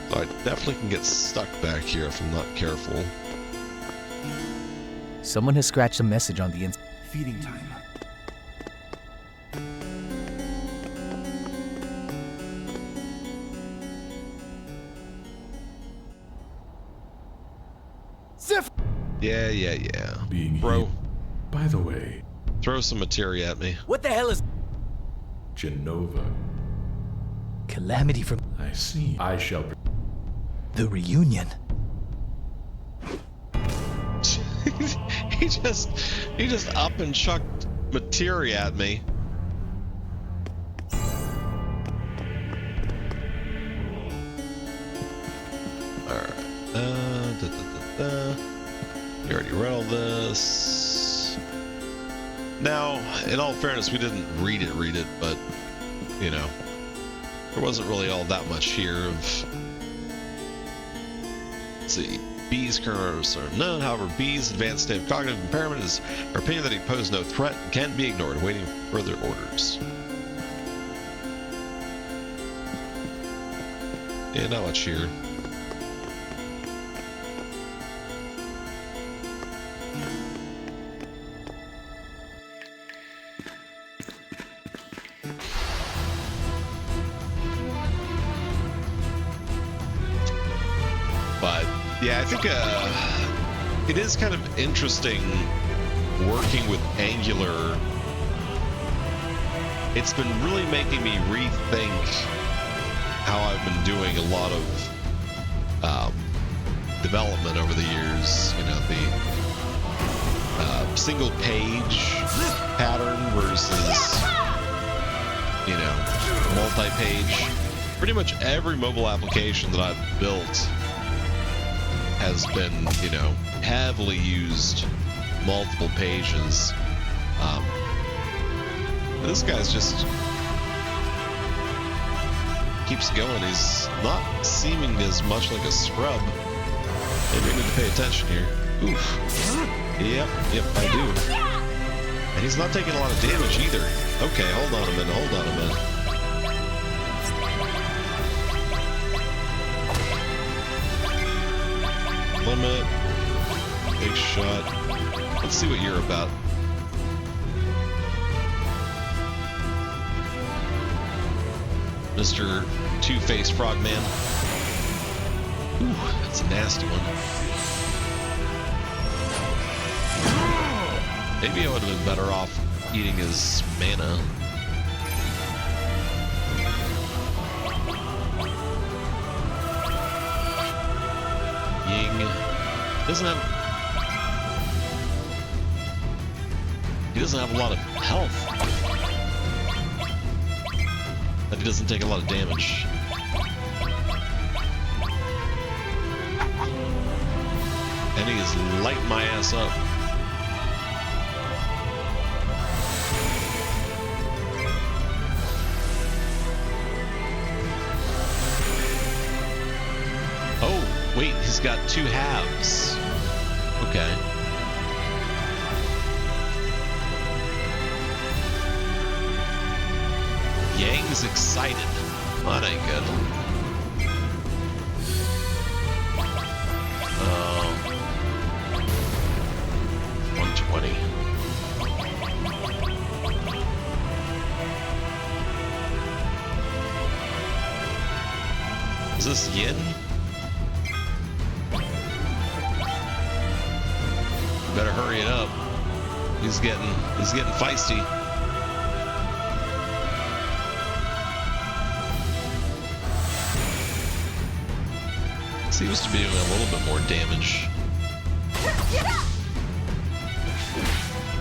So I definitely can get stuck back here if I'm not careful. Someone has scratched a message on the inside. Feeding time. Yeah. Being Bro. By the way, throw some materia at me. What the hell is... Genova. Calamity from... I see. I shall... The reunion. he just up and chucked materia at me. Alright. You already read all this. Now, in all fairness, we didn't read it, but, you know, there wasn't really all that much here of... Let's see. B's currents are unknown. However, B's advanced state of cognitive impairment is her opinion that he posed no threat and can't be ignored, waiting for further orders. Yeah, not much here. Yeah, I think it is kind of interesting working with Angular. It's been really making me rethink how I've been doing a lot of development over the years. You know, the single page pattern versus, you know, multi-page. Pretty much every mobile application that I've built has been, you know, heavily used multiple pages. This guy's just keeps going. He's not seeming as much like a scrub. Maybe I need to pay attention here. Oof. Yep, I do. And he's not taking a lot of damage either. Okay, hold on a minute. Limit, big shot. Let's see what you're about. Mr. Two-Faced Frogman. Ooh, that's a nasty one. Maybe I would have been better off eating his mana. He doesn't have a lot of health. But he doesn't take a lot of damage. And he is lighting my ass up. Oh, wait, he's got two halves. Okay. Yang's excited. Well, that ain't good. Oh. 120. Is this Yin? Better hurry it up. He's getting feisty. Seems to be doing a little bit more damage.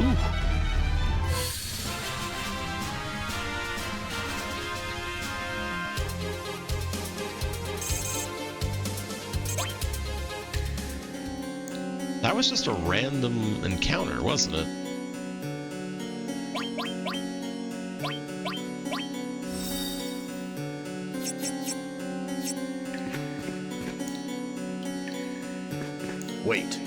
Ooh. That was just a random encounter, wasn't it? Wait.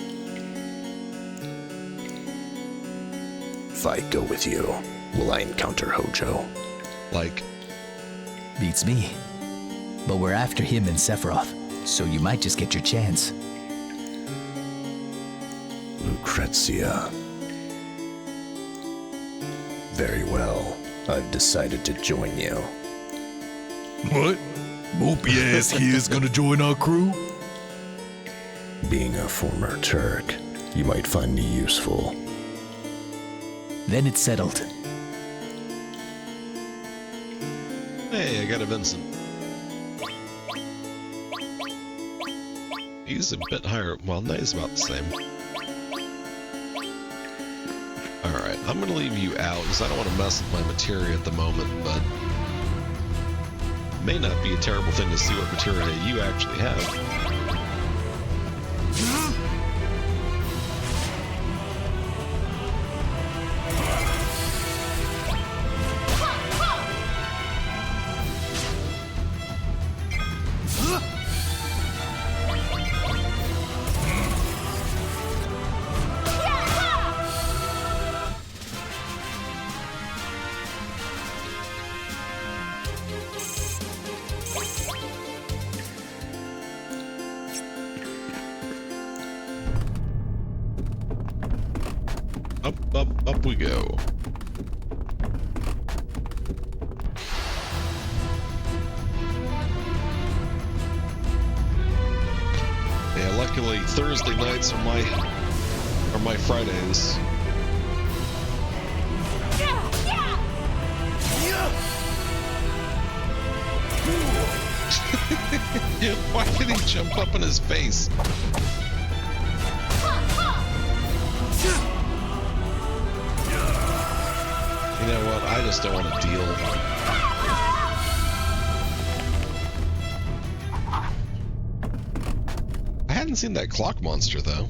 If I go with you, will I encounter Hojo? Like, Beats me. But we're after him and Sephiroth, so you might just get your chance. Lucrezia. Very well. I've decided to join you. What? Mopey ass here's gonna join our crew? Being a former Turk, you might find me useful. Then it's settled. Hey, I got a Vincent. He's a bit higher. Well, no, he's about the same. Alright, I'm gonna leave you out because I don't want to mess with my materia at the moment, but it may not be a terrible thing to see what materia you actually have. Up we go. Yeah, luckily Thursday nights are my Fridays. Why did he jump up in his face? You know what? I just don't want to deal. I hadn't seen that clock monster, though.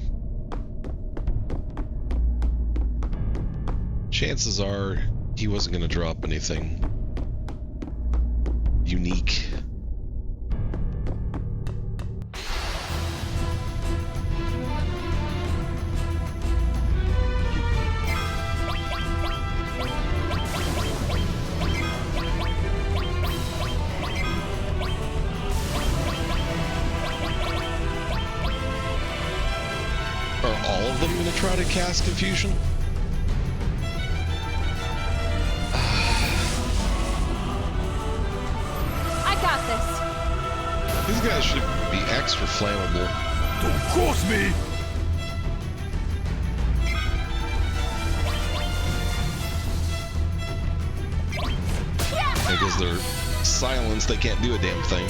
Chances are he wasn't going to drop anything unique. Try to cast confusion. I got this. These guys should be extra flammable. Don't cross me! Because they're silenced, they can't do a damn thing.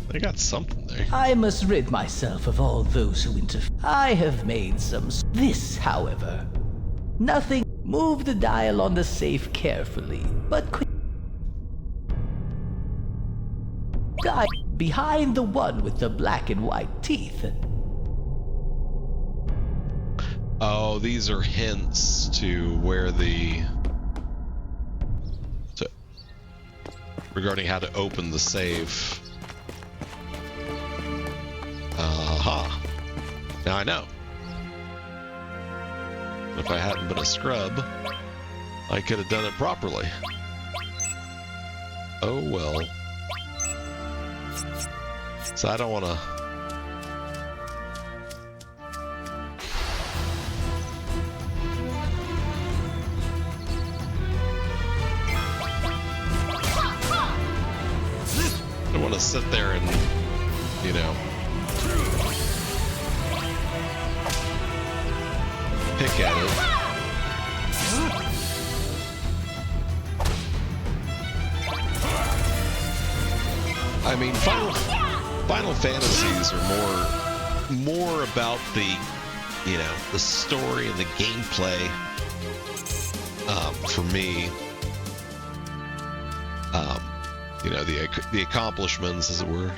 I got something there. I must rid myself of all those who interfere. I have made some. This, however, nothing. Move the dial on the safe carefully, but quick. Guy behind the one with the black and white teeth. Oh, these are hints to where regarding how to open the save. Aha. Now I know. If I hadn't been a scrub, I could have done it properly. Oh well. So I don't want to... I don't want to sit there and, you know, pick at it. I mean, Final Fantasies are more about the, you know, the story and the gameplay. For me, you know, the accomplishments, as it were.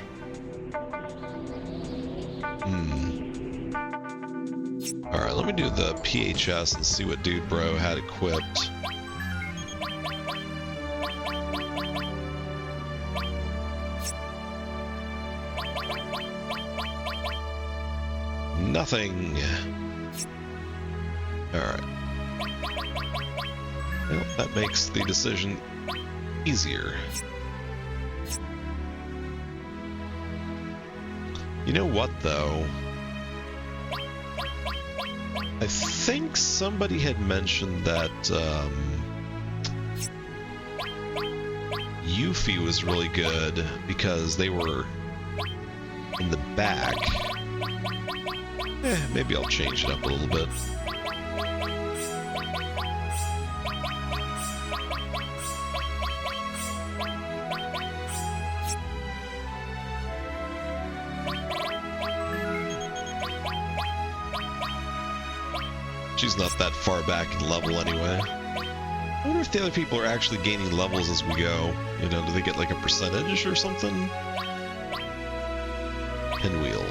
All right, let me do the PHS and see what Dude Bro had equipped. Nothing. Alright. Well, that makes the decision easier. You know what, though? I think somebody had mentioned that Yuffie was really good because they were in the back. Maybe I'll change it up a little bit. She's not that far back in level anyway. I wonder if the other people are actually gaining levels as we go. You know, do they get like a percentage or something? Pinwheel.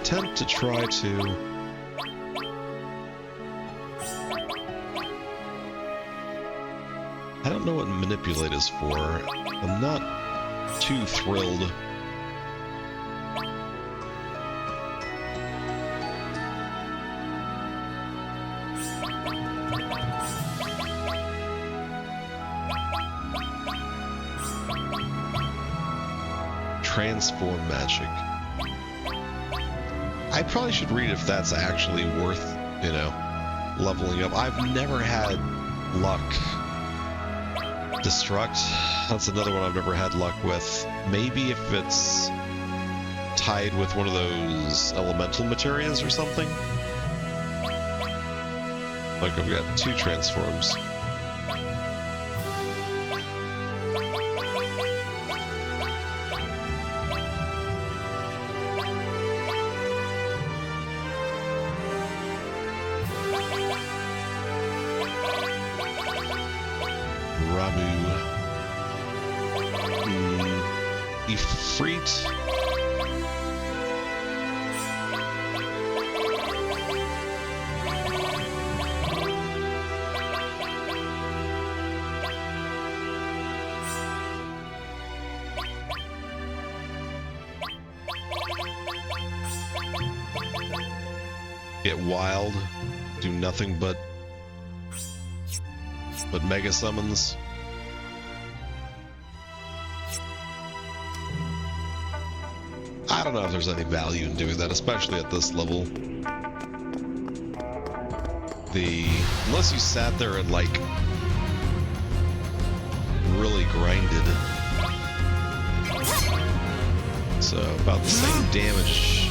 Attempt to try to I don't know what manipulate is for. I'm not too thrilled. Transform magic. I probably should read if that's actually worth, you know, leveling up. I've never had luck. Destruct, that's another one I've never had luck with. Maybe if it's tied with one of those elemental materials or something. Like I've got 2 transforms. Ifrit. Get wild. Do nothing but mega summons. I don't know if there's any value in doing that, especially at this level. Unless you sat there and like really grinded. So about the same damage,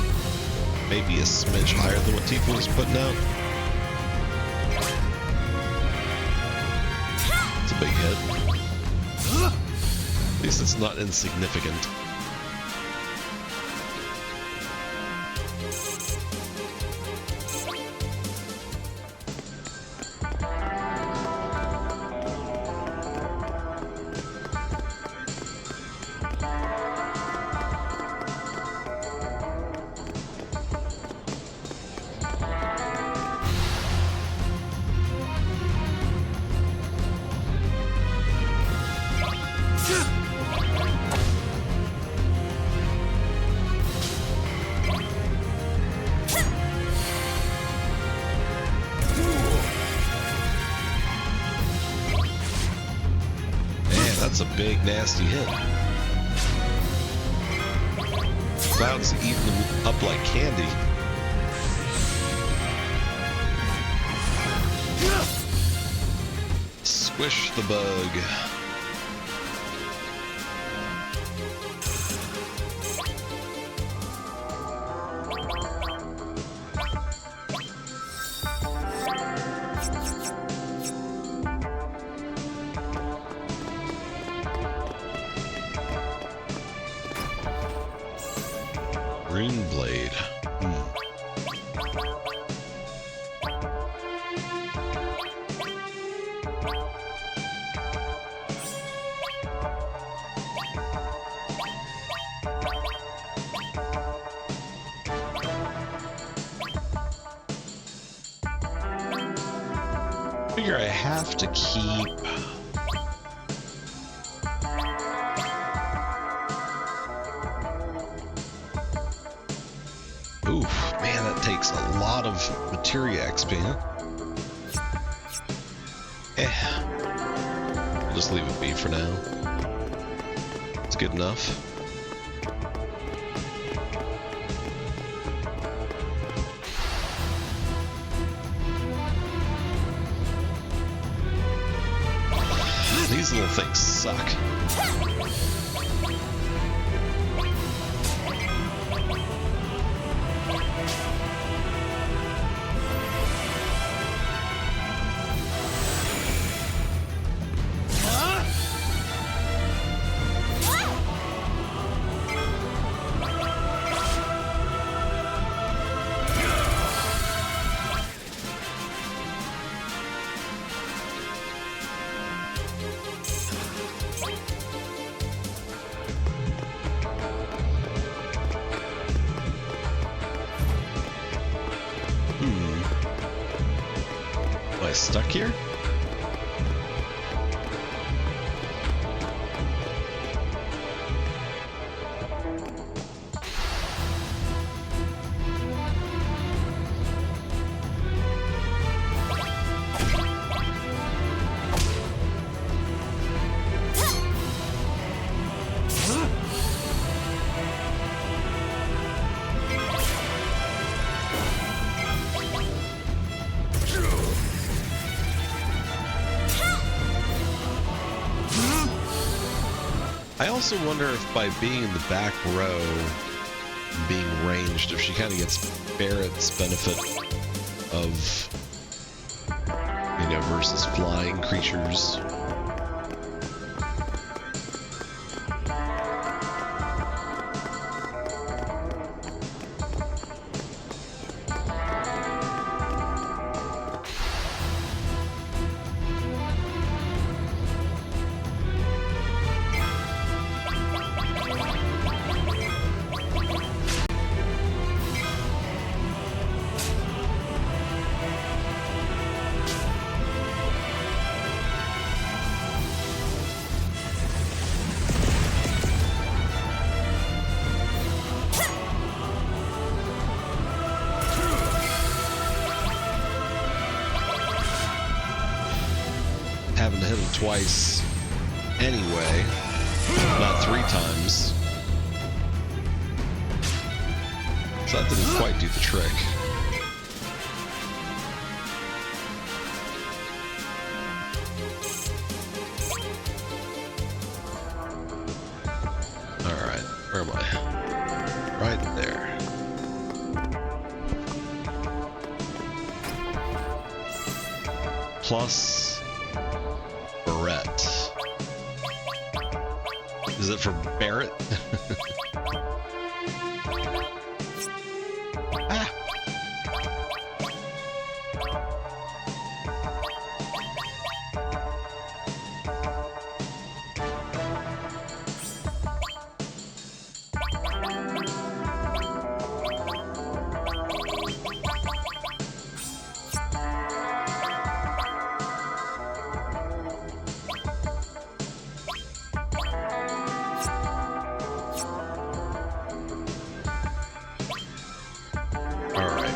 maybe a smidge higher than what Tifa was putting out. It's a big hit. At least it's not insignificant. That's a big, nasty hit. Cloud's eating them up like candy. Squish the bug. Green blade. Figure I have to keep... Oof, man, that takes a lot of materia XP, huh? I'll just leave it be for now. It's good enough. These little things suck. Am I stuck here? I also wonder if by being in the back row, being ranged, if she kind of gets Barrett's benefit of, you know, versus flying creatures. Having to hit him twice anyway, not 3 times. So that didn't quite do the trick. Alright, where am I? Right there. Plus Barrett. Is it for Barrett? Ah.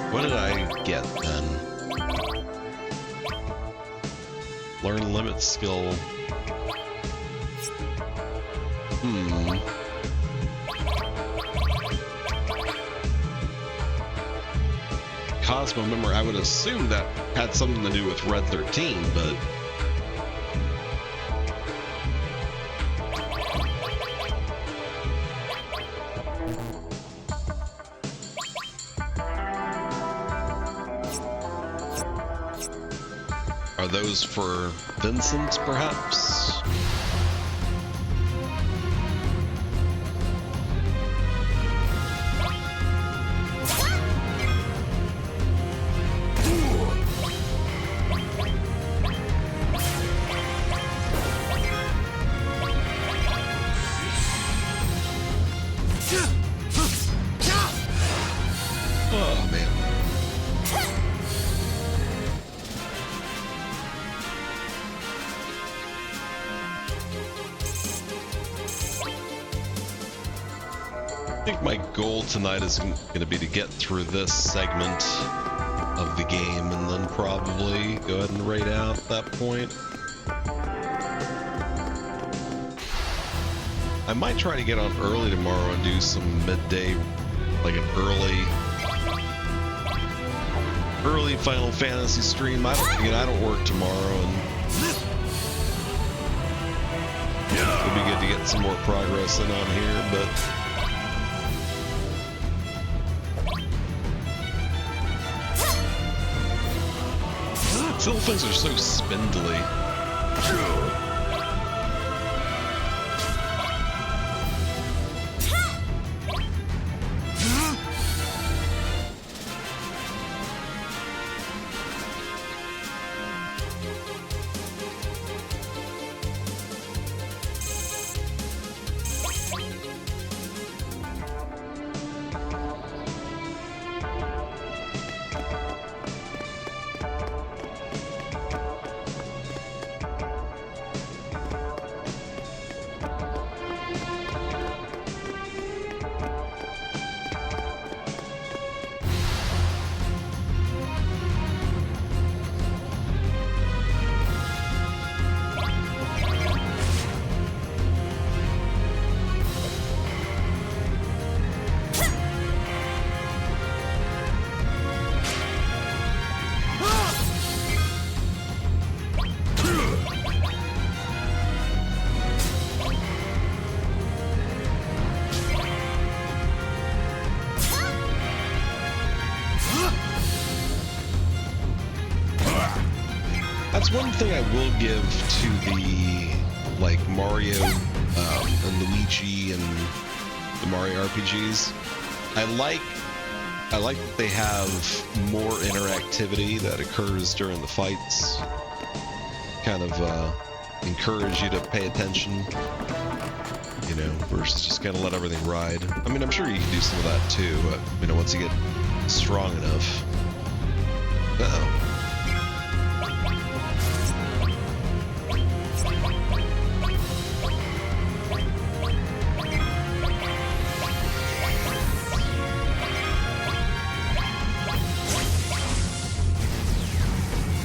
What did I get then? Learn limit skill. Cosmo memory, I would assume that had something to do with Red 13, but... Are those for Vincent, perhaps? Oh, man. goal tonight is going to be to get through this segment of the game and then probably go ahead and raid out at that point. I might try to get on early tomorrow and do some midday, like an early Final Fantasy stream. I don't work tomorrow, and it'd be good to get some more progress in on here, but still things are so spindly. That's one thing I will give to the, like, Mario and Luigi and the Mario RPGs. I like that they have more interactivity that occurs during the fights. Kind of encourage you to pay attention, you know, versus just kind of let everything ride. I mean, I'm sure you can do some of that too, you know, once you get strong enough. Uh-oh.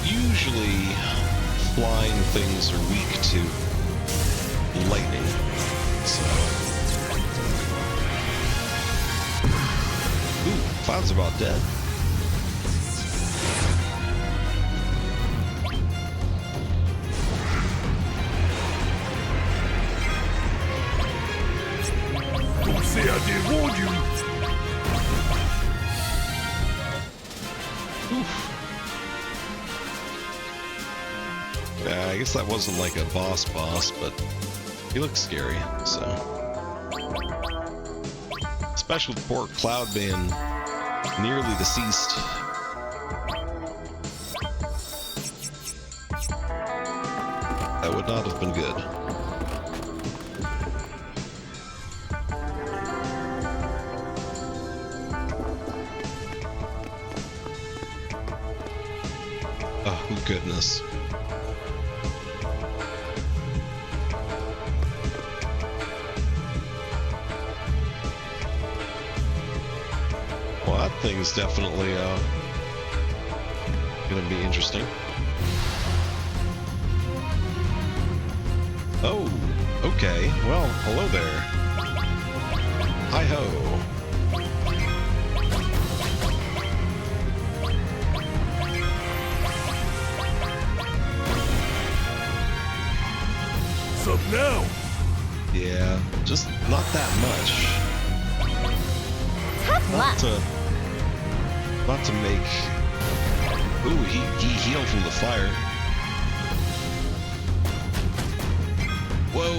Usually, flying things are weak to lightning, so... Ooh, Cloud's about dead. Don't say I didn't warn you! Oof. I guess that wasn't like a boss, but he looks scary, so. Especially with poor Cloud being nearly deceased. That would not have been good. Oh, goodness. Well, that thing's definitely gonna be interesting. Oh, okay. Well, hello there. Hi-ho. What's up now? Yeah, just not that much. Not to make... Ooh, he healed from the fire. Whoa!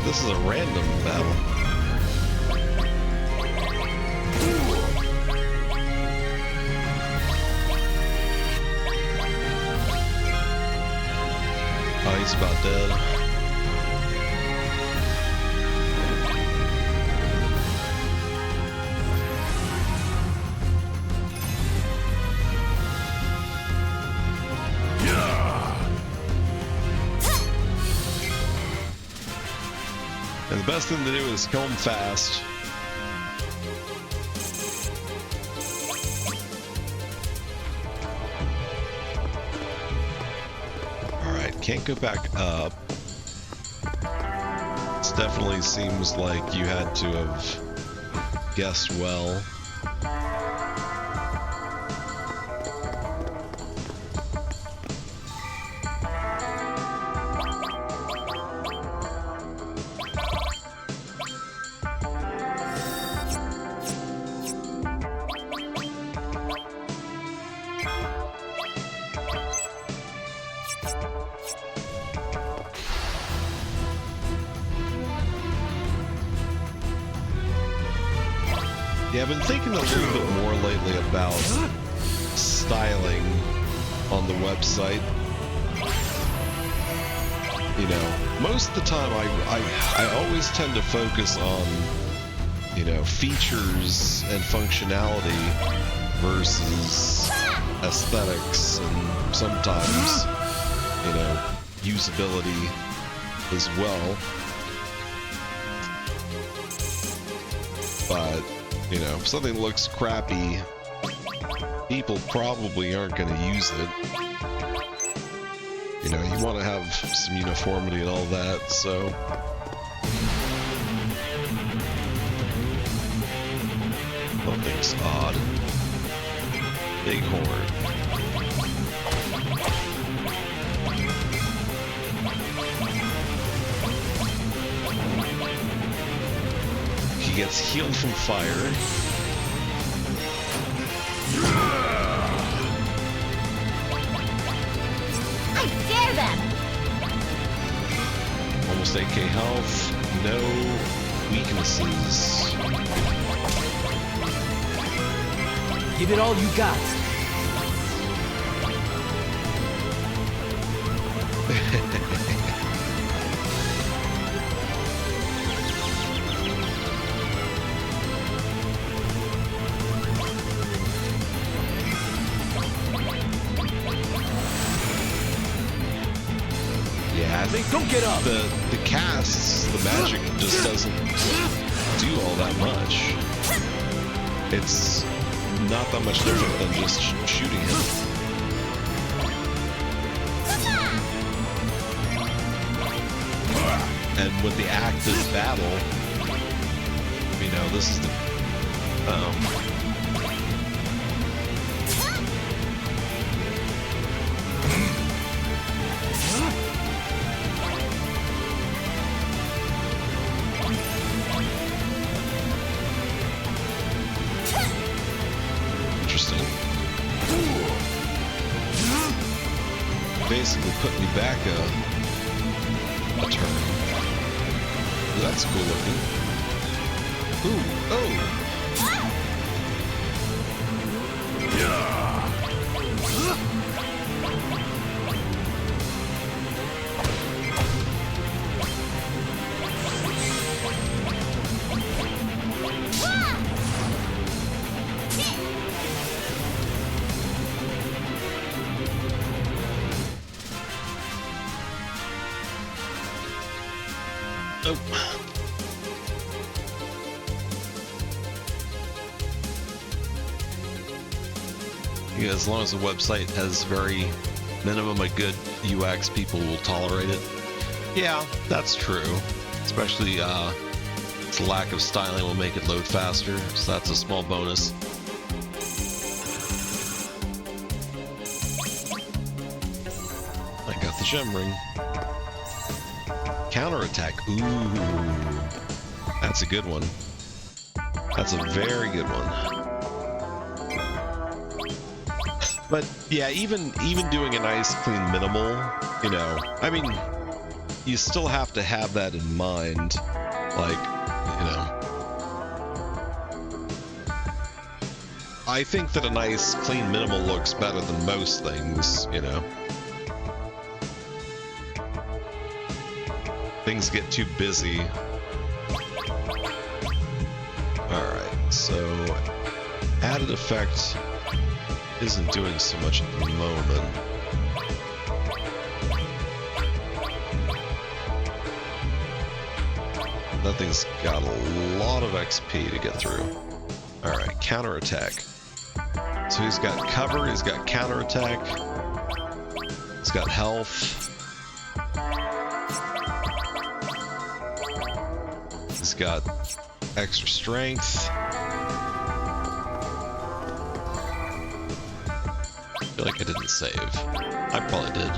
This is a random battle. Oh, he's about dead. best thing to do is kill him fast. Alright, can't go back up. This definitely seems like you had to have guessed well. Yeah, I've been thinking a little bit more lately about styling on the website. You know, most of the time I always tend to focus on, you know, features and functionality versus aesthetics and sometimes, you know, usability as well. But you know, if something looks crappy, people probably aren't going to use it. You know, you want to have some uniformity and all that, so... Something's odd. Big horn. He gets healed from fire. I dare them! Almost 8k health. No weaknesses. Give it all you got. I think don't get up. The casts, the magic just doesn't do all that much. It's not that much different than just shooting him. And with the active battle, you know, this is the basically put me back a turn. That's cool looking. Ooh, oh! Oh. Yeah, as long as the website has very minimum a good UX, people will tolerate it. Yeah, that's true. Especially its lack of styling will make it load faster, so that's a small bonus. I got the gem ring. Counterattack. Ooh. That's a good one. That's a very good one. But yeah, even doing a nice clean minimal, you know, I mean, you still have to have that in mind. Like, you know, I think that a nice clean minimal looks better than most things, you know. Things get too busy. Alright, so added effect isn't doing so much at the moment. that thing's got a lot of XP to get through. Alright, counterattack. So he's got cover, he's got counterattack, he's got health, he's got extra strength. I feel like I didn't save. I probably did.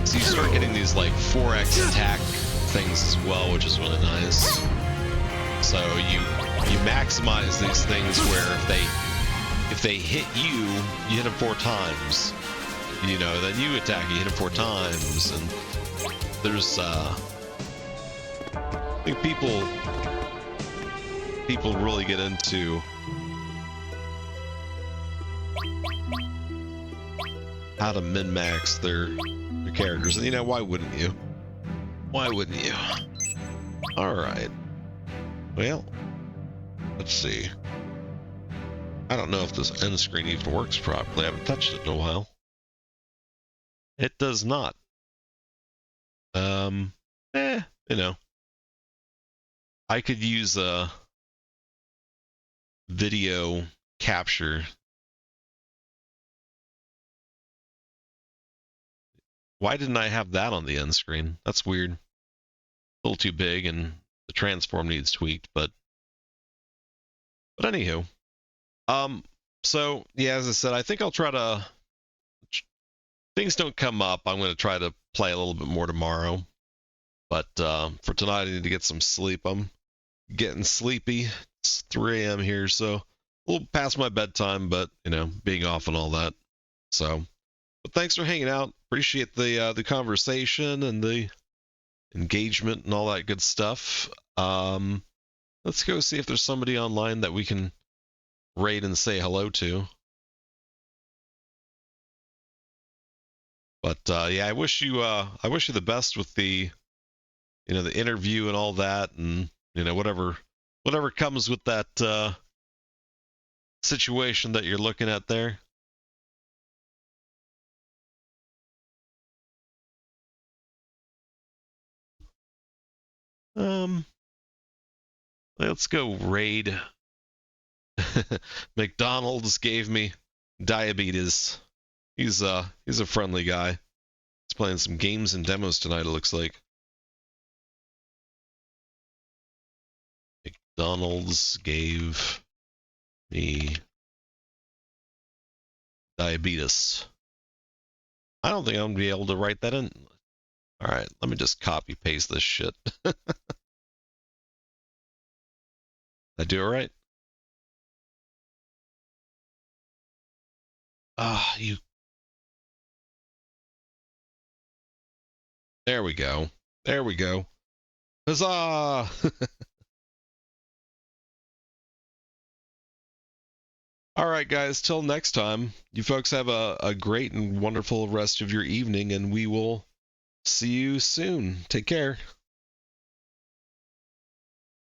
So you start getting these like 4x attack things as well, which is really nice. So you maximize these things where if they hit you, you hit them 4 times. You know, then you attack, you hit them 4 times, and there's I think people really get into how to min-max their characters, and you know, why wouldn't you? Why wouldn't you? Alright. Well, let's see. I don't know if this end screen even works properly. I haven't touched it in a while. It does not. You know. I could use a video capture. Why didn't I have that on the end screen? That's weird. A little too big, and the transform needs tweaked, but anywho. So yeah, as I said, I think I'll try to, things don't come up, I'm going to try to play a little bit more tomorrow, but for tonight I need to get some sleep. I'm getting sleepy. It's 3 a.m. here, so a little past my bedtime, but you know, being off and all that. So, but thanks for hanging out. Appreciate the conversation and the engagement and all that good stuff. Let's go see if there's somebody online that we can raid and say hello to. But yeah, I wish you the best with the, you know, the interview and all that, and you know, whatever comes with that situation that you're looking at there. Let's go raid. McDonald's gave me diabetes. He's a friendly guy. He's playing some games and demos tonight, it looks like. McDonald's gave me diabetes. I don't think I'm gonna be able to write that in. All right, let me just copy paste this shit. I do it right? You. There we go. There we go. Huzzah! All right, guys, till next time, you folks have a great and wonderful rest of your evening, and we will see you soon. Take care.